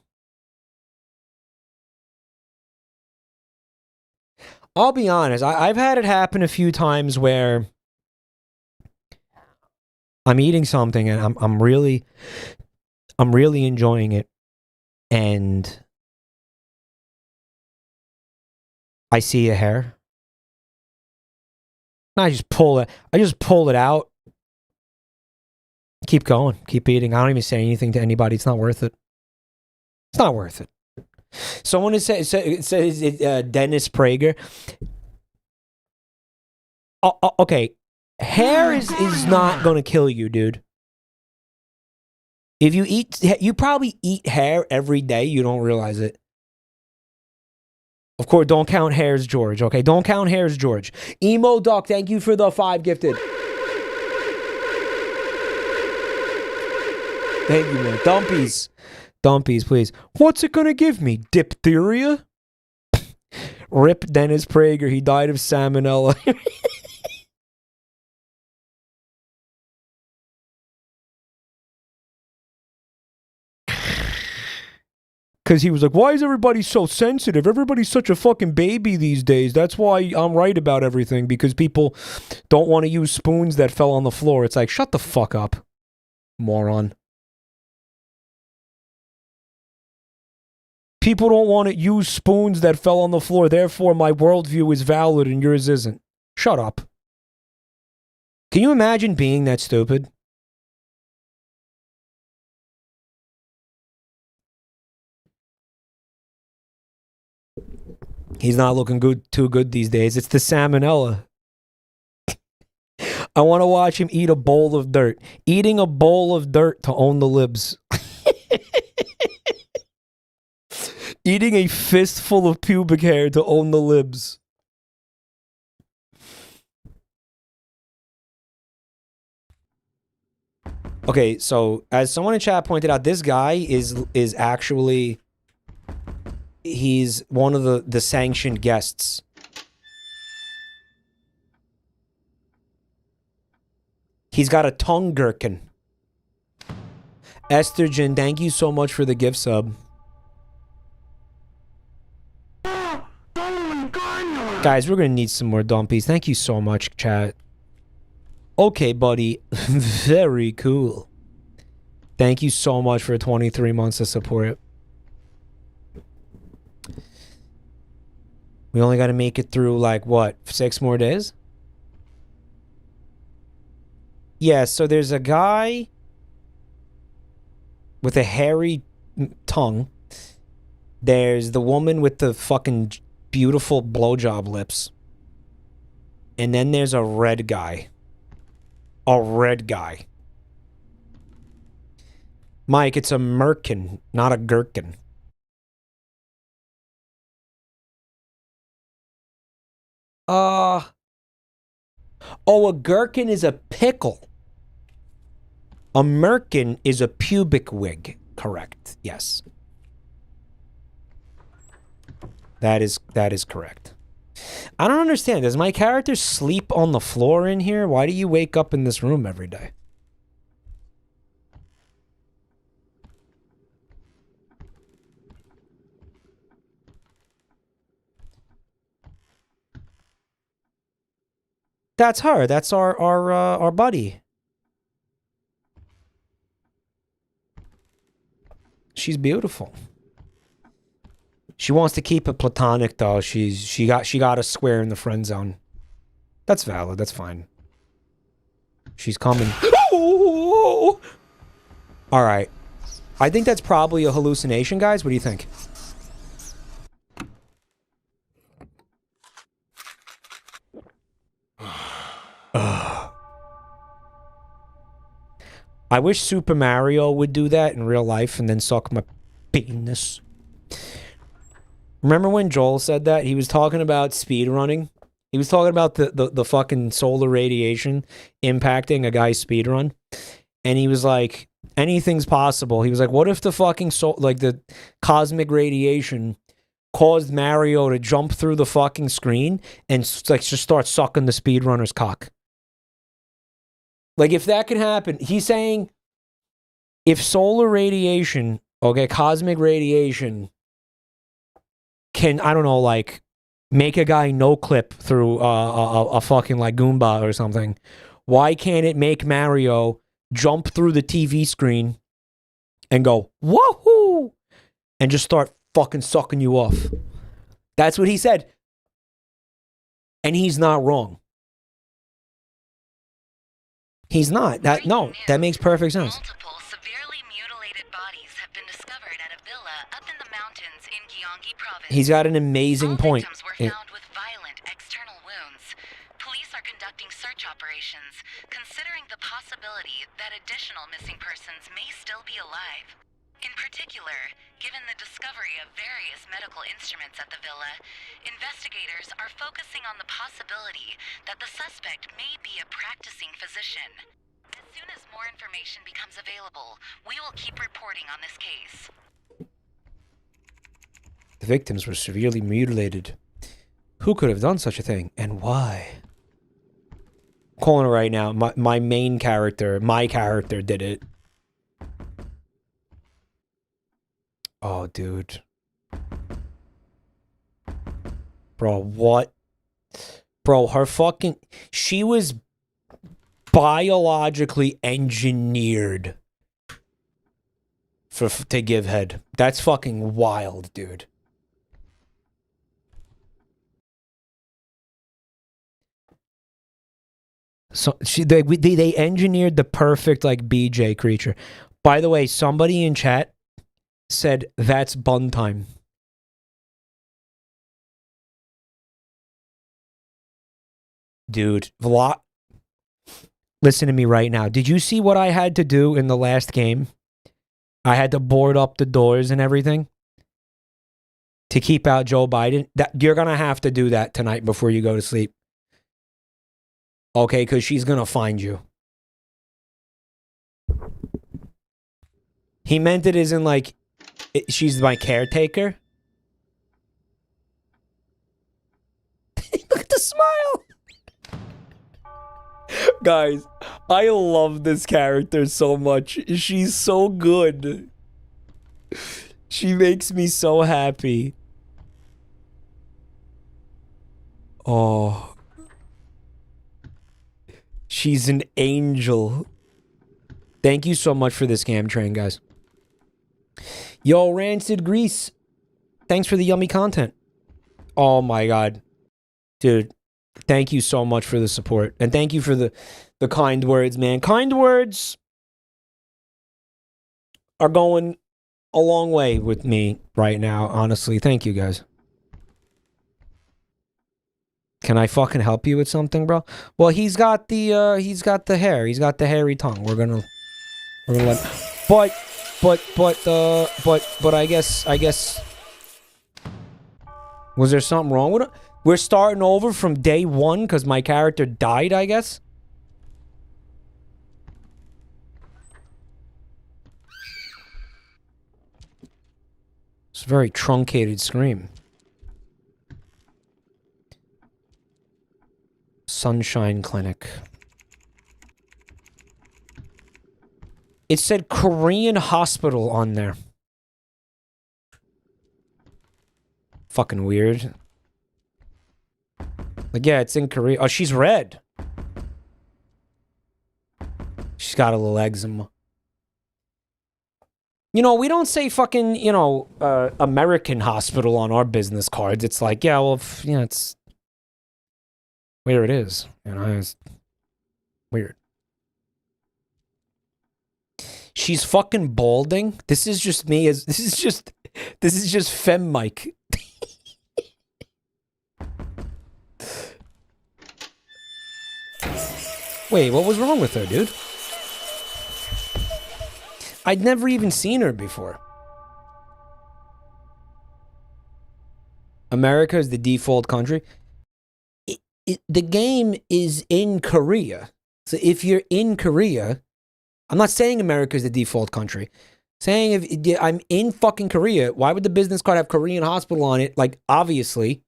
I'll be honest, I've had it happen a few times where I'm eating something and I'm really enjoying it, and I see a hair. And I just pull it out. Keep going, keep eating. I don't even say anything to anybody. It's not worth it. It's not worth it. Someone says Dennis Prager. Okay, hair is not going to kill you, dude. If you probably eat hair every day. You don't realize it. Of course, don't count hairs, George. Okay, don't count hairs, George. Emo Duck, thank you for the 5 gifted. Thank you, man. Dumpies. Dumpies, please. What's it gonna give me? Diphtheria? Rip Dennis Prager. He died of salmonella. Because he was like, why is everybody so sensitive? Everybody's such a fucking baby these days. That's why I'm right about everything. Because people don't want to use spoons that fell on the floor. It's like, shut the fuck up, moron. People don't want to use spoons that fell on the floor. Therefore, my worldview is valid and yours isn't. Shut up. Can you imagine being that stupid? He's not looking too good these days. It's the salmonella. I want to watch him eat a bowl of dirt. Eating a bowl of dirt to own the libs. Eating a fistful of pubic hair to own the libs. Okay, so as someone in chat pointed out, this guy is actually, he's one of the sanctioned guests. He's got a tongue gherkin. Estrogen, thank you so much for the gift sub. Guys, we're gonna need some more dumpies. Thank you so much, chat. Okay, buddy. Very cool. Thank you so much for 23 months of support. We only gotta make it through, like, what, 6 more days? Yeah, so there's a guy with a hairy tongue. There's the woman with the fucking beautiful blowjob lips. And then there's a red guy. A red guy. Mike, it's a merkin, not a gherkin. Oh, a gherkin is a pickle. A merkin is a pubic wig. Correct. Yes. That is correct. I don't understand. Does my character sleep on the floor in here? Why do you wake up in this room every day? That's her. That's our buddy. She's beautiful. She wants to keep it platonic though. She got a square in the friend zone. That's valid. That's fine. She's coming. All right. I think that's probably a hallucination, guys. What do you think? I wish Super Mario would do that in real life and then suck my penis. Remember when Joel said that? He was talking about speedrunning. He was talking about the fucking solar radiation impacting a guy's speedrun. And he was like, anything's possible. He was like, what if the fucking the cosmic radiation caused Mario to jump through the fucking screen and like just start sucking the speedrunner's cock? Like, if that could happen, he's saying if solar radiation, okay, cosmic radiation can, I don't know, like, make a guy no clip through a fucking, like, Goomba or something, why can't it make Mario jump through the TV screen and go, woohoo, and just start fucking sucking you off? That's what he said. And he's not wrong. He's not. That makes perfect sense. Multiple severely mutilated bodies have been discovered at a villa up in the mountains in Gyeonggi province. He's got an amazing point. All victims were found with violent external wounds. Police are conducting search operations, considering the possibility that additional missing persons may still be alive. In particular, given the discovery of various medical instruments at the villa, investigators are focusing on the possibility that the suspect may be a practicing physician. As soon as more information becomes available, we will keep reporting on this case. The victims were severely mutilated. Who could have done such a thing, and why? I'm calling it right now. My main character, my character did it. Oh, dude. Bro, what? Bro, her fucking... She was biologically engineered to give head. That's fucking wild, dude. So they engineered the perfect like BJ creature. By the way, somebody in chat said that's bun time. Dude, listen to me right now. Did you see what I had to do in the last game? I had to board up the doors and everything to keep out Joe Biden. You're going to have to do that tonight before you go to sleep. Okay, because she's going to find you. He meant it as in like, she's my caretaker. Look at the smile. Guys, I love this character so much. She's so good. She makes me so happy. Oh. She's an angel. Thank you so much for this scam train, guys. Yo, Rancid Grease. Thanks for the yummy content. Oh my god. Dude, thank you so much for the support. And thank you for the kind words, man. Kind words are going a long way with me right now, honestly. Thank you, guys. Can I fucking help you with something, bro? Well, he's got the hair. He's got the hairy tongue. We're gonna let. But I guess. Was there something wrong with it? We're starting over from day one because my character died, I guess. It's a very truncated scream. Sunshine Clinic. It said Korean hospital on there. Fucking weird. Like, yeah, it's in Korea. Oh, she's red. She's got a little eczema. You know, we don't say fucking, you know, American hospital on our business cards. It's like, yeah, well, you know, it's where it is. You know, it's weird. She's fucking balding. This is just me. This is just Fem Mike. Wait, what was wrong with her, dude? I'd never even seen her before. America is the default country. The game is in Korea. So if you're in Korea, I'm not saying America is the default country. Saying if I'm in fucking Korea, why would the business card have Korean hospital on it? Like, obviously.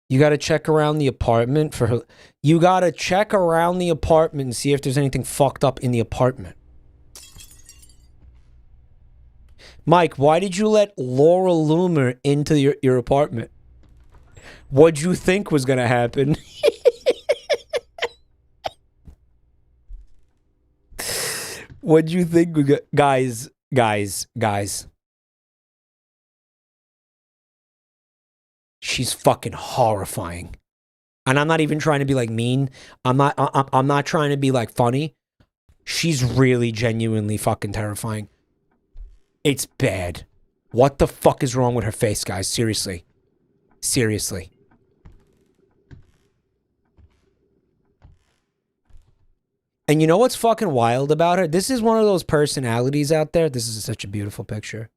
You got to check around the apartment for her. You got to check around the apartment and see if there's anything fucked up in the apartment. Mike, why did you let Laura Loomer into your apartment? What'd you think was going to happen? What'd you think? Guys. She's fucking horrifying. And I'm not even trying to be like mean. I'm not trying to be like funny. She's really genuinely fucking terrifying. It's bad. What the fuck is wrong with her face, guys? Seriously. Seriously. And you know what's fucking wild about her? This is one of those personalities out there. This is such a beautiful picture.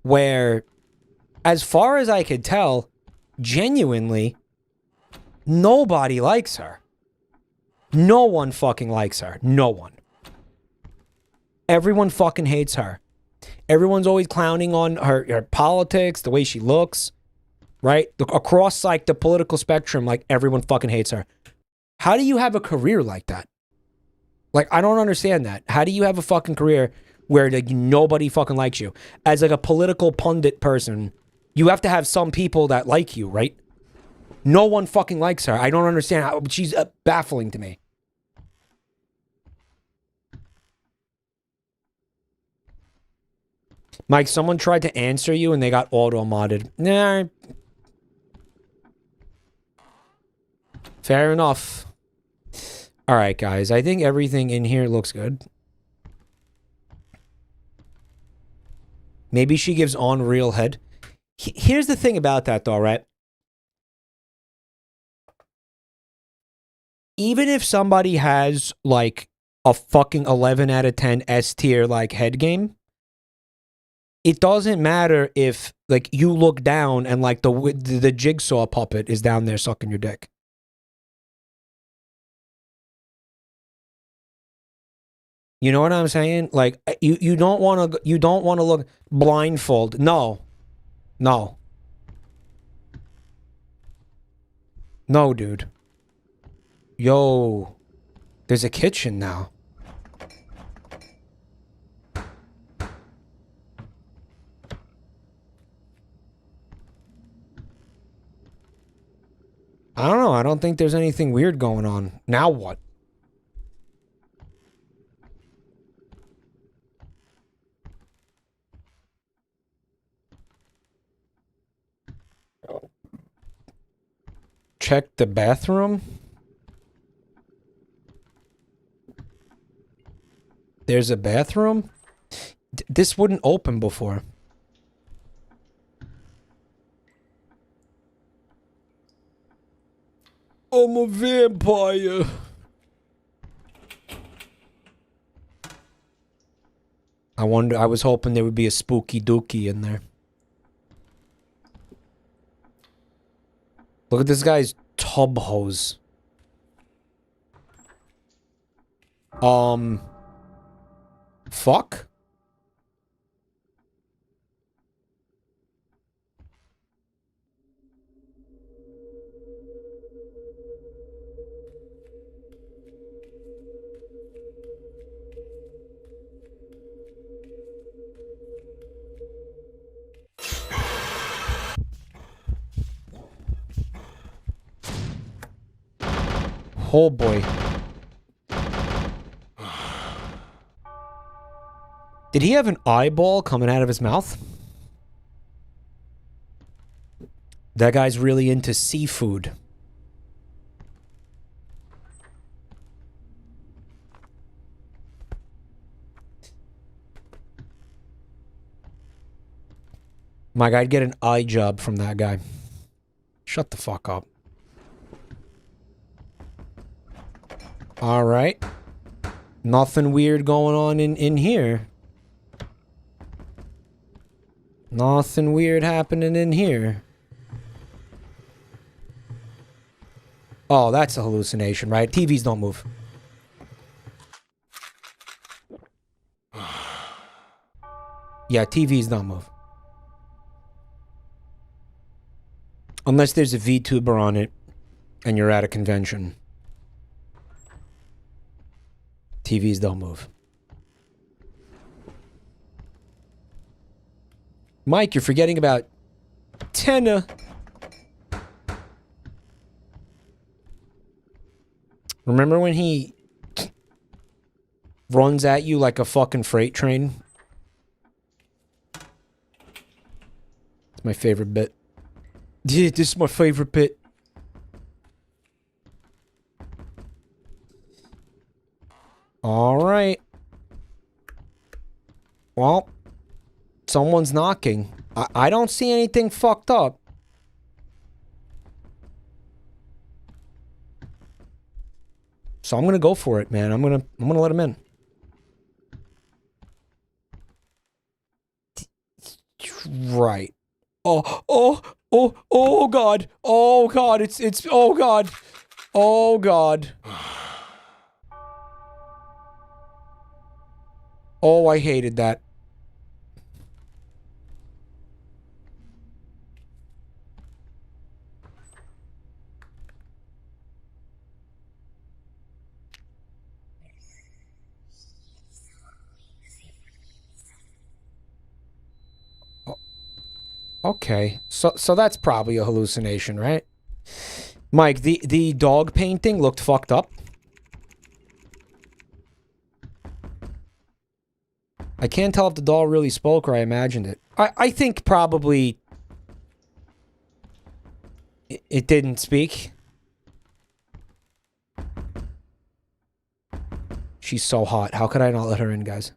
Where, as far as I could tell, genuinely, nobody likes her. No one fucking likes her. No one. Everyone fucking hates her. Everyone's always clowning on her politics, the way she looks, right? Across, like, the political spectrum, like, everyone fucking hates her. How do you have a career like that? Like, I don't understand that. How do you have a fucking career where, like, nobody fucking likes you? As, like, a political pundit person, you have to have some people that like you, right? No one fucking likes her. I don't understand how. She's baffling to me. Mike, someone tried to answer you and they got auto-modded. Nah. Fair enough. Alright, guys. I think everything in here looks good. Maybe she gives on real head. Here's the thing about that, though, right? Even if somebody has, like, a fucking 11 out of 10 S tier, like, head game, it doesn't matter if, like, you look down and, like, the jigsaw puppet is down there sucking your dick. You know what I'm saying? Like, you don't want to look blindfold. No. No. No, dude. Yo. There's a kitchen now. I don't know. I don't think there's anything weird going on. Now what? Check the bathroom. There's a bathroom? This wouldn't open before. I'm a vampire. I was hoping there would be a spooky dookie in there. Look at this guy's tub hose. Fuck? Oh boy. Did he have an eyeball coming out of his mouth? That guy's really into seafood. Mike, I'd get an eye job from that guy. Shut the fuck up. Alright. Nothing weird going on in here. Nothing weird happening in here. Oh, that's a hallucination, right? TVs don't move. Yeah, TVs don't move. Unless there's a VTuber on it and you're at a convention. TVs don't move. Mike, you're forgetting about Tenna. Remember when he runs at you like a fucking freight train? It's my favorite bit. Yeah, this is my favorite bit. Alright. Well, someone's knocking. I don't see anything fucked up. So I'm gonna go for it, man. I'm gonna let him in. Right. Oh God. Oh God. It's oh God. Oh God. Oh, I hated that. Okay, so that's probably a hallucination, right? Mike, the dog painting looked fucked up. I can't tell if the doll really spoke or I imagined it. I think probably it didn't speak. She's so hot. How could I not let her in, guys?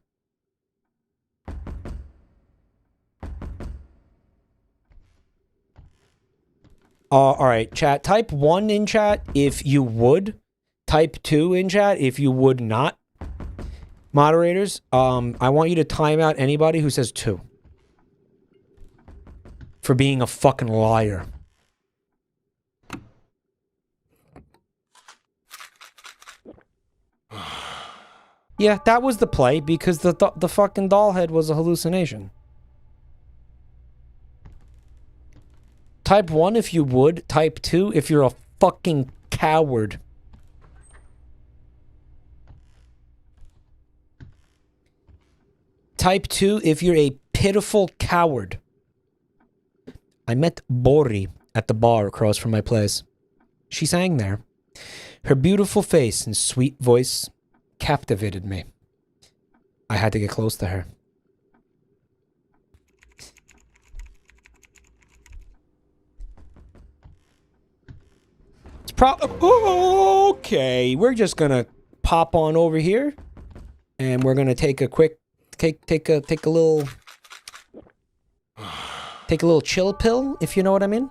Alright, chat. Type 1 in chat if you would. Type 2 in chat if you would not. Moderators, I want you to time out anybody who says 2. For being a fucking liar. Yeah, that was the play because the fucking doll head was a hallucination. Type 1 if you would. Type 2 if you're a fucking coward. Type 2 if you're a pitiful coward. I met Bori at the bar across from my place. She sang there. Her beautiful face and sweet voice captivated me. I had to get close to her. It's okay, we're just gonna pop on over here and we're gonna take a quick take a little chill pill, if you know what I mean.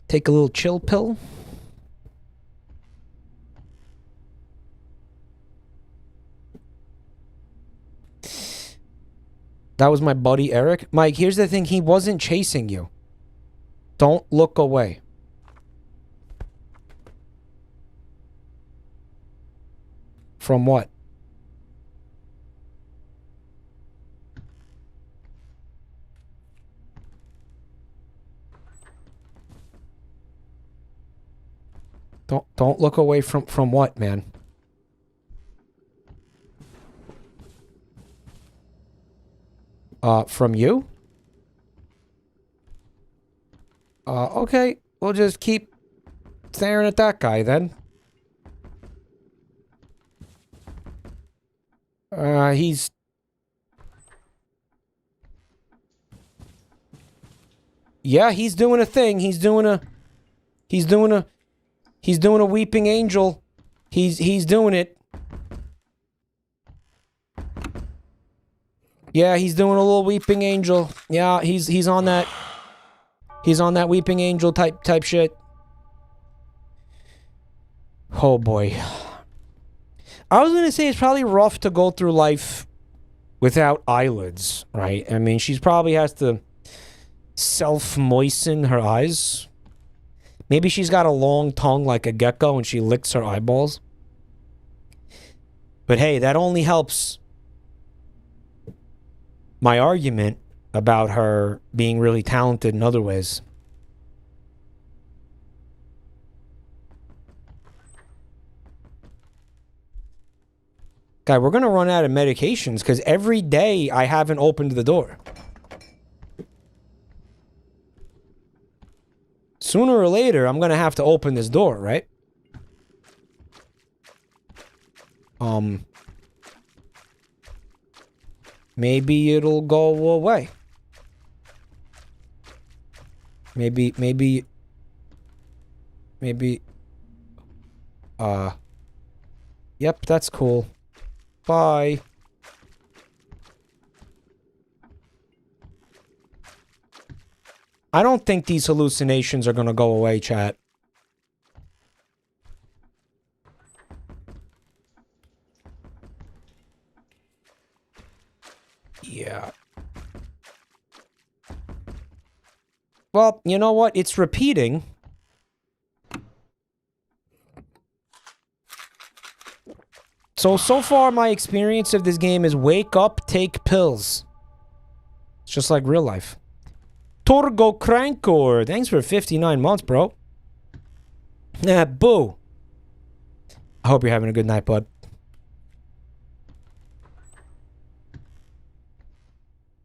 Take a little chill pill. That was my buddy Eric. Mike, here's the thing. He wasn't chasing you. Don't look away. From what? Don't look away from what, man? From you? Okay. We'll just keep staring at that guy then. He's... Yeah, he's doing a thing. He's doing a weeping angel. He's doing it. Yeah, he's doing a little weeping angel. Yeah, he's on that. He's on that weeping angel type shit. Oh boy. I was gonna say it's probably rough to go through life without eyelids, right? I mean, she probably has to self-moisten her eyes. Maybe she's got a long tongue like a gecko and she licks her eyeballs. But hey, that only helps my argument about her being really talented in other ways. Guy, we're gonna run out of medications because every day I haven't opened the door. Sooner or later, I'm gonna have to open this door, right? Maybe it'll go away. Maybe, yep, that's cool. Bye. I don't think these hallucinations are gonna go away, chat. Yeah. Well, you know what? It's repeating. So far my experience of this game is wake up, take pills. It's just like real life. Torgo Crankor, thanks for 59 months, bro. Boo. I hope you're having a good night, bud.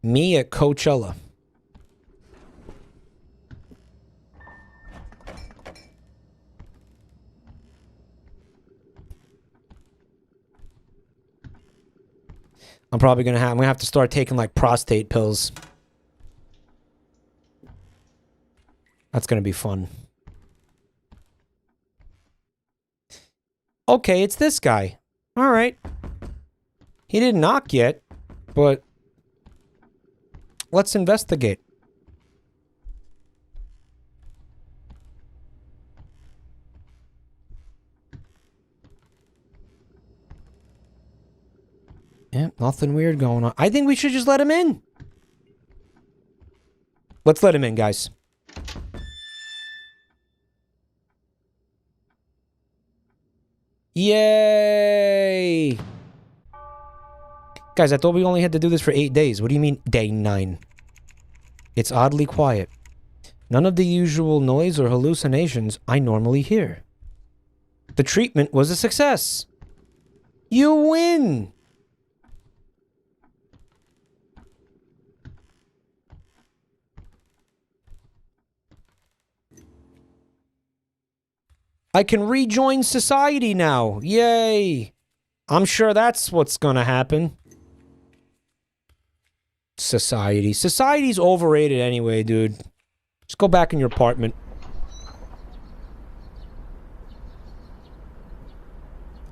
Me at Coachella. I'm gonna have to start taking like prostate pills. That's gonna be fun. Okay, it's this guy. Alright. He didn't knock yet, but let's investigate. Yeah, nothing weird going on. I think we should just let him in. Let's let him in, guys. Yay! Guys, I thought we only had to do this for 8 days. What do you mean, day 9? It's oddly quiet. None of the usual noise or hallucinations I normally hear. The treatment was a success. You win! I can rejoin society now. Yay! I'm sure that's what's gonna happen. Society. Society's overrated anyway, dude. Just go back in your apartment.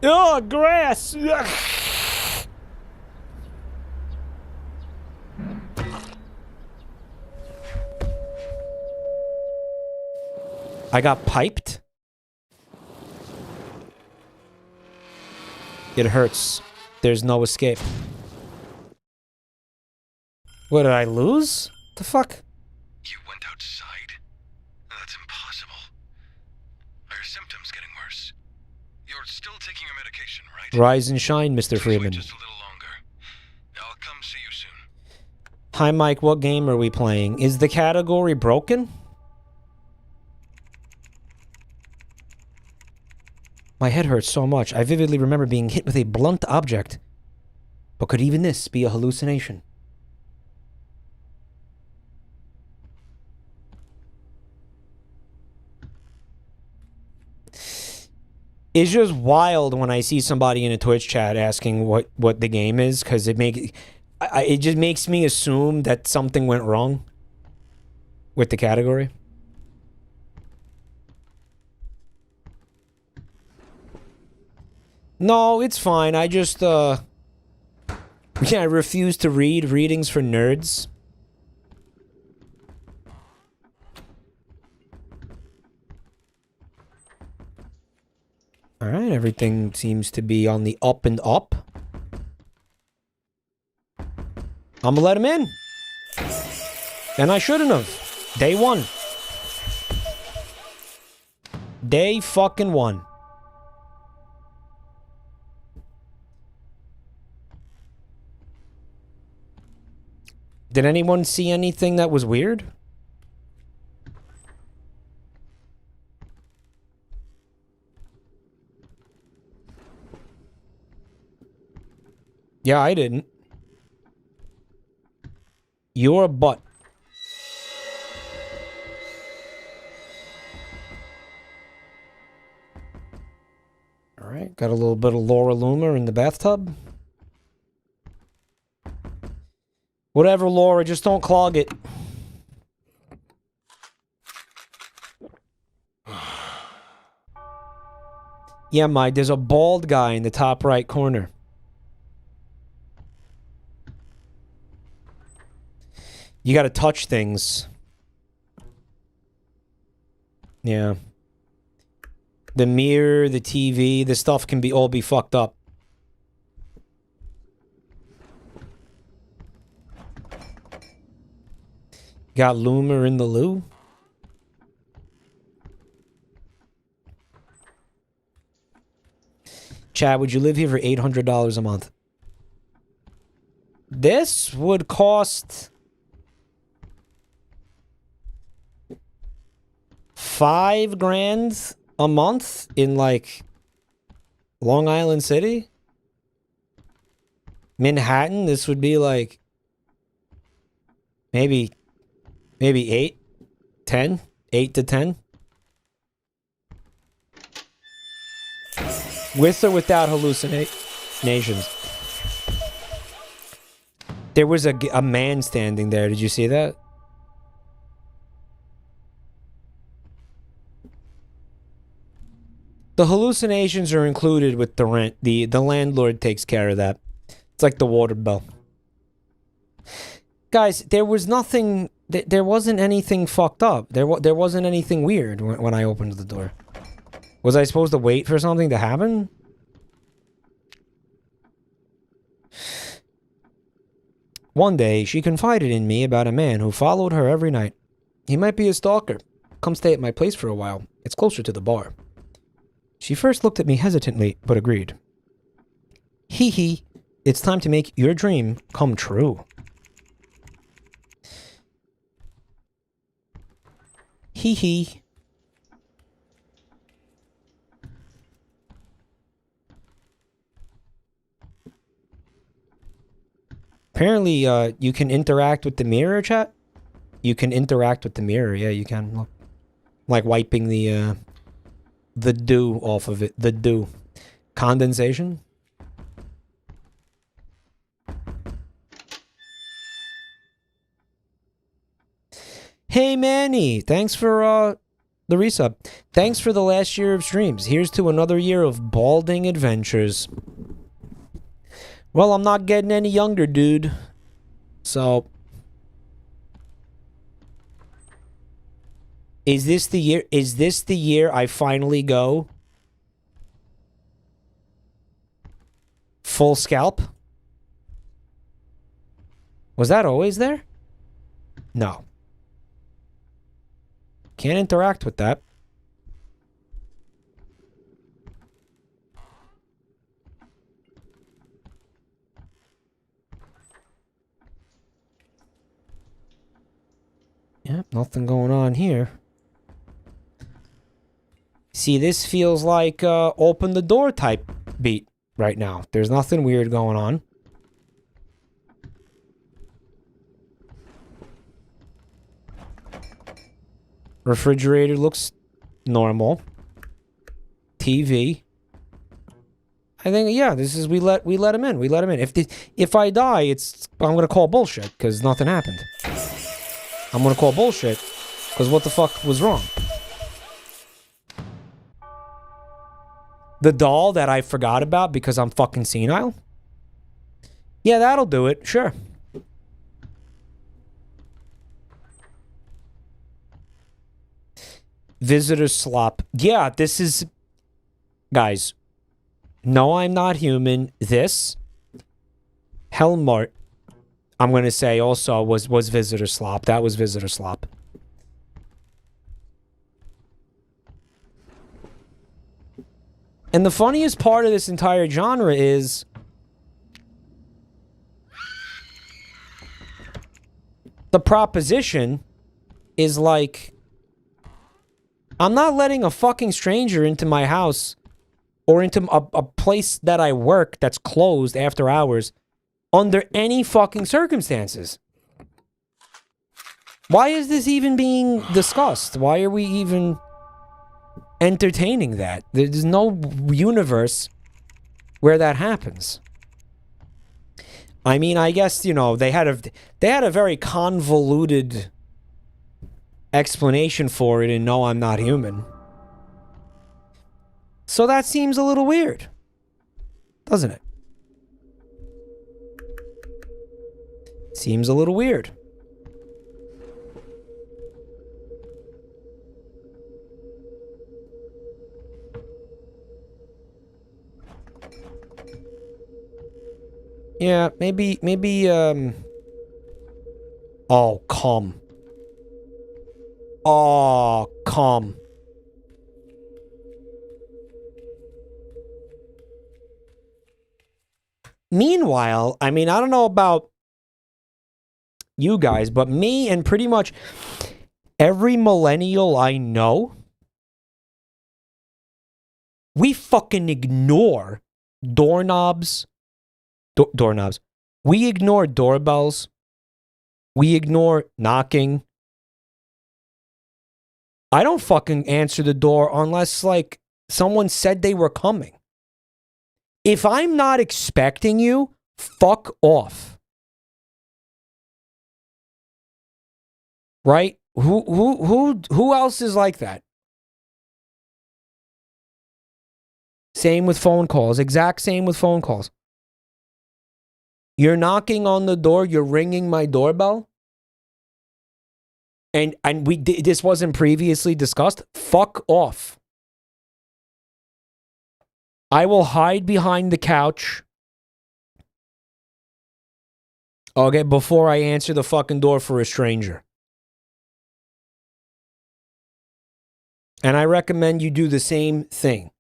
Oh, grass! I got piped? It hurts. There's no escape. What, did I lose? The fuck? You went outside? That's impossible. Are your symptoms getting worse? You're still taking your medication, right? Rise and shine, Mr. Please Freeman. wait just a little longer. I'll come see you soon. Hi, Mike. What game are we playing? Is the category broken? My head hurts so much. I vividly remember being hit with a blunt object. But could even this be a hallucination? It's just wild when I see somebody in a Twitch chat asking what the game is, because it just makes me assume that something went wrong with the category. No, it's fine. I just yeah, I refuse to read readings for nerds. Alright, everything seems to be on the up and up. I'm gonna let him in. And I shouldn't have. Day 1. Day fucking 1. Did anyone see anything that was weird? Yeah, I didn't. You're a butt. Alright, got a little bit of Laura Loomer in the bathtub. Whatever, Laura, just don't clog it. Yeah, Mike, there's a bald guy in the top right corner. You gotta touch things. Yeah. The mirror, the TV, the stuff can all be fucked up. Got Loomer in the loo? Chad, would you live here for $800 a month? This would cost $5 grand a month in, like, Long Island City? Manhattan, this would be like maybe 8, 10, 8 to 10. With or without hallucinations. There was a man standing there. Did you see that? The hallucinations are included with the rent. The landlord takes care of that. It's like the water bill. Guys, there was nothing... There wasn't anything fucked up. There wasn't anything weird when I opened the door. Was I supposed to wait for something to happen? One day, she confided in me about a man who followed her every night. He might be a stalker. Come stay at my place for a while. It's closer to the bar. She first looked at me hesitantly, but agreed. Hee hee. It's time to make your dream come true. Hee hee. Apparently, you can interact with the mirror, chat. You can interact with the mirror. Yeah, you can. Look. Like wiping the dew off of it. The dew. Condensation. Hey, Manny. Thanks for, the resub. Thanks for the last year of streams. Here's to another year of balding adventures. Well, I'm not getting any younger, dude. So... Is this the year I finally go full scalp? Was that always there? No. Can't interact with that. Yep, nothing going on here. See, this feels like open the door type beat right now. There's nothing weird going on. Refrigerator looks normal. TV. I think, yeah, this is we let him in. We let him in. If I die, I'm gonna call bullshit because nothing happened. I'm gonna call bullshit because what the fuck was wrong? The doll that I forgot about because I'm fucking senile? Yeah, that'll do it. Sure. Visitor slop. Yeah, this is... Guys. No, I'm not human. This... Hellmart. I'm gonna say also was visitor slop. That was visitor slop. And the funniest part of this entire genre is... The proposition is like... I'm not letting a fucking stranger into my house or into a place that I work that's closed after hours under any fucking circumstances. Why is this even being discussed? Why are we even... entertaining that? There's no universe where that happens. I mean, I guess, you know, they had a very convoluted explanation for it in No, I'm Not Human. So that seems a little weird, doesn't it? Seems a little weird. Yeah, maybe, oh, come. Oh, come. Meanwhile, I mean, I don't know about you guys, but me and pretty much every millennial I know, we fucking ignore doorknobs. Doorknobs. We ignore doorbells. We ignore knocking. I don't fucking answer the door unless, like, someone said they were coming. If I'm not expecting you, fuck off. Right? Who else is like that? Same with phone calls. Exact same with phone calls. You're knocking on the door. You're ringing my doorbell. And this wasn't previously discussed. Fuck off. I will hide behind the couch. Okay, before I answer the fucking door for a stranger. And I recommend you do the same thing.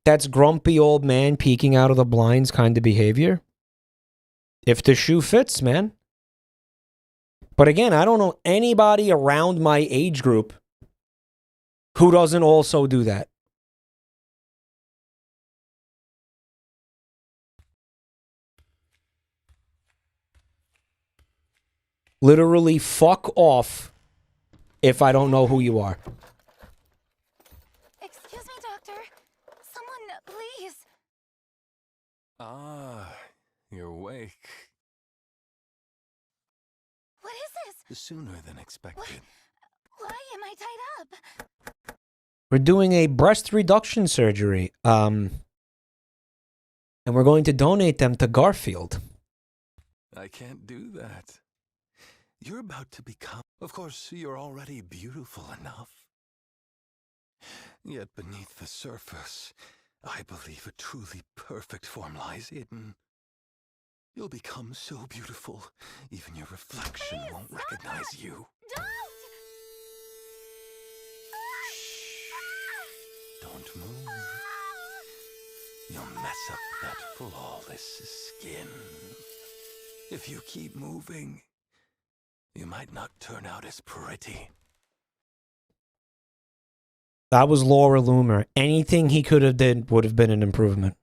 That's grumpy old man peeking out of the blinds kind of behavior. If the shoe fits, man. But again, I don't know anybody around my age group who doesn't also do that. Literally, fuck off if I don't know who you are. Excuse me, doctor. Someone, please. Ah, you're awake. What is this? Sooner than expected. Why am I tied up? We're doing a breast reduction surgery. And we're going to donate them to Garfield. I can't do that. You're about to become... Of course, you're already beautiful enough. Yet beneath the surface, I believe a truly perfect form lies hidden. You'll become so beautiful, even your reflection won't recognize you. Don't! Don't move. You'll mess up that flawless skin. If you keep moving, you might not turn out as pretty. That was Laura Loomer. Anything he could have did would have been an improvement.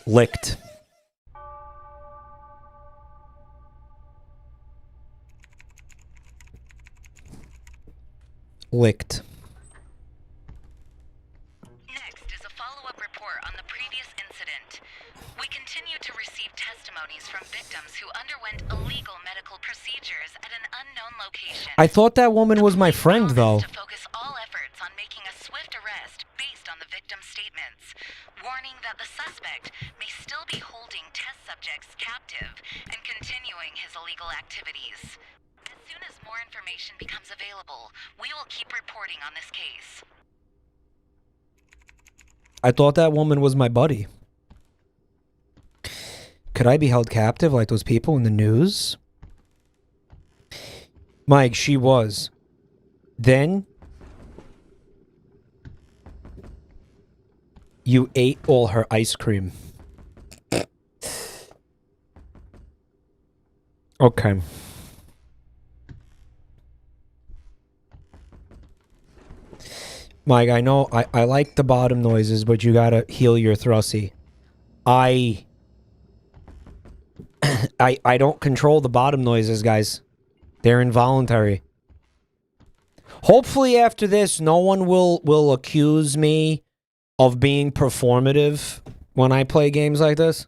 Licked. Licked. Next is a follow-up report on the previous incident. We continue to receive testimonies from victims who underwent illegal medical procedures at an unknown location. I thought that woman was my friend, though. To focus all efforts on making a swift arrest based on the victim's statements, warning that the suspect may still be holding test subjects captive and continuing his illegal activities. As soon as more information becomes available, we will keep reporting on this case. I thought that woman was my buddy. Could I be held captive like those people in the news? Mike, she was. Then you ate all her ice cream. Okay. Mike, I know I like the bottom noises, but you gotta heal your thrusty. I don't control the bottom noises, guys. They're involuntary. Hopefully after this, no one will accuse me of being performative when I play games like this.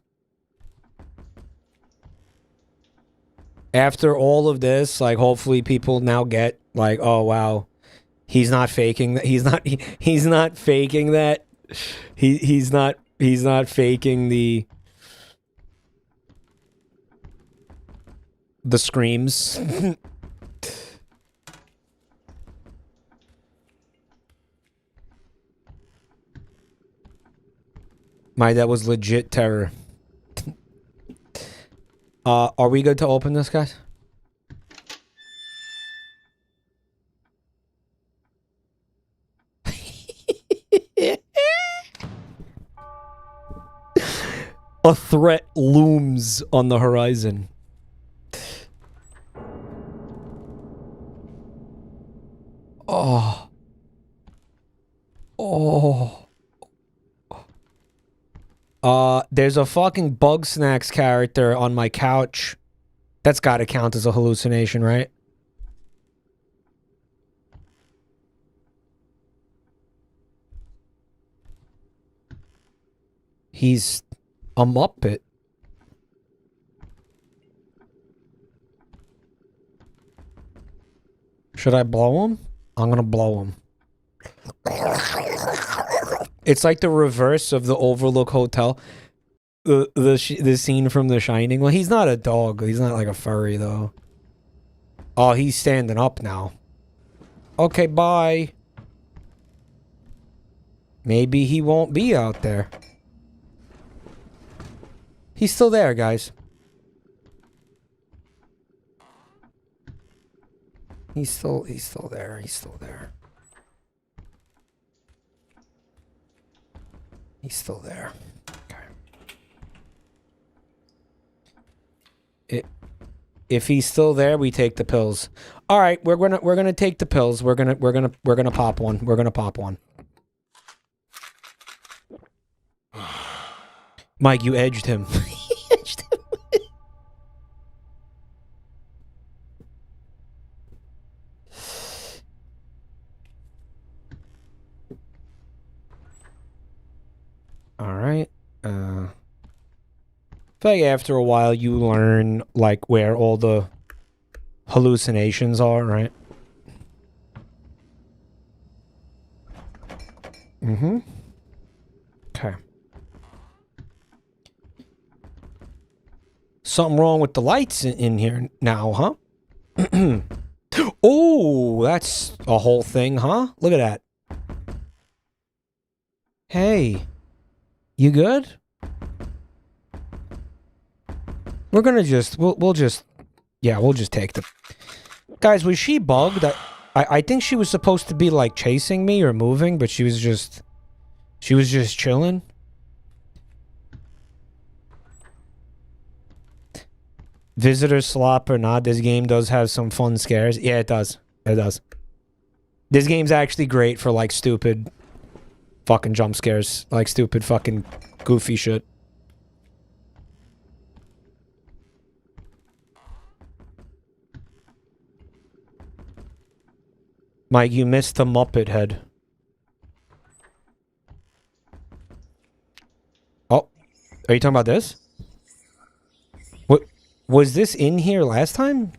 After all of this, like, hopefully people now get, like, oh, wow. He's not faking that. He's not faking that. He's not faking the screams. That was legit terror. Are we good to open this, guys? A threat looms on the horizon. Oh. Oh. There's a fucking Bug Snacks character on my couch. That's gotta count as a hallucination, right? He's a Muppet. Should I blow him? I'm gonna blow him. It's like the reverse of the Overlook Hotel. The scene from The Shining. Well, he's not a dog. He's not like a furry, though. Oh, he's standing up now. Okay, bye. Maybe he won't be out there. He's still there, guys. He's still there. He's still there. He's still there. Okay. If he's still there, we take the pills. All right, we're gonna take the pills. We're gonna pop one. We're gonna pop one. Mike, you edged him. You edged him. All right. I feel like after a while you learn like where all the hallucinations are, right? Mm-hmm. Okay. Something wrong with the lights in here now, huh? Oh, that's a whole thing, huh? Look at that. Hey. You good? We're gonna just, we'll just take the... Guys, was she bugged? I think she was supposed to be, like, chasing me or moving, but she was just chilling. Visitor slop or not, this game does have some fun scares. Yeah, it does. It does. This game's actually great for, like, stupid fucking jump scares. Like, stupid fucking goofy shit. Mike, you missed the Muppet head. Oh, are you talking about this? What was this in here last time?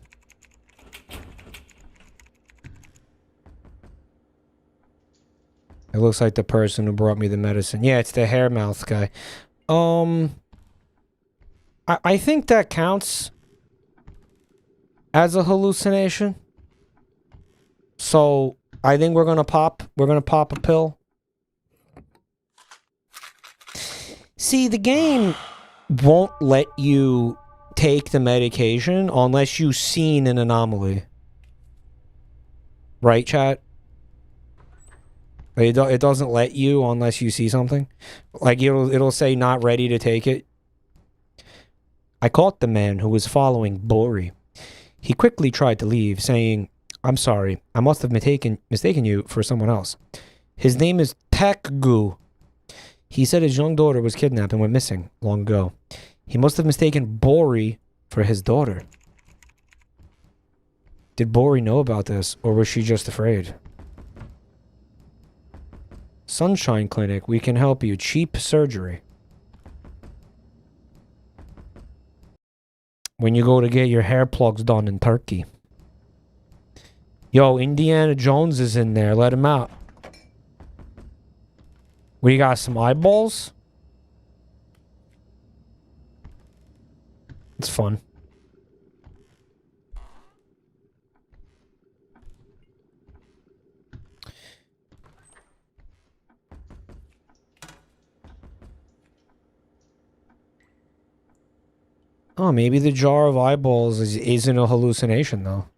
It looks like the person who brought me the medicine. Yeah, it's the hair mouth guy. I think that counts as a hallucination. So I think we're gonna pop a pill. See, the game won't let you take the medication unless you've seen an anomaly. Right, chat? It doesn't let you unless you see something. Like it'll say not ready to take it. I caught the man who was following Bori. He quickly tried to leave, saying, "I'm sorry, I must have mistaken you for someone else. His name is Takgu. He said his young daughter was kidnapped and went missing long ago. He must have mistaken Bori for his daughter." Did Bori know about this, or was she just afraid? Sunshine Clinic, we can help you. Cheap surgery. When you go to get your hair plugs done in Turkey. Yo, Indiana Jones is in there. Let him out. We got some eyeballs. It's fun. Oh, maybe the jar of eyeballs isn't a hallucination, though.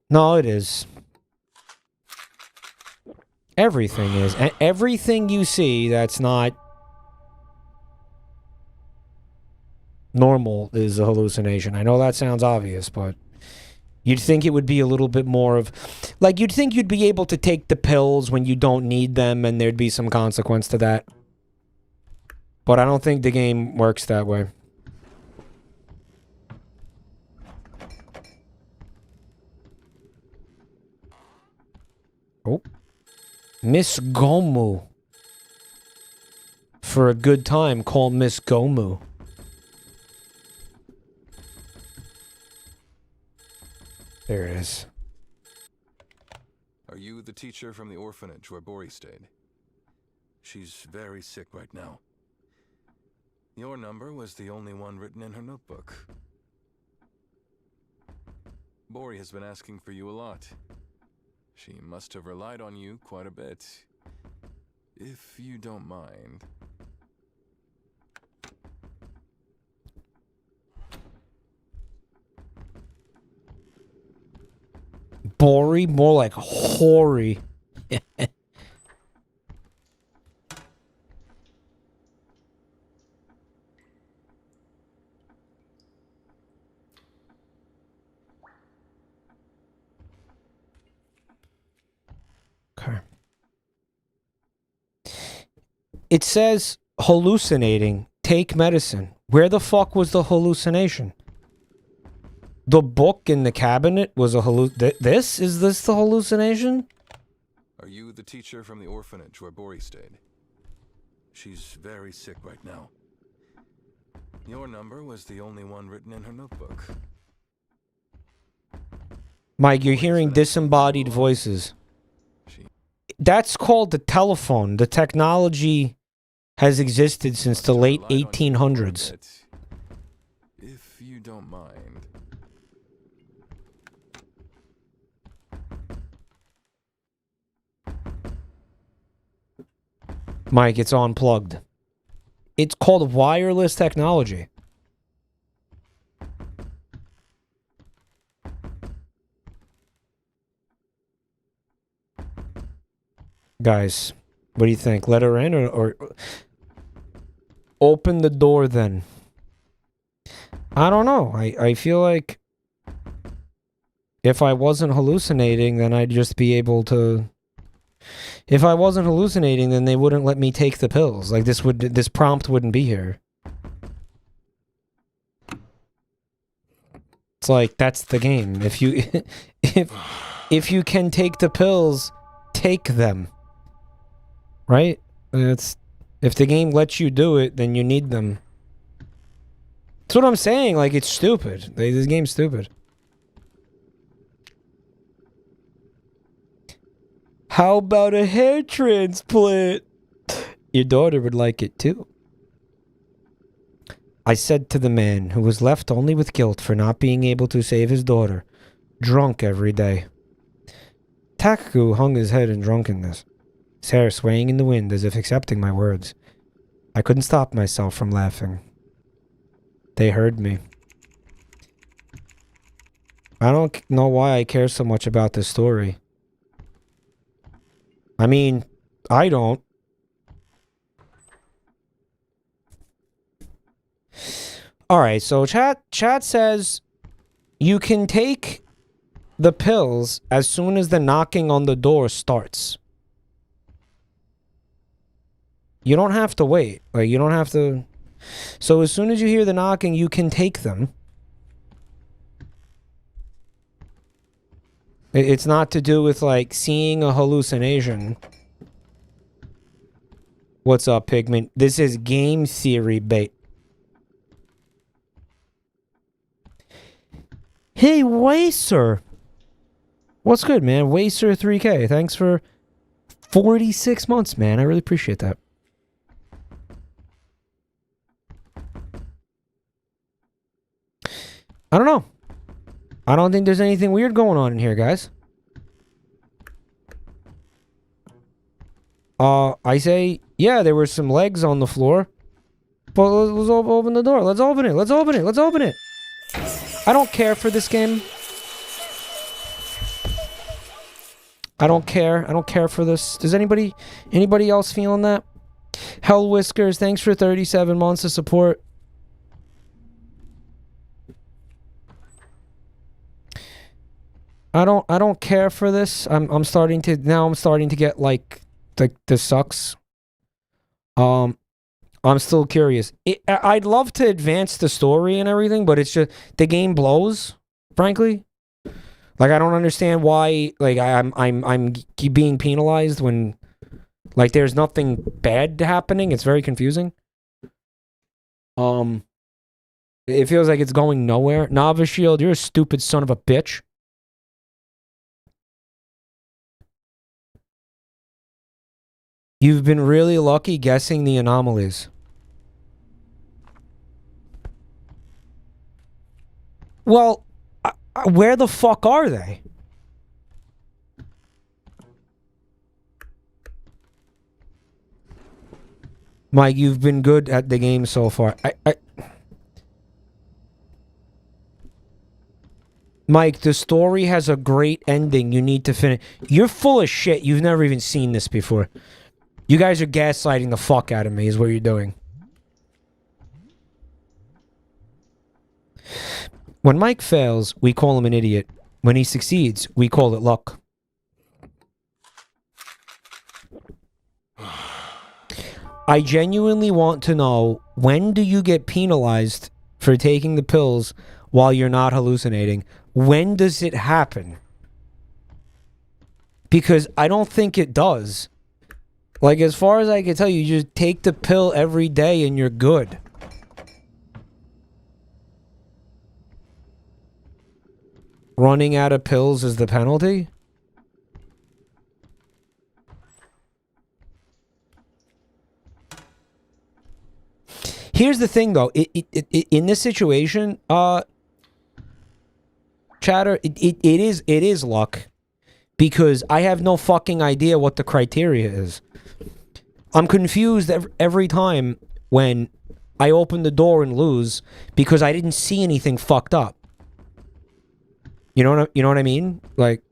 No, it is. Everything is. Everything you see that's not normal is a hallucination. I know that sounds obvious, but you'd think it would be a little bit more of... Like, you'd think you'd be able to take the pills when you don't need them and there'd be some consequence to that. But I don't think the game works that way. Oh. Miss Gomu. For a good time, call Miss Gomu. There it is. Are you the teacher from the orphanage where Bori stayed? She's very sick right now. Your number was the only one written in her notebook. Bori has been asking for you a lot. She must have relied on you quite a bit. If you don't mind. Bori? More like hoary. Okay. It says hallucinating. Take medicine. Where the fuck was the hallucination? The book in the cabinet was a this? Is this the hallucination? Are you the teacher from the orphanage where Bori stayed? She's very sick right now. Your number was the only one written in her notebook. Mike, you're hearing disembodied voices. That's called the telephone. The technology has existed since the late 1800s. If you don't mind. Mike, it's unplugged. It's called wireless technology. Guys, what do you think? Let her in or open the door then? I don't know. I feel like if I wasn't hallucinating, then I'd just be able to... If I wasn't hallucinating, then they wouldn't let me take the pills. Like, this prompt wouldn't be here. It's like, that's the game. If you... if you can take the pills, take them. Right? It's... If the game lets you do it, then you need them. That's what I'm saying. Like, it's stupid. This game's stupid. How about a hair transplant? Your daughter would like it too. I said to the man who was left only with guilt for not being able to save his daughter, drunk every day. Takaku hung his head in drunkenness, his hair swaying in the wind as if accepting my words. I couldn't stop myself from laughing. They heard me. I don't know why I care so much about this story. I mean, I don't. Alright, so chat says you can take the pills as soon as the knocking on the door starts. You don't have to wait. Like, you don't have to... So as soon as you hear the knocking, you can take them. It's not to do with, like, seeing a hallucination. What's up, Pigment? This is game theory bait. Hey, Wacer! What's good, man? Wacer 3K. Thanks for 46 months, man. I really appreciate that. I don't know. I don't think there's anything weird going on in here, guys. I say, yeah, there were some legs on the floor. But let's open the door. Let's open it. Let's open it. Let's open it. I don't care for this game. I don't care. I don't care for this. Does anybody else feeling that? Hell Whiskers, thanks for 37 months of support. I don't care for this. I'm starting to get like this sucks. I'm still curious. I'd love to advance the story and everything, but it's just the game blows, frankly. Like, I don't understand why like I'm being penalized when like there's nothing bad happening. It's very confusing. It feels like it's going nowhere. Nava Shield, you're a stupid son of a bitch. You've been really lucky guessing the anomalies. Well, where the fuck are they? Mike, you've been good at the game so far. Mike, the story has a great ending. You need to finish. You're full of shit. You've never even seen this before. You guys are gaslighting the fuck out of me is what you're doing. When Mike fails, we call him an idiot. When he succeeds, we call it luck. I genuinely want to know, when do you get penalized for taking the pills while you're not hallucinating? When does it happen? Because I don't think it does. Like, as far as I can tell, you just take the pill every day and you're good. Running out of pills is the penalty? Here's the thing, though. In this situation, chatter, it is luck. Because I have no fucking idea what the criteria is. I'm confused every time when I open the door and lose because I didn't see anything fucked up. You know what I mean? Like,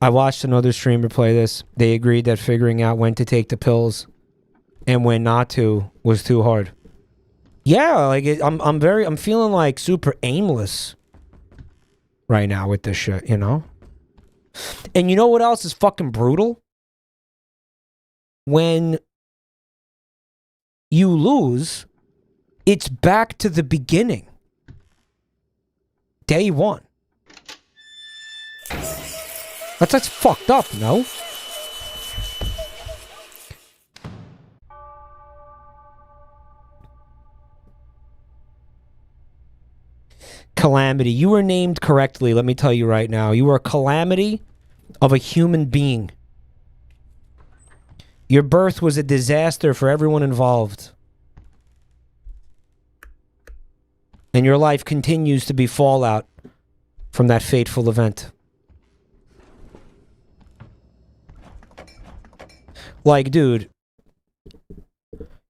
I watched another streamer play this. They agreed that figuring out when to take the pills and when not to was too hard. Yeah, like I'm feeling like super aimless right now with this shit, you know? And you know what else is fucking brutal? When you lose, it's back to the beginning. Day one. That's fucked up, no? Calamity. You were named correctly, let me tell you right now. You are a calamity of a human being. Your birth was a disaster for everyone involved. And your life continues to be fallout from that fateful event. Like, dude,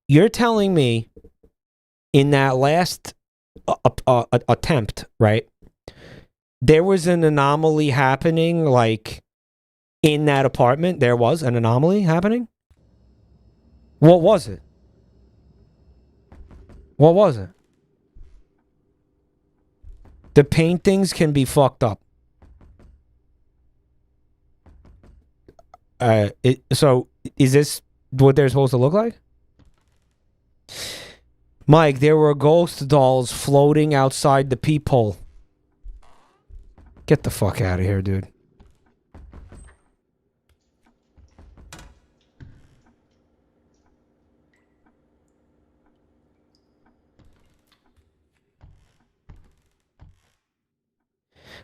you're telling me in that last attempt, right? There was an anomaly happening, like, in that apartment. There was an anomaly happening? What was it? What was it? The paintings can be fucked up. So, is this what they're supposed to look like? Mike, there were ghost dolls floating outside the peephole. Get the fuck out of here, dude.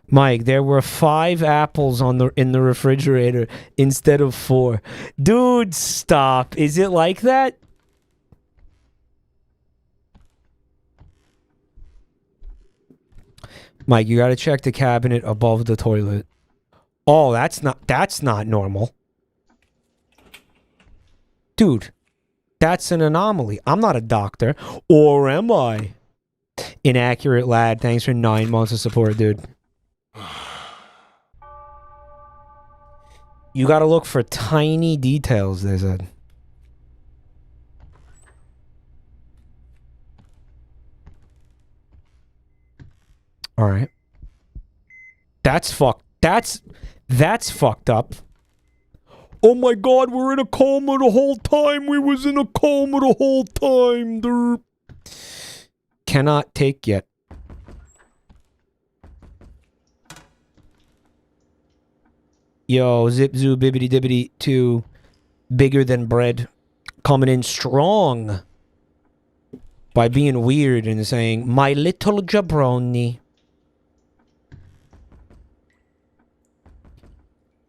Mike, there were 5 apples in the refrigerator instead of 4. Dude, stop. Is it like that? Mike, you gotta check the cabinet above the toilet. Oh, that's not normal. Dude, that's an anomaly. I'm not a doctor. Or am I? Inaccurate lad. Thanks for 9 months of support, dude. You gotta look for tiny details, they said. Alright. That's fucked. That's fucked up. Oh my god, we're in a coma the whole time. We was in a coma the whole time. Derp. Cannot take yet. Yo, zip zoo bibbity dibbity 2. Bigger than bread. Coming in strong. by being weird and saying, my little jabroni.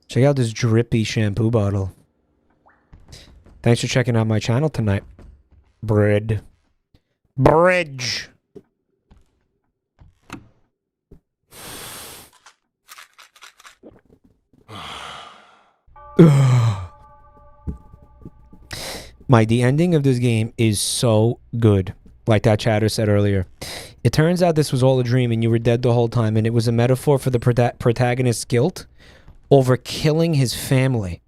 Check out this drippy shampoo bottle. Thanks for checking out my channel tonight. Bread. Bridge. The ending of this game is so good. Like that chatter said earlier. It turns out this was all a dream and you were dead the whole time, and it was a metaphor for the protagonist's guilt over killing his family.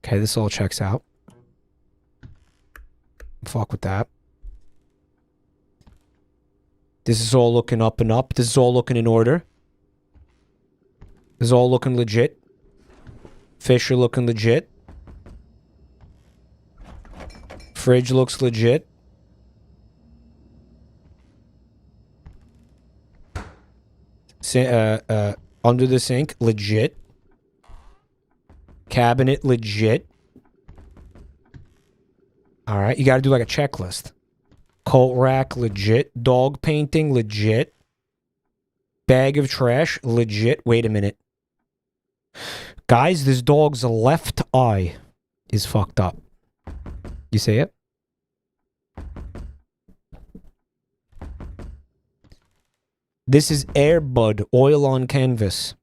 Okay, this all checks out. Fuck with that. This is all looking up and up. This is all looking in order. This is all looking legit. Fish are looking legit. Fridge looks legit. Under the sink, legit. Cabinet, legit. Alright, you gotta do like a checklist. Coat rack, legit. Dog painting, legit. Bag of trash, legit. Wait a minute. Guys, this dog's left eye is fucked up. You see it? This is Air Bud, oil on canvas.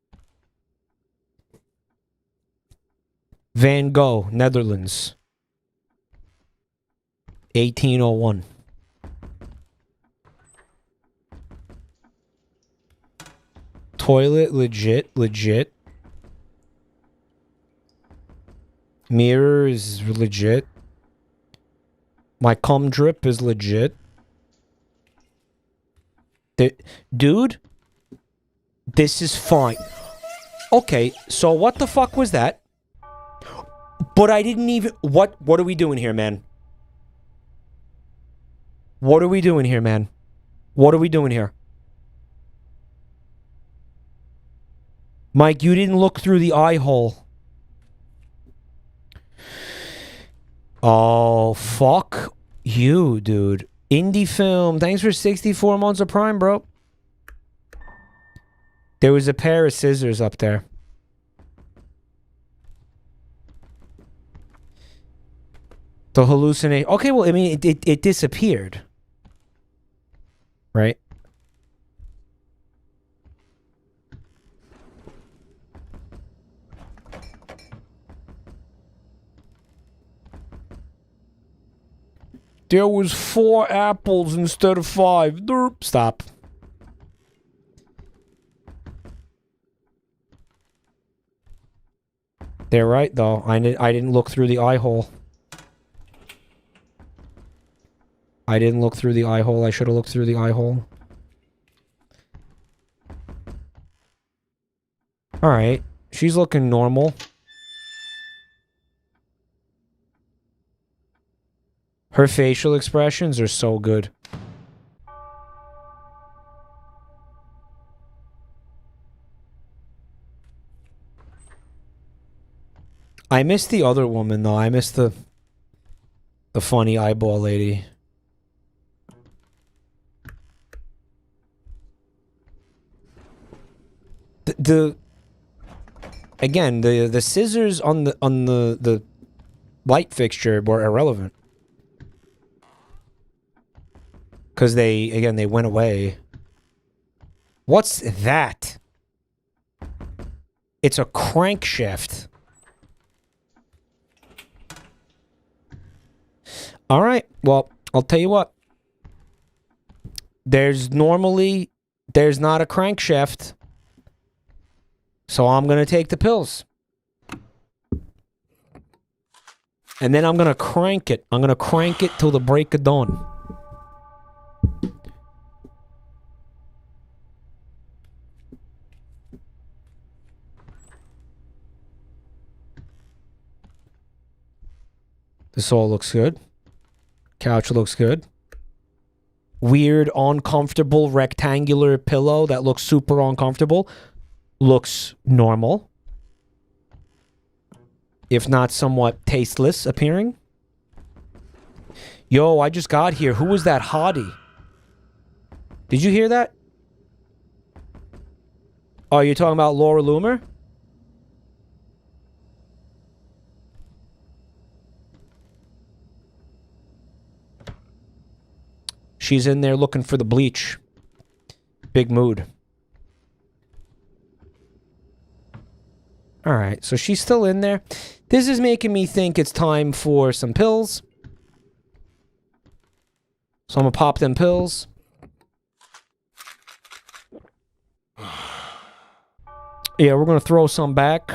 Van Gogh, Netherlands. 1801. Toilet, legit, legit. Mirror is legit. My cum drip is legit. Dude, this is fine. Okay, so what the fuck was that? But I didn't even... What are we doing here, man? What are we doing here, man? What are we doing here? Mike, you didn't look through the eye hole. Oh, fuck you, dude. Indie film. Thanks for 64 months of Prime, bro. There was a pair of scissors up there. The hallucination. Okay, well, I mean, it disappeared. Right? There was 4 apples instead of 5. Derp. Stop. They're right, though. I didn't look through the eye hole. I didn't look through the eye hole. I should have looked through the eye hole. Alright. She's looking normal. Her facial expressions are so good. I miss the other woman, though. I miss the funny eyeball lady. Again, the scissors on the light fixture were irrelevant. Because they went away. What's that? It's a crankshaft. Alright, well, I'll tell you what. There's not a crankshaft. So I'm going to take the pills. And then I'm going to crank it. I'm going to crank it till the break of dawn. This all looks good. Couch looks good. Weird, uncomfortable, rectangular pillow that looks super uncomfortable. Looks normal. If not somewhat tasteless appearing. Yo, I just got here. Who was that hottie? Did you hear that? Oh, you're talking about Laura Loomer? She's in there looking for the bleach. Big mood. Alright, so she's still in there. This is making me think it's time for some pills. So I'm gonna pop them pills. Yeah, we're gonna throw some back.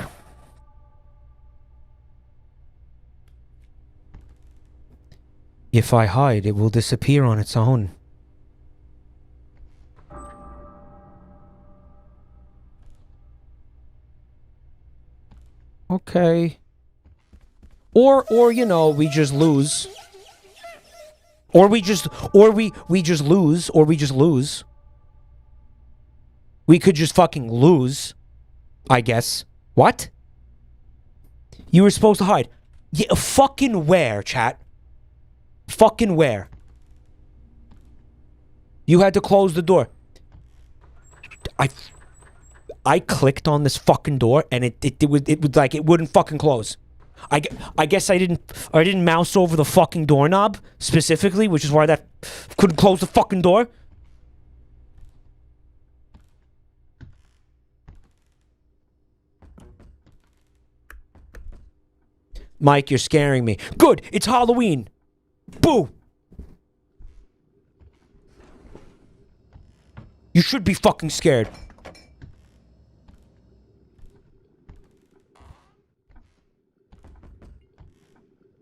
If I hide, it will disappear on its own. Okay. Or you know, we just lose. Or we just lose. We could just fucking lose, I guess. What? You were supposed to hide. Yeah, fucking where, chat? Fucking where? You had to close the door. I clicked on this fucking door and it was like it wouldn't fucking close. I guess I didn't mouse over the fucking doorknob specifically, which is why that couldn't close the fucking door. Mike, you're scaring me. Good, it's Halloween. Boo. You should be fucking scared.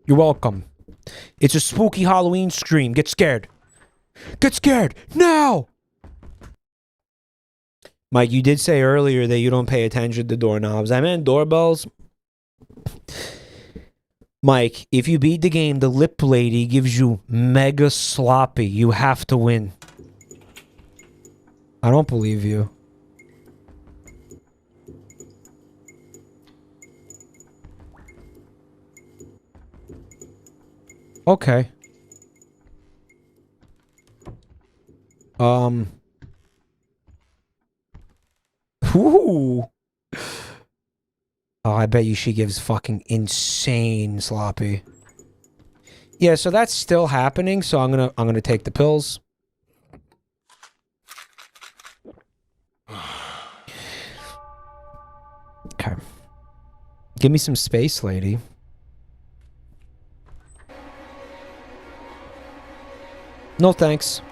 You're welcome. It's a spooky Halloween stream. Get scared. Get scared now! Mike, you did say earlier that you don't pay attention to doorknobs. I meant doorbells. Mike, if you beat the game, the lip lady gives you mega sloppy. You have to win. I don't believe you. Okay. Ooh. Oh, I bet you she gives fucking insane sloppy. Yeah, so that's still happening, so I'm gonna take the pills. Okay. Give me some space, lady. No thanks.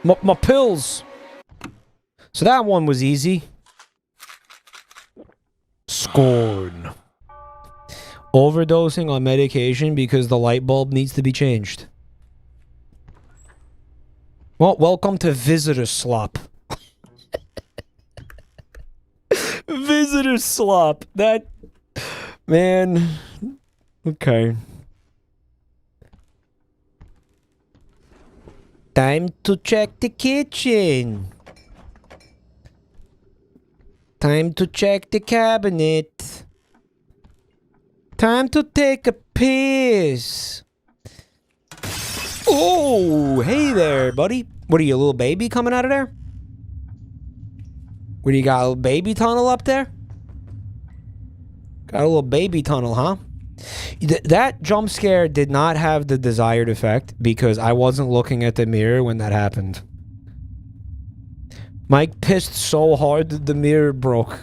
My pills. So that one was easy. Scorn. Overdosing on medication because the light bulb needs to be changed. Well, welcome to Visitor Slop. Visitor Slop. That... Man... Okay. Time to check the kitchen. Time to check the cabinet. Time to take a piss. Oh, hey there, buddy. What are you, a little baby coming out of there? What do you got, a little baby tunnel up there? Got a little baby tunnel, huh? That jump scare did not have the desired effect because I wasn't looking at the mirror when that happened. Mike pissed so hard that the mirror broke.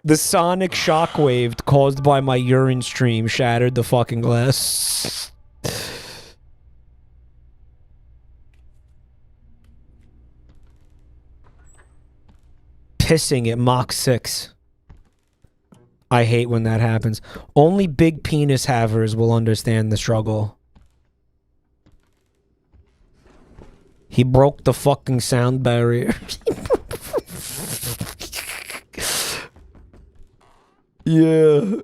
The sonic shockwave caused by my urine stream shattered the fucking glass. Pissing at Mach 6. I hate when that happens. Only big penis havers will understand the struggle. He broke the fucking sound barrier. Yeah.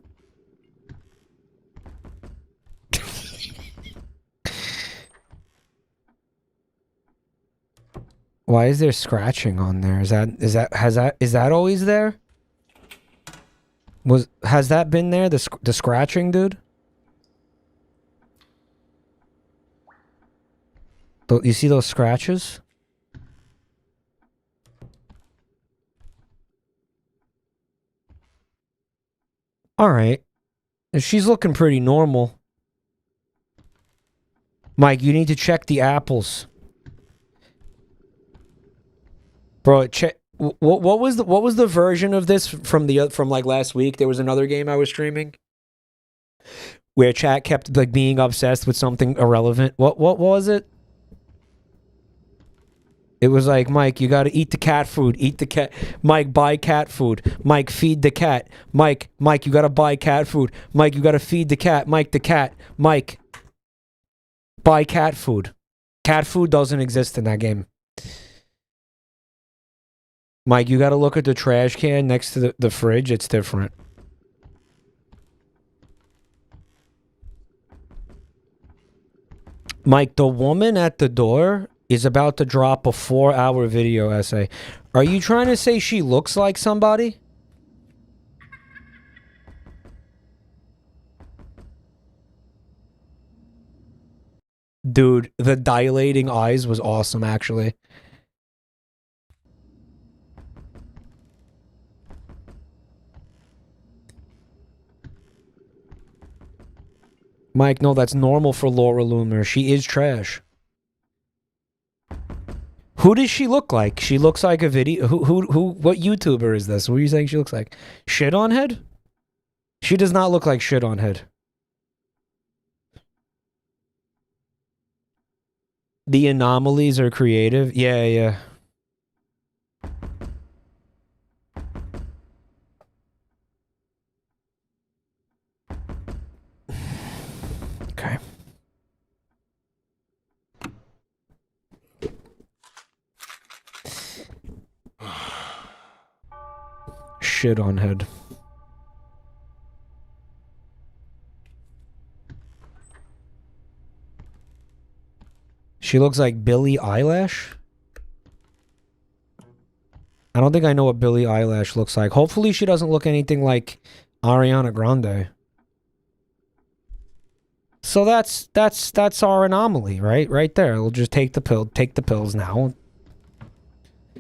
Why is there scratching on there? Is that always there? Has that been there? The scratching, dude? You see those scratches? Alright. She's looking pretty normal. Mike, you need to check the apples. Bro, check. What was the version of this from like last week? There was another game I was streaming where chat kept like being obsessed with something irrelevant. What was it? It was like, Mike, you gotta eat the cat food. Eat the cat. Mike, buy cat food. Mike, feed the cat. Mike, you gotta buy cat food. Mike, you gotta feed the cat. Mike, the cat. Mike, buy cat food. Cat food doesn't exist in that game. Mike, you gotta look at the trash can next to the fridge. It's different. Mike, the woman at the door is about to drop a 4-hour video essay. Are you trying to say she looks like somebody? Dude, the dilating eyes was awesome, actually. Mike, no, that's normal for Laura Loomer. She is trash. Who does she look like? She looks like a video. What YouTuber is this? What are you saying she looks like? Shit on head? She does not look like shit on head. The anomalies are creative. Yeah. Okay. Shit on head. She looks like Billie Eilish. I don't think I know what Billie Eilish looks like. Hopefully she doesn't look anything like Ariana Grande. So that's our anomaly, right? Right there. We'll just take the pills now.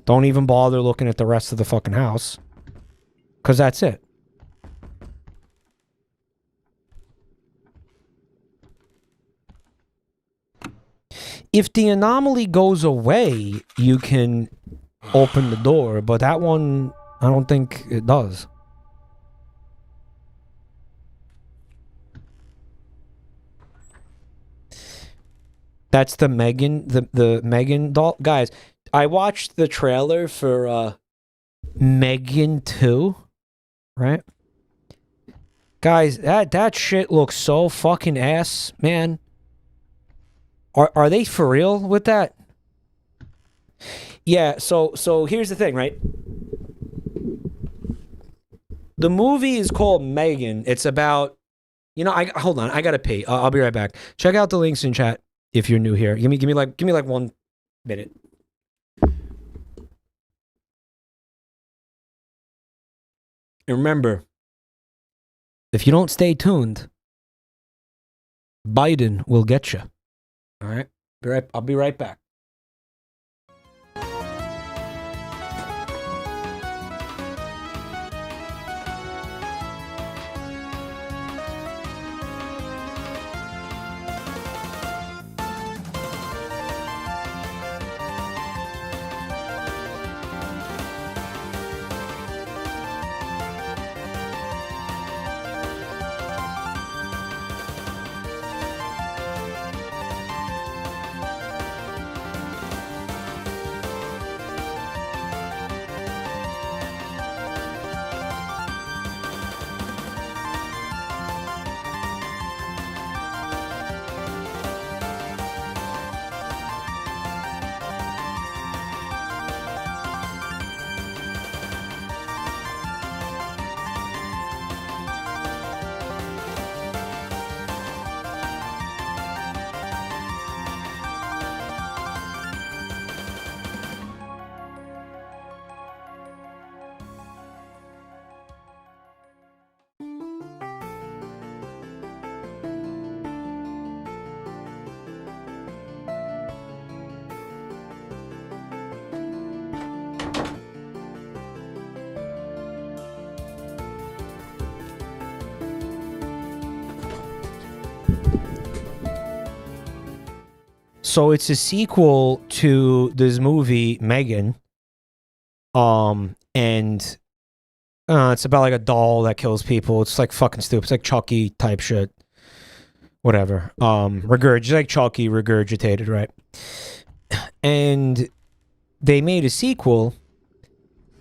Don't even bother looking at the rest of the fucking house. 'Cause that's it. If the anomaly goes away, you can open the door, but that one, I don't think it does. That's the Megan, the Megan doll. Guys, I watched the trailer for Megan 2, right? Guys, that shit looks so fucking ass, man. Are they for real with that? Yeah, so here's the thing, right? The movie is called Megan. It's about, hold on, I gotta pee. I'll be right back. Check out the links in chat if you're new here. Give me like 1 minute. And remember, if you don't stay tuned, Biden will get you. All right? I'll be right back. So it's a sequel to this movie, Megan. And it's about like a doll that kills people. It's like fucking stupid. It's like Chucky type shit. Whatever. Like Chucky regurgitated, right? And they made a sequel,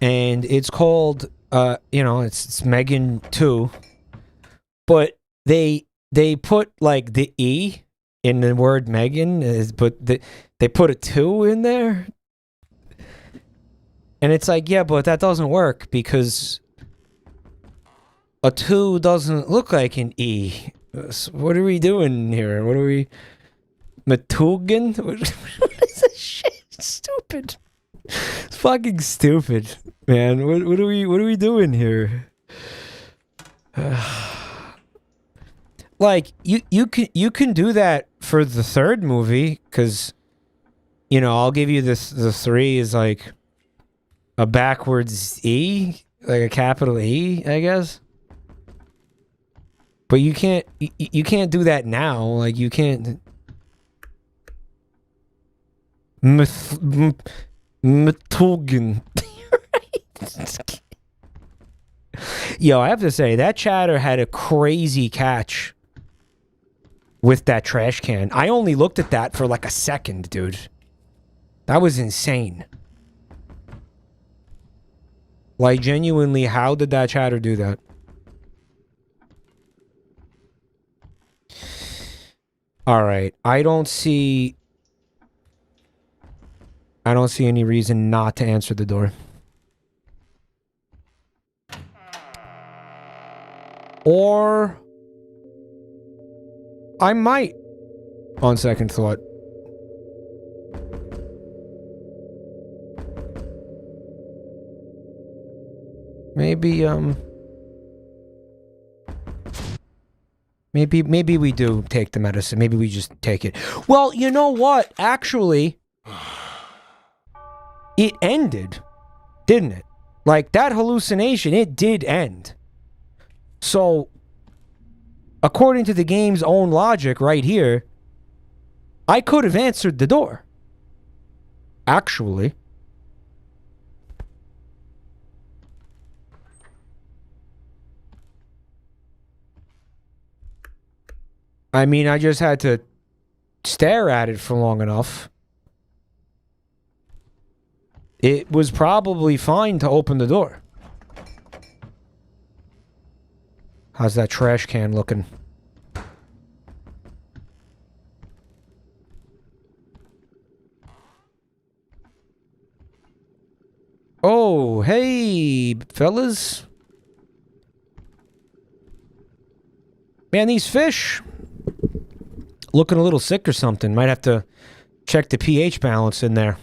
and it's called it's Megan 2. But they put like the E in the word Megan, but they put a 2 in there. And it's like, yeah, but that doesn't work because a 2 doesn't look like an E. What are we doing here? What are we... Matugan? What is this shit? It's stupid. It's fucking stupid, man. What are we doing here? Like, you can do that for the third movie, because, I'll give you this, the 3 is like a backwards E, like a capital E, I guess. But you can't do that now. Like, you can't... Matugan. Yo, I have to say, that chatter had a crazy catch with that trash can. I only looked at that for like a second, dude. That was insane. Like, genuinely, how did that chatter do that? Alright, I don't see any reason not to answer the door. Or I might, on second thought. Maybe we do take the medicine. Maybe we just take it. Well, you know what? Actually, it ended, didn't it? Like, that hallucination, it did end. So, according to the game's own logic right here, I could have answered the door. Actually. I mean, I just had to stare at it for long enough. It was probably fine to open the door. How's that trash can looking? Oh, hey, fellas. Man, these fish looking a little sick or something. Might have to check the pH balance in there.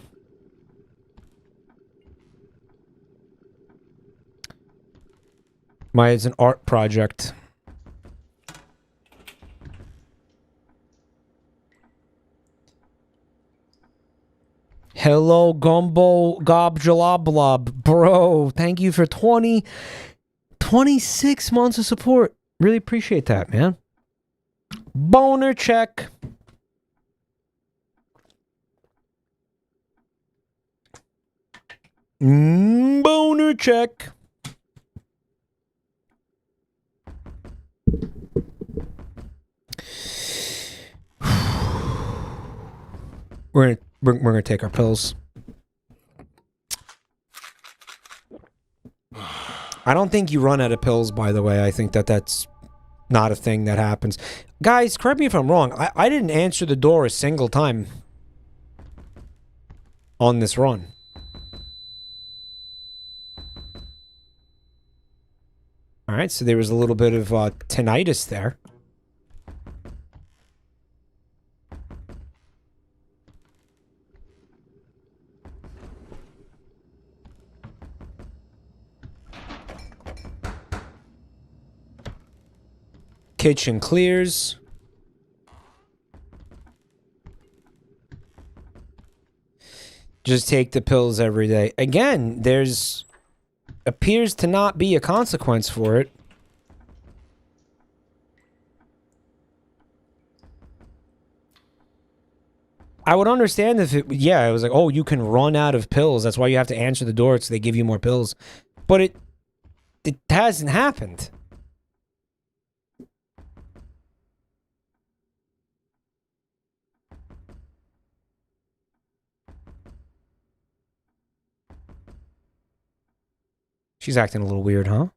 It's an art project. Hello, Gumbo Gobjaloblob. Bro, thank you for 26 months of support. Really appreciate that, man. Boner check. Boner check. We're gonna take our pills. I don't think you run out of pills, by the way. I think that's not a thing that happens. Guys, correct me if I'm wrong. I didn't answer the door a single time on this run. Alright, so there was a little bit of tinnitus there. Kitchen clears. Just take the pills every day. Again, there's appears to not be a consequence for it. I would understand if it, yeah, it was like, oh, you can run out of pills. That's why you have to answer the door so they give you more pills. But it hasn't happened. She's acting a little weird, huh?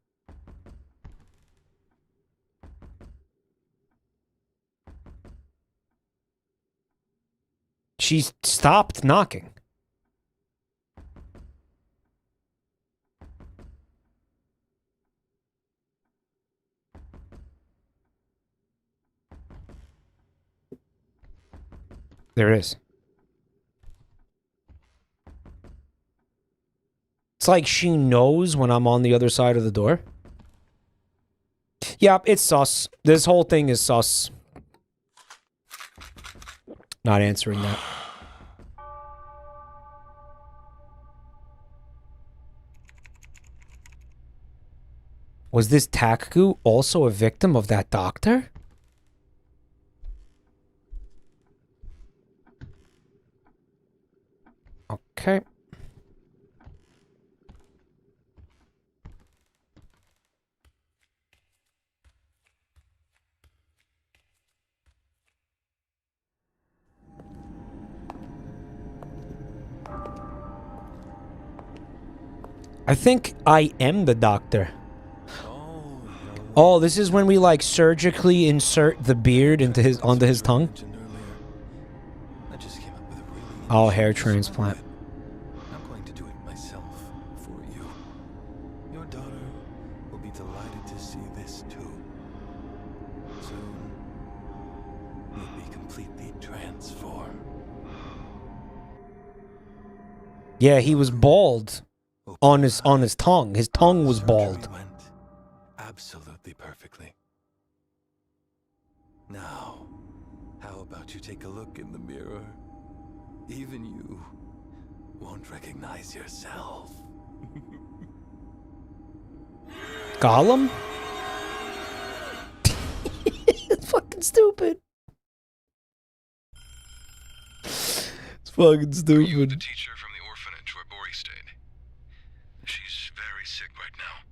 She stopped knocking. There it is. It's like she knows when I'm on the other side of the door. Yeah, it's sus. This whole thing is sus. Not answering that. Was this Takku also a victim of that doctor? Okay. I think I am the doctor. Oh, this is when we like surgically insert the beard into onto his tongue. Oh, hair transplant. I'm going to do it myself for you. Your daughter will be delighted to see this too. Soon, you'll be completely transformed. Yeah, he was bald on his tongue. His tongue was bald. Surgery went absolutely perfectly. Now, how about you take a look in the mirror? Even you won't recognize yourself. Gollum? It's fucking stupid. It's fucking Are you the stupid. teacher from the orphanage where Bori stayed? She's very sick right now.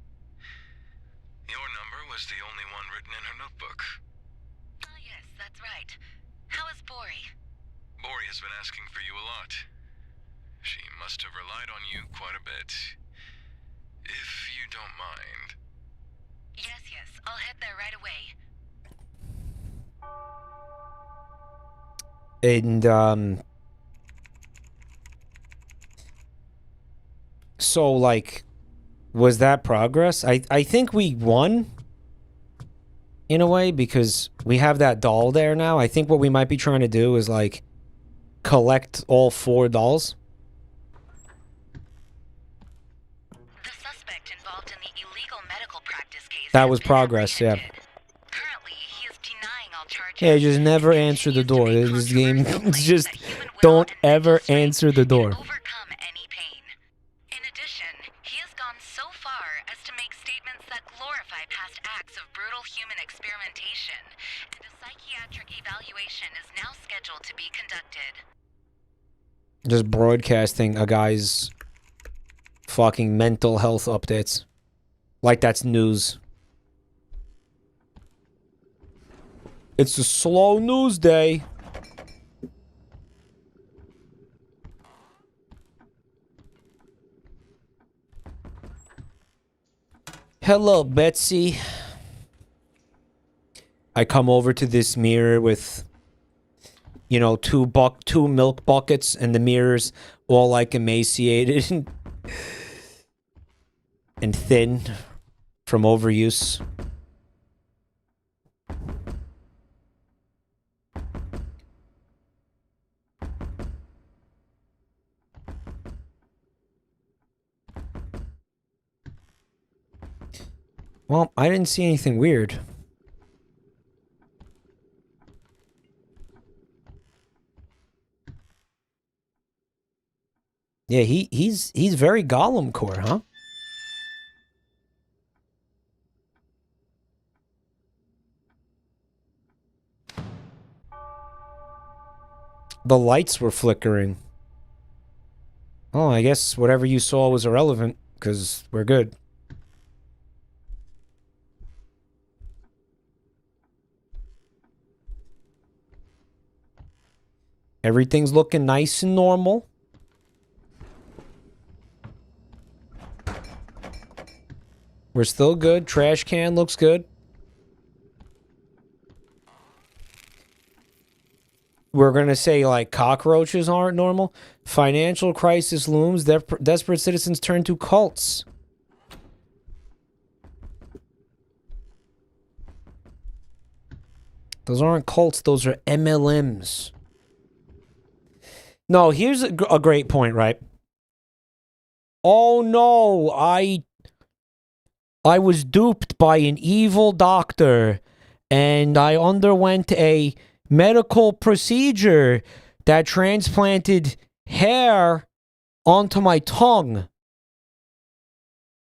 Your number was the only one written in her notebook. Oh, yes, that's right. How is Bori? Bori has been asking for you a lot. She must have relied on you quite a bit. If you don't mind. Yes, yes, I'll head there right away. And so like, was that progress? I think we won in a way because we have that doll there now. I think what we might be trying to do is like collect all 4 dolls. The suspect involved in the illegal medical practice case That has was been progress, yeah. apprehended. Currently, he is denying all charges. Yeah, just never and answer the continues to door. make This game, controversial it's claims just that human will don't and mental ever strength answer the can door. overcome any pain. In addition, he has gone so far as to make statements that glorify past acts of brutal human experimentation, and a psychiatric evaluation is now scheduled to be conducted. Just broadcasting a guy's fucking mental health updates. Like that's news. It's a slow news day. Hello, Betsy. I come over to this mirror with, you know, two milk buckets, and the mirror's all like emaciated and thin from overuse. Well, I didn't see anything weird. Yeah, he's very Gollum core, huh? The lights were flickering. Oh, I guess whatever you saw was irrelevant, because we're good. Everything's looking nice and normal. We're still good. Trash can looks good. We're going to say, like, cockroaches aren't normal. Financial crisis looms. Desperate citizens turn to cults. Those aren't cults. Those are MLMs. No, here's a great point, right? Oh, no. I was duped by an evil doctor, and I underwent a medical procedure that transplanted hair onto my tongue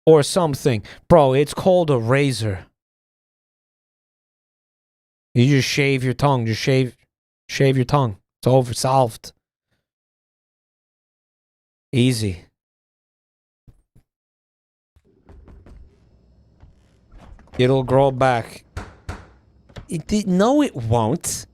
or something. Bro, it's called a razor. You just shave your tongue. Just shave your tongue. It's over. Solved. Easy. It'll grow back. No, it won't.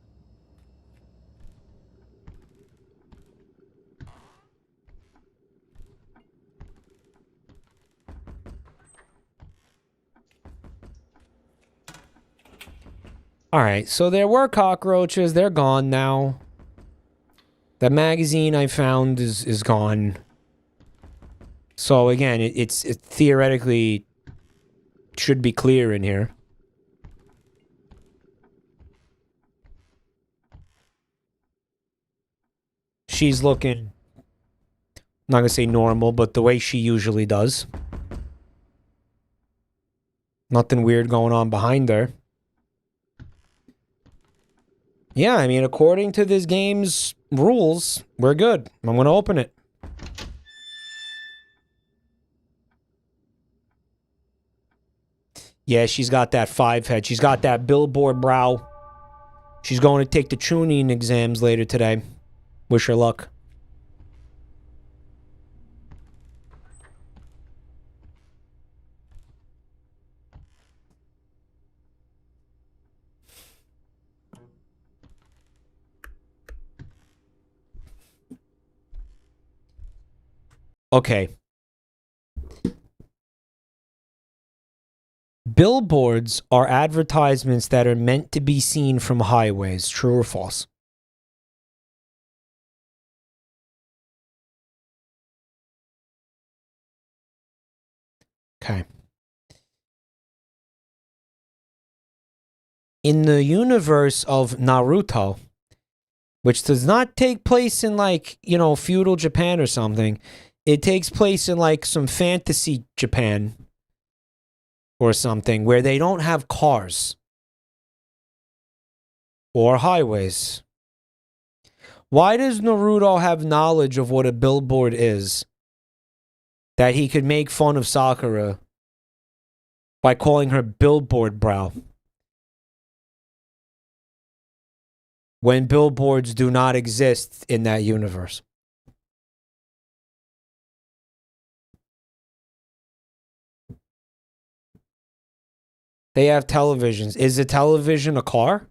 Alright, so there were cockroaches. They're gone now. The magazine I found is gone. So again, it theoretically should be clear in here. She's looking, I'm not gonna say normal, but the way she usually does. Nothing weird going on behind her. Yeah, I mean, according to this game's rules, we're good. I'm gonna open it. Yeah, she's got that 5 head. She's got that billboard brow. She's going to take the tuning exams later today. Wish her luck. Okay. Billboards are advertisements that are meant to be seen from highways. True or false? Okay. In the universe of Naruto, which does not take place in, like, you know, feudal Japan or something, it takes place in, like, some fantasy Japan or something where they don't have cars or highways. Why does Naruto have knowledge of what a billboard is that he could make fun of Sakura by calling her billboard brow when billboards do not exist in that universe? They have televisions. Is a television a car?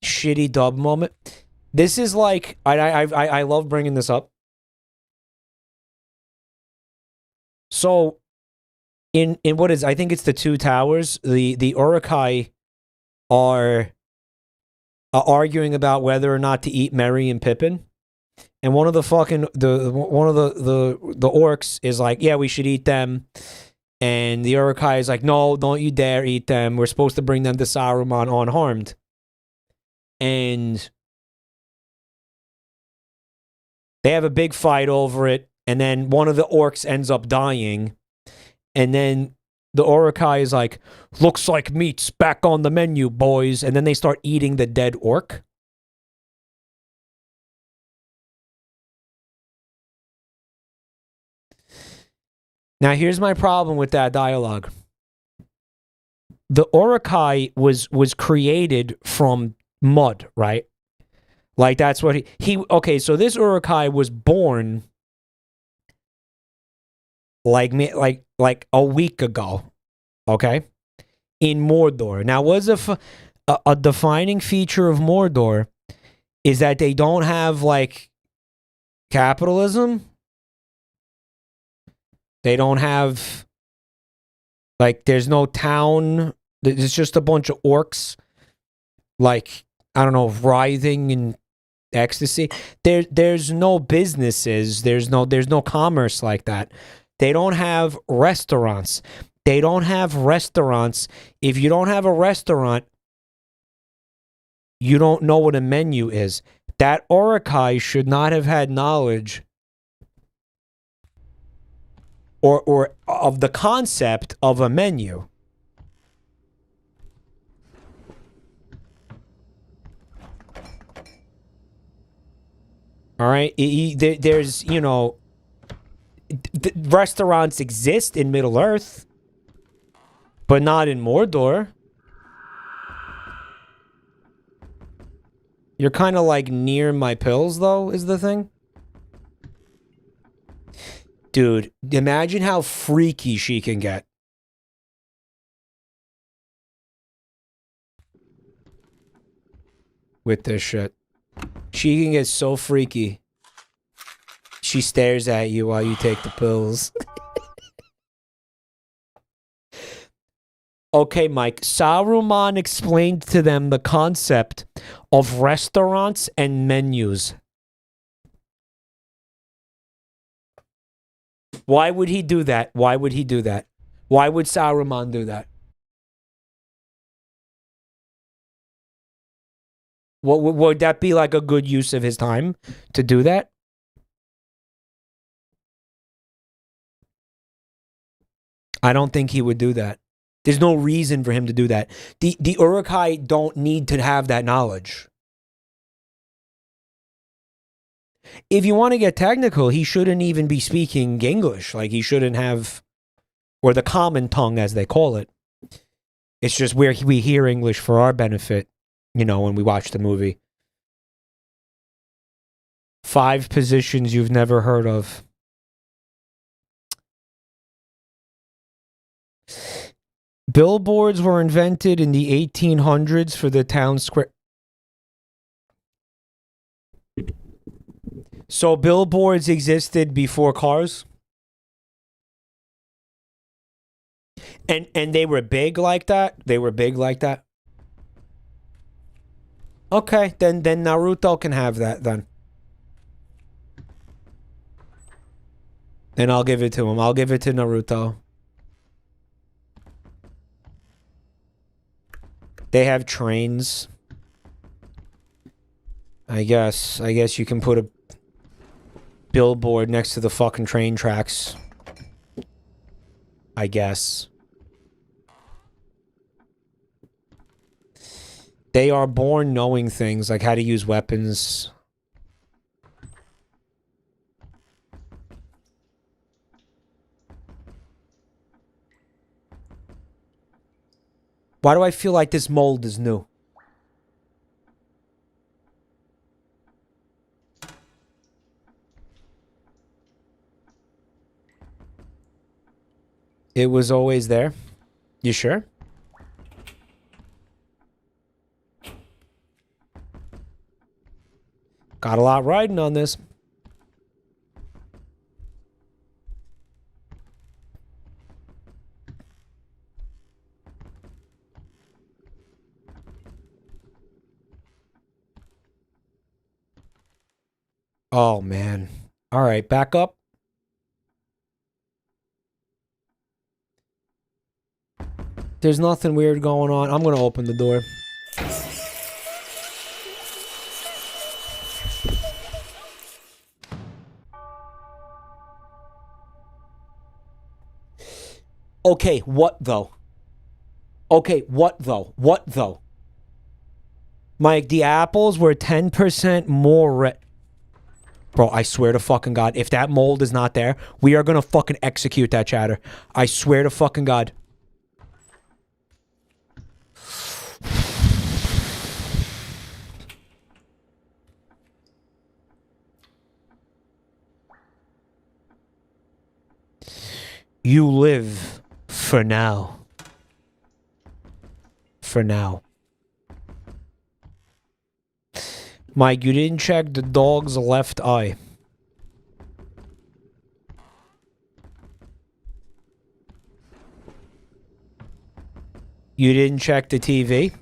Shitty dub moment. This is like, I love bringing this up. So, in what is, I think it's the Two Towers, the Urukai are arguing about whether or not to eat Merry and Pippin. And one of the orcs is like, yeah, we should eat them. And the Urukai is like, no, don't you dare eat them. We're supposed to bring them to Saruman unharmed. And they have a big fight over it. And then one of the orcs ends up dying. And then the Urukai is like, looks like meat's back on the menu, boys. And then they start eating the dead orc. Now, here's my problem with that dialogue. The Urukai was created from mud, right? Like that's what he okay, so this Urukai was born like a week ago, okay? In Mordor. Now, was a defining feature of Mordor is that they don't have like capitalism. They don't have like there's no town. It's just a bunch of orcs, like I don't know, writhing in ecstasy. There's no businesses. There's no commerce like that. They don't have restaurants. They don't have restaurants. If you don't have a restaurant, you don't know what a menu is. That Urukai should not have had knowledge or of the concept of a menu. All right? There's, you know, restaurants exist in Middle-earth, but not in Mordor. You're kind of like near my pills, though, is the thing. Dude, imagine how freaky she can get. With this shit. She can get so freaky. She stares at you while you take the pills. Okay, Mike. Saruman explained to them the concept of restaurants and menus. Why would he do that? Why would he do that? Why would Saruman do that? Would that be like a good use of his time to do that? I don't think he would do that. There's no reason for him to do that. The Urukai don't need to have that knowledge. If you want to get technical, he shouldn't even be speaking English. Like, he shouldn't have, or the common tongue, as they call it. It's just where we hear English for our benefit, you know, when we watch the movie. 5 positions you've never heard of. Billboards were invented in the 1800s for the town square. So billboards existed before cars? And they were big like that? They were big like that? Okay, then Naruto can have that then. And I'll give it to him. I'll give it to Naruto. They have trains. I guess you can put a billboard next to the fucking train tracks. I guess. They are born knowing things, like how to use weapons. Why do I feel like this mold is new? It was always there? You sure? Got a lot riding on this. Oh, man. All right, back up. There's nothing weird going on. I'm going to open the door. Okay, what though? Okay, what though? What though? Mike, the apples were 10% more red. Bro, I swear to fucking God, if that mold is not there, we are gonna fucking execute that chatter. I swear to fucking God. You live for now. For now. Mike, you didn't check the dog's left eye. You didn't check the TV?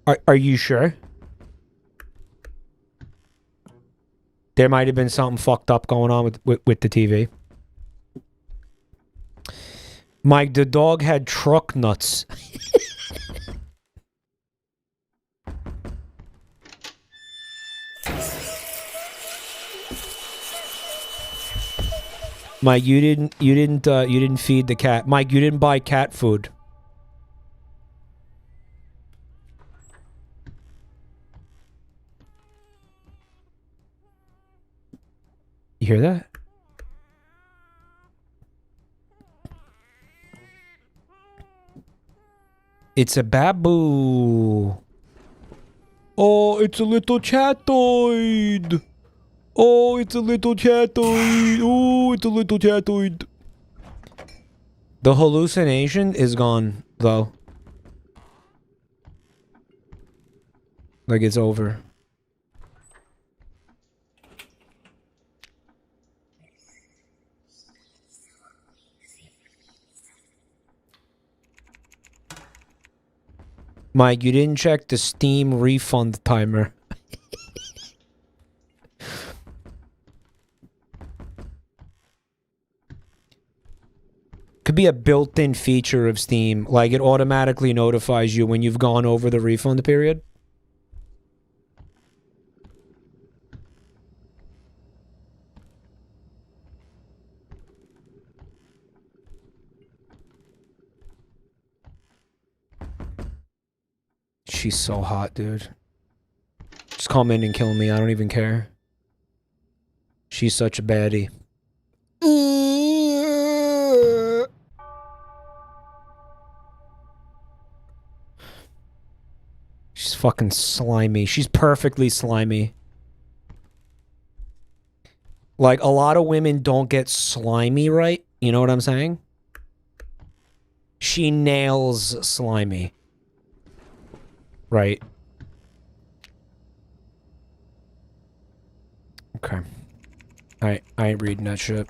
Are you sure? There might have been something fucked up going on with the TV. Mike, the dog had truck nuts. Mike, you didn't feed the cat. Mike, you didn't buy cat food. You hear that? It's a babu. Oh, it's a little chatoid. Oh, it's a little chatoid. Oh, it's a little chatoid. The hallucination is gone, though. Like it's over. Mike, you didn't check the Steam refund timer. Could be a built-in feature of Steam, like it automatically notifies you when you've gone over the refund period. She's so hot, dude. Just come in and kill me. I don't even care. She's such a baddie. She's fucking slimy. She's perfectly slimy. Like, a lot of women don't get slimy right. You know what I'm saying? She nails slimy. Right. Okay. I ain't reading that shit.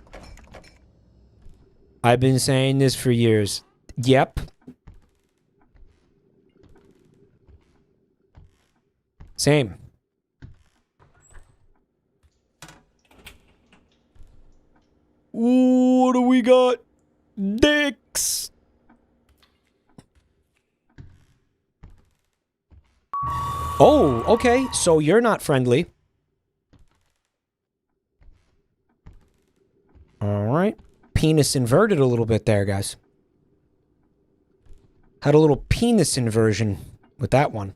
I've been saying this for years. Yep. Same. Ooh, what do we got? Dicks. Oh, okay. So you're not friendly. All right. Penis inverted a little bit there, guys. Had a little penis inversion with that one.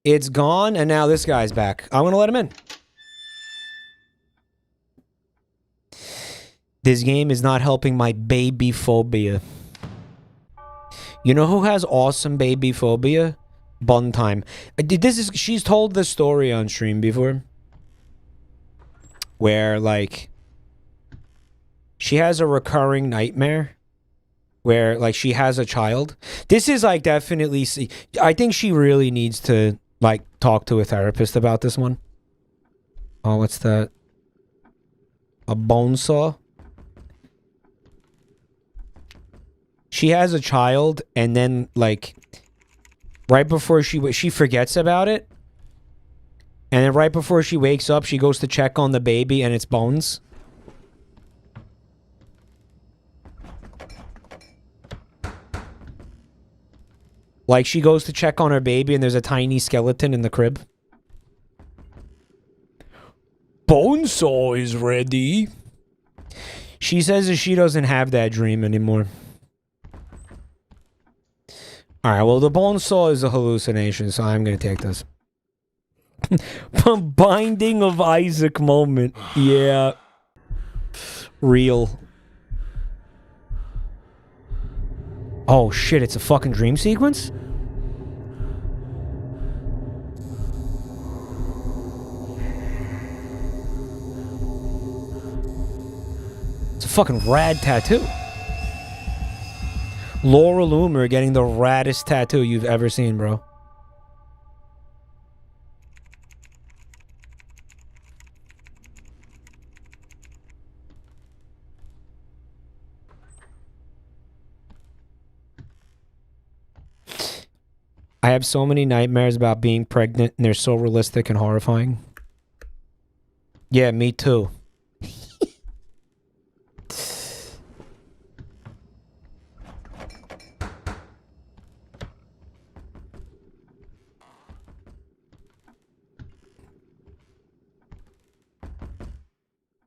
It's gone, and now this guy's back. I'm gonna let him in. This game is not helping my baby phobia. You know who has awesome baby phobia? Bun time. She's told this story on stream before. Where, like, she has a recurring nightmare. Where, like, she has a child. This is, like, definitely... I think she really needs to, like, talk to a therapist about this one. Oh, what's that? A bone saw? She has a child, and then, like, right before she forgets about it. And then right before she wakes up, she goes to check on the baby, and it's bones. Like, she goes to check on her baby, and there's a tiny skeleton in the crib. Bonesaw is ready. She says that she doesn't have that dream anymore. Alright, well, the bonesaw is a hallucination, so I'm gonna take this. Binding of Isaac moment. Yeah. Real. Oh shit, it's a fucking dream sequence? It's a fucking rad tattoo. Laura Loomer getting the raddest tattoo you've ever seen, bro. I have so many nightmares about being pregnant, and they're so realistic and horrifying. Yeah, me too.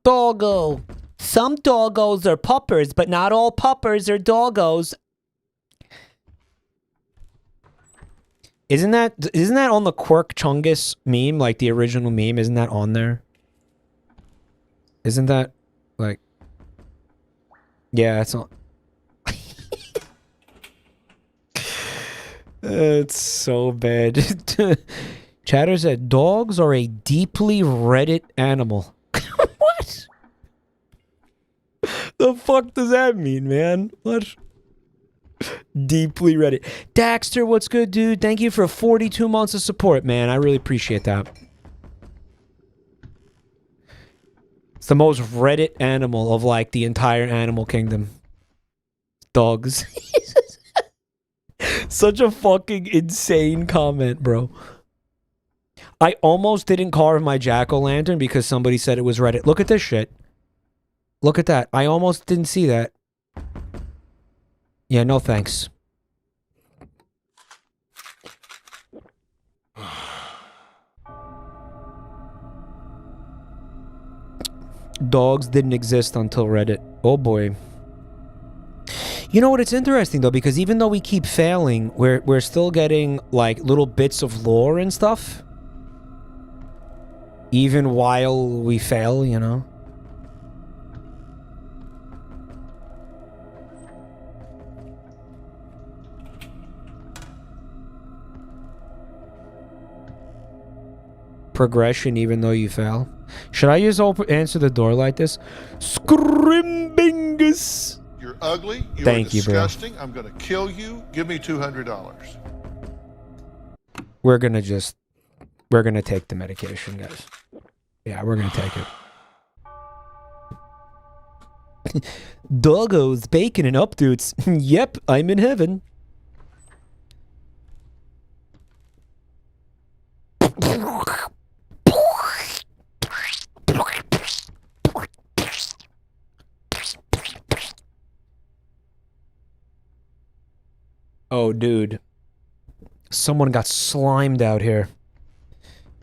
Doggo. Some doggos are puppers, but not all puppers are doggos. Isn't that on the Quirk Chungus meme, like the original meme? Isn't that on there? Isn't that like? Yeah, it's on. It's so bad. Chatter said dogs are a deeply Reddit animal. What? The fuck does that mean, man? What? Deeply Reddit. Daxter, what's good, dude? Thank you for 42 months of support, man. I really appreciate that. It's the most Reddit animal of, like, the entire animal kingdom. Dogs. Such a fucking insane comment, bro. I almost didn't carve my jack-o'-lantern because somebody said it was Reddit. Look at this shit. Look at that. I almost didn't see that. Yeah, no thanks. Dogs didn't exist until Reddit. Oh boy. You know what? It's interesting though, because even though we keep failing, we're still getting like little bits of lore and stuff. Even while we fail, you know. Progression even though you fail. Should I just answer the door like this? Scrimbingus. You're ugly. You're Thank disgusting. you, bro. I'm going to kill you. Give me $200. We're gonna take the medication, guys. Yeah, we're gonna take it. Doggos, bacon, and updudes. Yep, I'm in heaven. Oh, dude. Someone got slimed out here.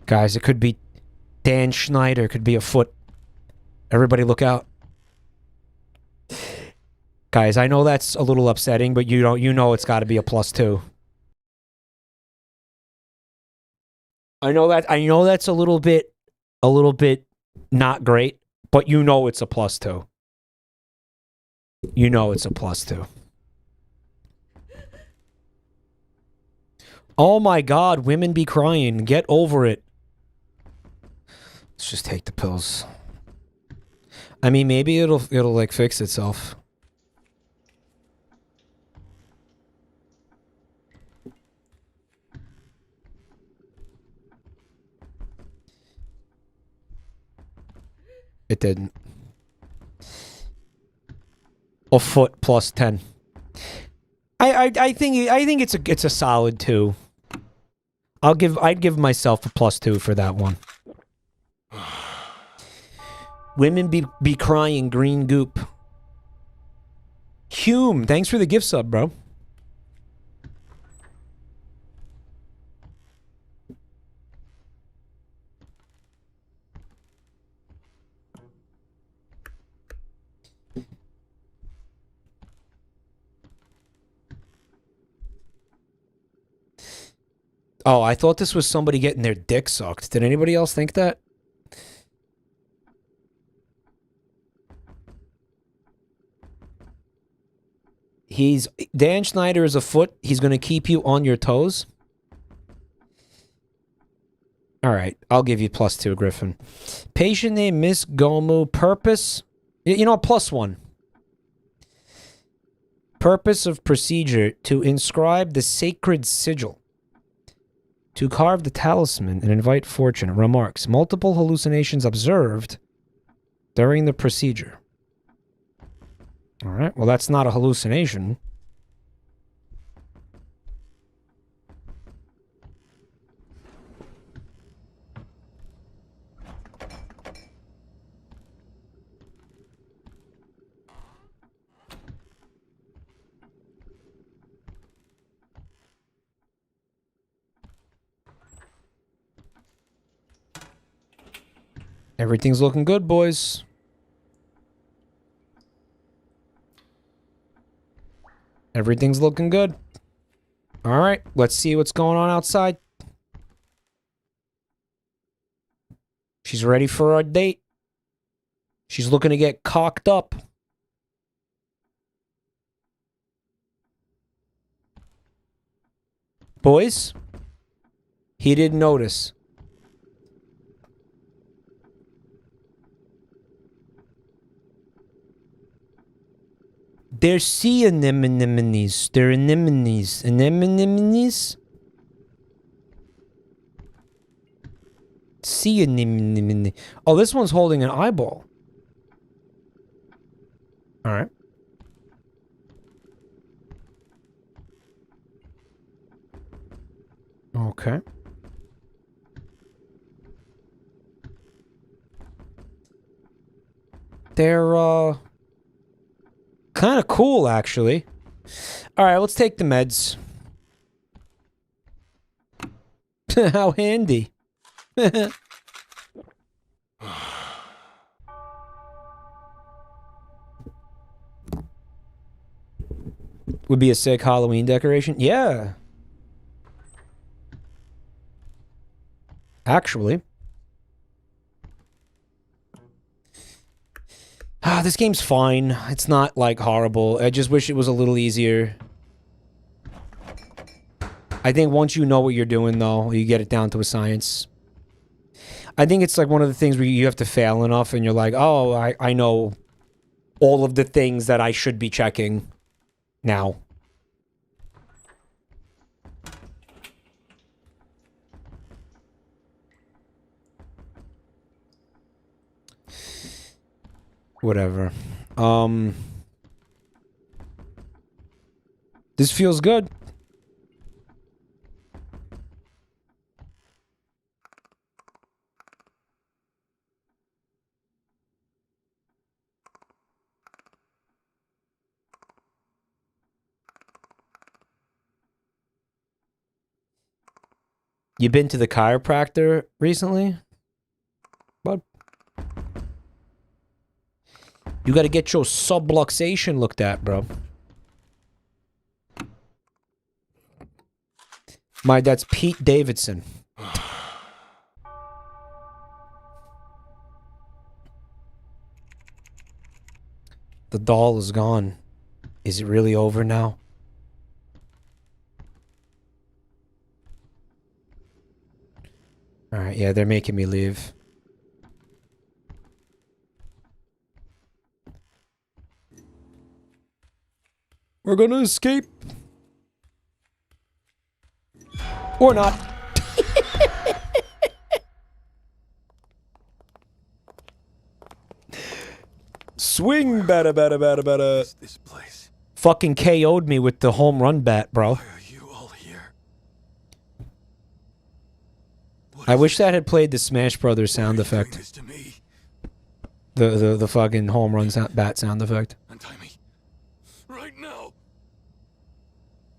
Guys, it could be Dan Schneider, could be a foot. Everybody look out. Guys, I know that's a little upsetting, but you know it's got to be a +2. I know that's a little bit not great, but you know it's a +2. You know it's a +2. Oh my god, women be crying. Get over it. Let's just take the pills. I mean, maybe it'll like fix itself. It didn't. A foot +10. I think it's a solid 2. I'd give myself a +2 for that one. Women be crying, green goop. Hume, thanks for the gift sub, bro. Oh, I thought this was somebody getting their dick sucked. Did anybody else think that? Dan Schneider is a foot. He's going to keep you on your toes. All right, I'll give you +2, Griffin. Patient name Miss Gomu. Purpose, you know, +1. Purpose of procedure: to inscribe the sacred sigil, to carve the talisman and invite fortune. Remarks: multiple hallucinations observed during the procedure. All right, well, that's not a hallucination. Everything's looking good, boys. Everything's looking good. All right, let's see what's going on outside. She's ready for our date. She's looking to get cocked up. Boys, he didn't notice. They're sea anemones. They're anemones. Anemones? Sea anemone. Oh, this one's holding an eyeball. All right. Okay. They're, kind of cool, actually. All right, let's take the meds. How handy. Would be a sick Halloween decoration. Yeah. Actually. This game's fine. It's not, like, horrible. I just wish it was a little easier. I think once you know what you're doing, though, you get it down to a science. I think it's, like, one of the things where you have to fail enough and you're like, oh, I know all of the things that I should be checking now. Whatever. This feels good. You been to the chiropractor recently? Bud? You gotta get your subluxation looked at, bro. That's Pete Davidson. The doll is gone. Is it really over now? Alright, yeah, they're making me leave. We're gonna escape. Or not. Swing, bada, bada, bada, bada. This place. Fucking KO'd me with the home run bat, bro. Why are you all here? I wish that had played the Smash Brothers sound What are you doing effect. this to me? The fucking home run bat sound effect. Untie me. Right now.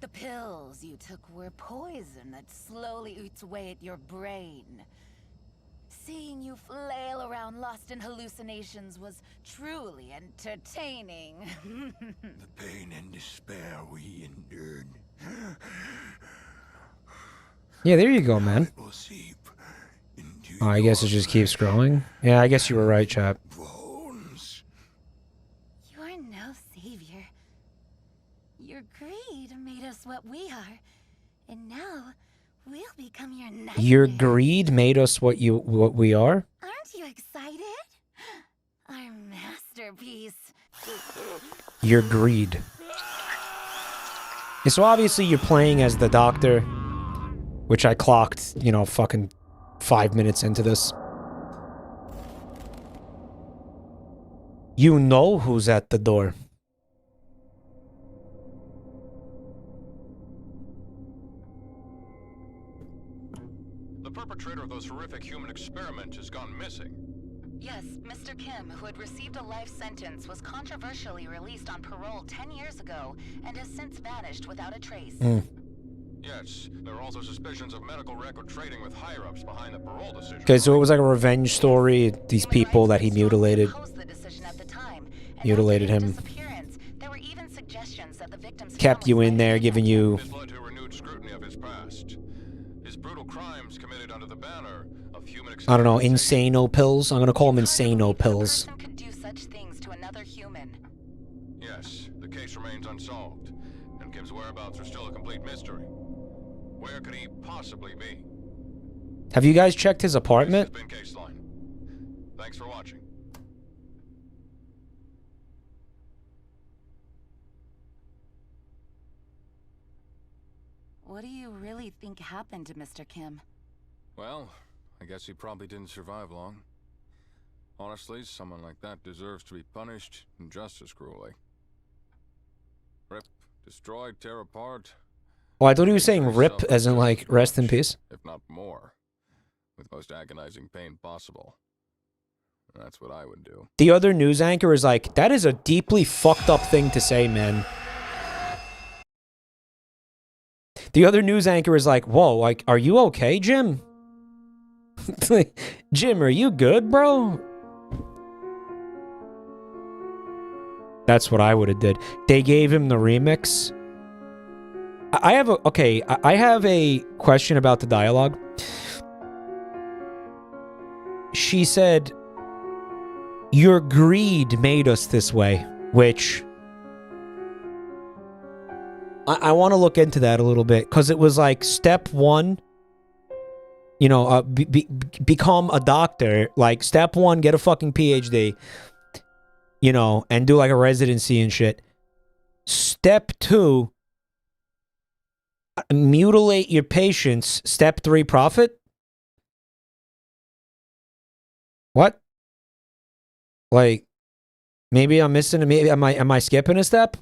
The pills you took were poison that slowly eats away at your brain. Seeing you flail around lost in hallucinations was truly entertaining. The pain and despair we endured. Yeah, there you go, man. It will seep into Oh, I guess it just keeps growing. Yeah, I guess you were right, chap. bones. You're no savior. Your greed made us what we are, and now we'll become your nightmare. Your greed made us what we are? Aren't you excited? Our masterpiece. Your greed. And so obviously you're playing as the doctor, which I clocked, you know, fucking 5 minutes into this. You know who's at the door. The perpetrator of those horrific human experiments has gone missing. Yes, Mr. Kim, who had received a life sentence, was controversially released on parole 10 years ago and has since vanished without a trace. Yes, there are also suspicions of medical record trading with higher-ups behind the parole decision. Okay, so it was like a revenge story. These people that he mutilated. Mutilated him. Kept you in there, giving you... This led to a renewed scrutiny of his past. His brutal crimes committed under the banner of human I don't know, insano pills? I'm gonna call them insano pills. Could do such things to another human. Yes, the case remains unsolved, and Kim's whereabouts are still a complete mystery. Where could he possibly be? Have you guys checked his apartment? This has been Case Line. Thanks for watching. What do you really think happened to Mr. Kim? Well, I guess he probably didn't survive long. Honestly, someone like that deserves to be punished just as cruelly. Rip, destroy, tear apart. Oh, I thought he was saying rip as in like rest in peace. If not more. With most agonizing pain possible. That's what I would do. The other news anchor is like, that is a deeply fucked up thing to say, man. The other news anchor is like, whoa, like, are you okay, Jim? Jim, are you good, bro? That's what I would have did. They gave him the remix. I have a, okay, I have a question about the dialogue. She said, your greed made us this way, which... I want to look into that a little bit, because it was like step one, you know, become a doctor. Like step one, get a fucking PhD, you know, and do like a residency and shit. Step two, mutilate your patients. Step three, profit. What? Like, maybe I'm missing. Maybe am I skipping a step?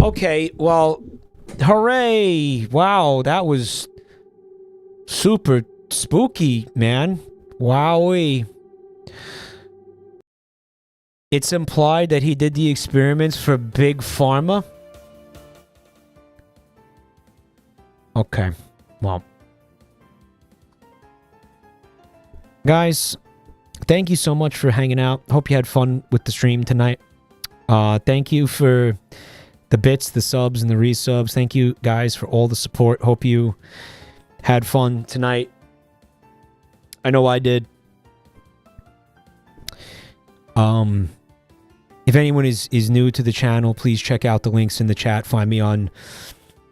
Okay, well, hooray! Wow, that was super spooky, man. Wowee. It's implied that he did the experiments for Big Pharma. Okay, well. Guys, thank you so much for hanging out. Hope you had fun with the stream tonight. Thank you for... the bits, the subs, and the resubs. Thank you guys for all the support. Hope you had fun tonight. I know I did. If anyone is new to the channel, please check out the links in the chat. Find me on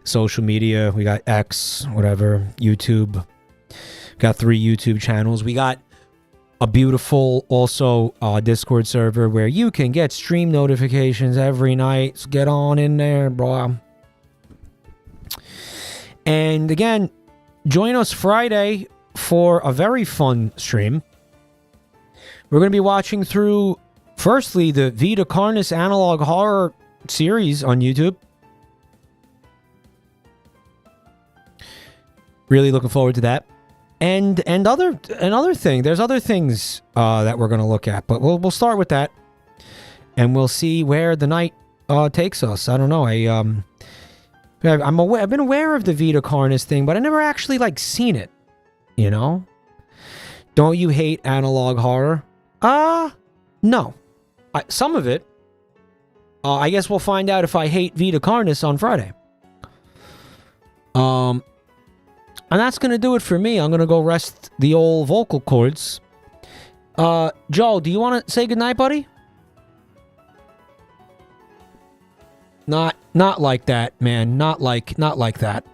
social media. We got X, whatever, YouTube. Got 3 YouTube channels. We got a beautiful also Discord server where you can get stream notifications every night. So get on in there, bro. And again, join us Friday for a very fun stream. We're going to be watching through, firstly, the Vita Carnis analog horror series on YouTube. Really looking forward to that. And other thing, there's other things that we're gonna look at, but we'll start with that, and we'll see where the night takes us. I don't know. I've been aware of the Vita Carnis thing, but I never actually like seen it. You know? Don't you hate analog horror? No. Some of it. I guess we'll find out if I hate Vita Carnis on Friday. And that's going to do it for me. I'm going to go rest the old vocal cords. Joe, do you want to say goodnight, buddy? Not like that, man. Not like that.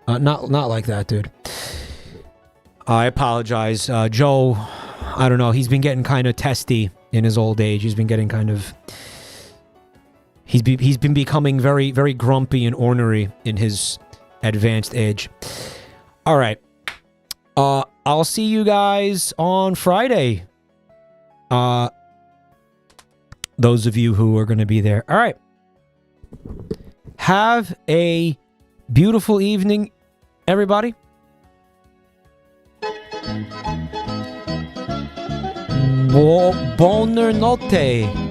Not like that, dude. I apologize. Joe, I don't know. He's been getting kind of testy in his old age. He's been getting kind of He's been becoming very, very grumpy and ornery in his advanced age. All right. I'll see you guys on Friday. Those of you who are going to be there. All right. Have a beautiful evening, everybody. Buonanotte.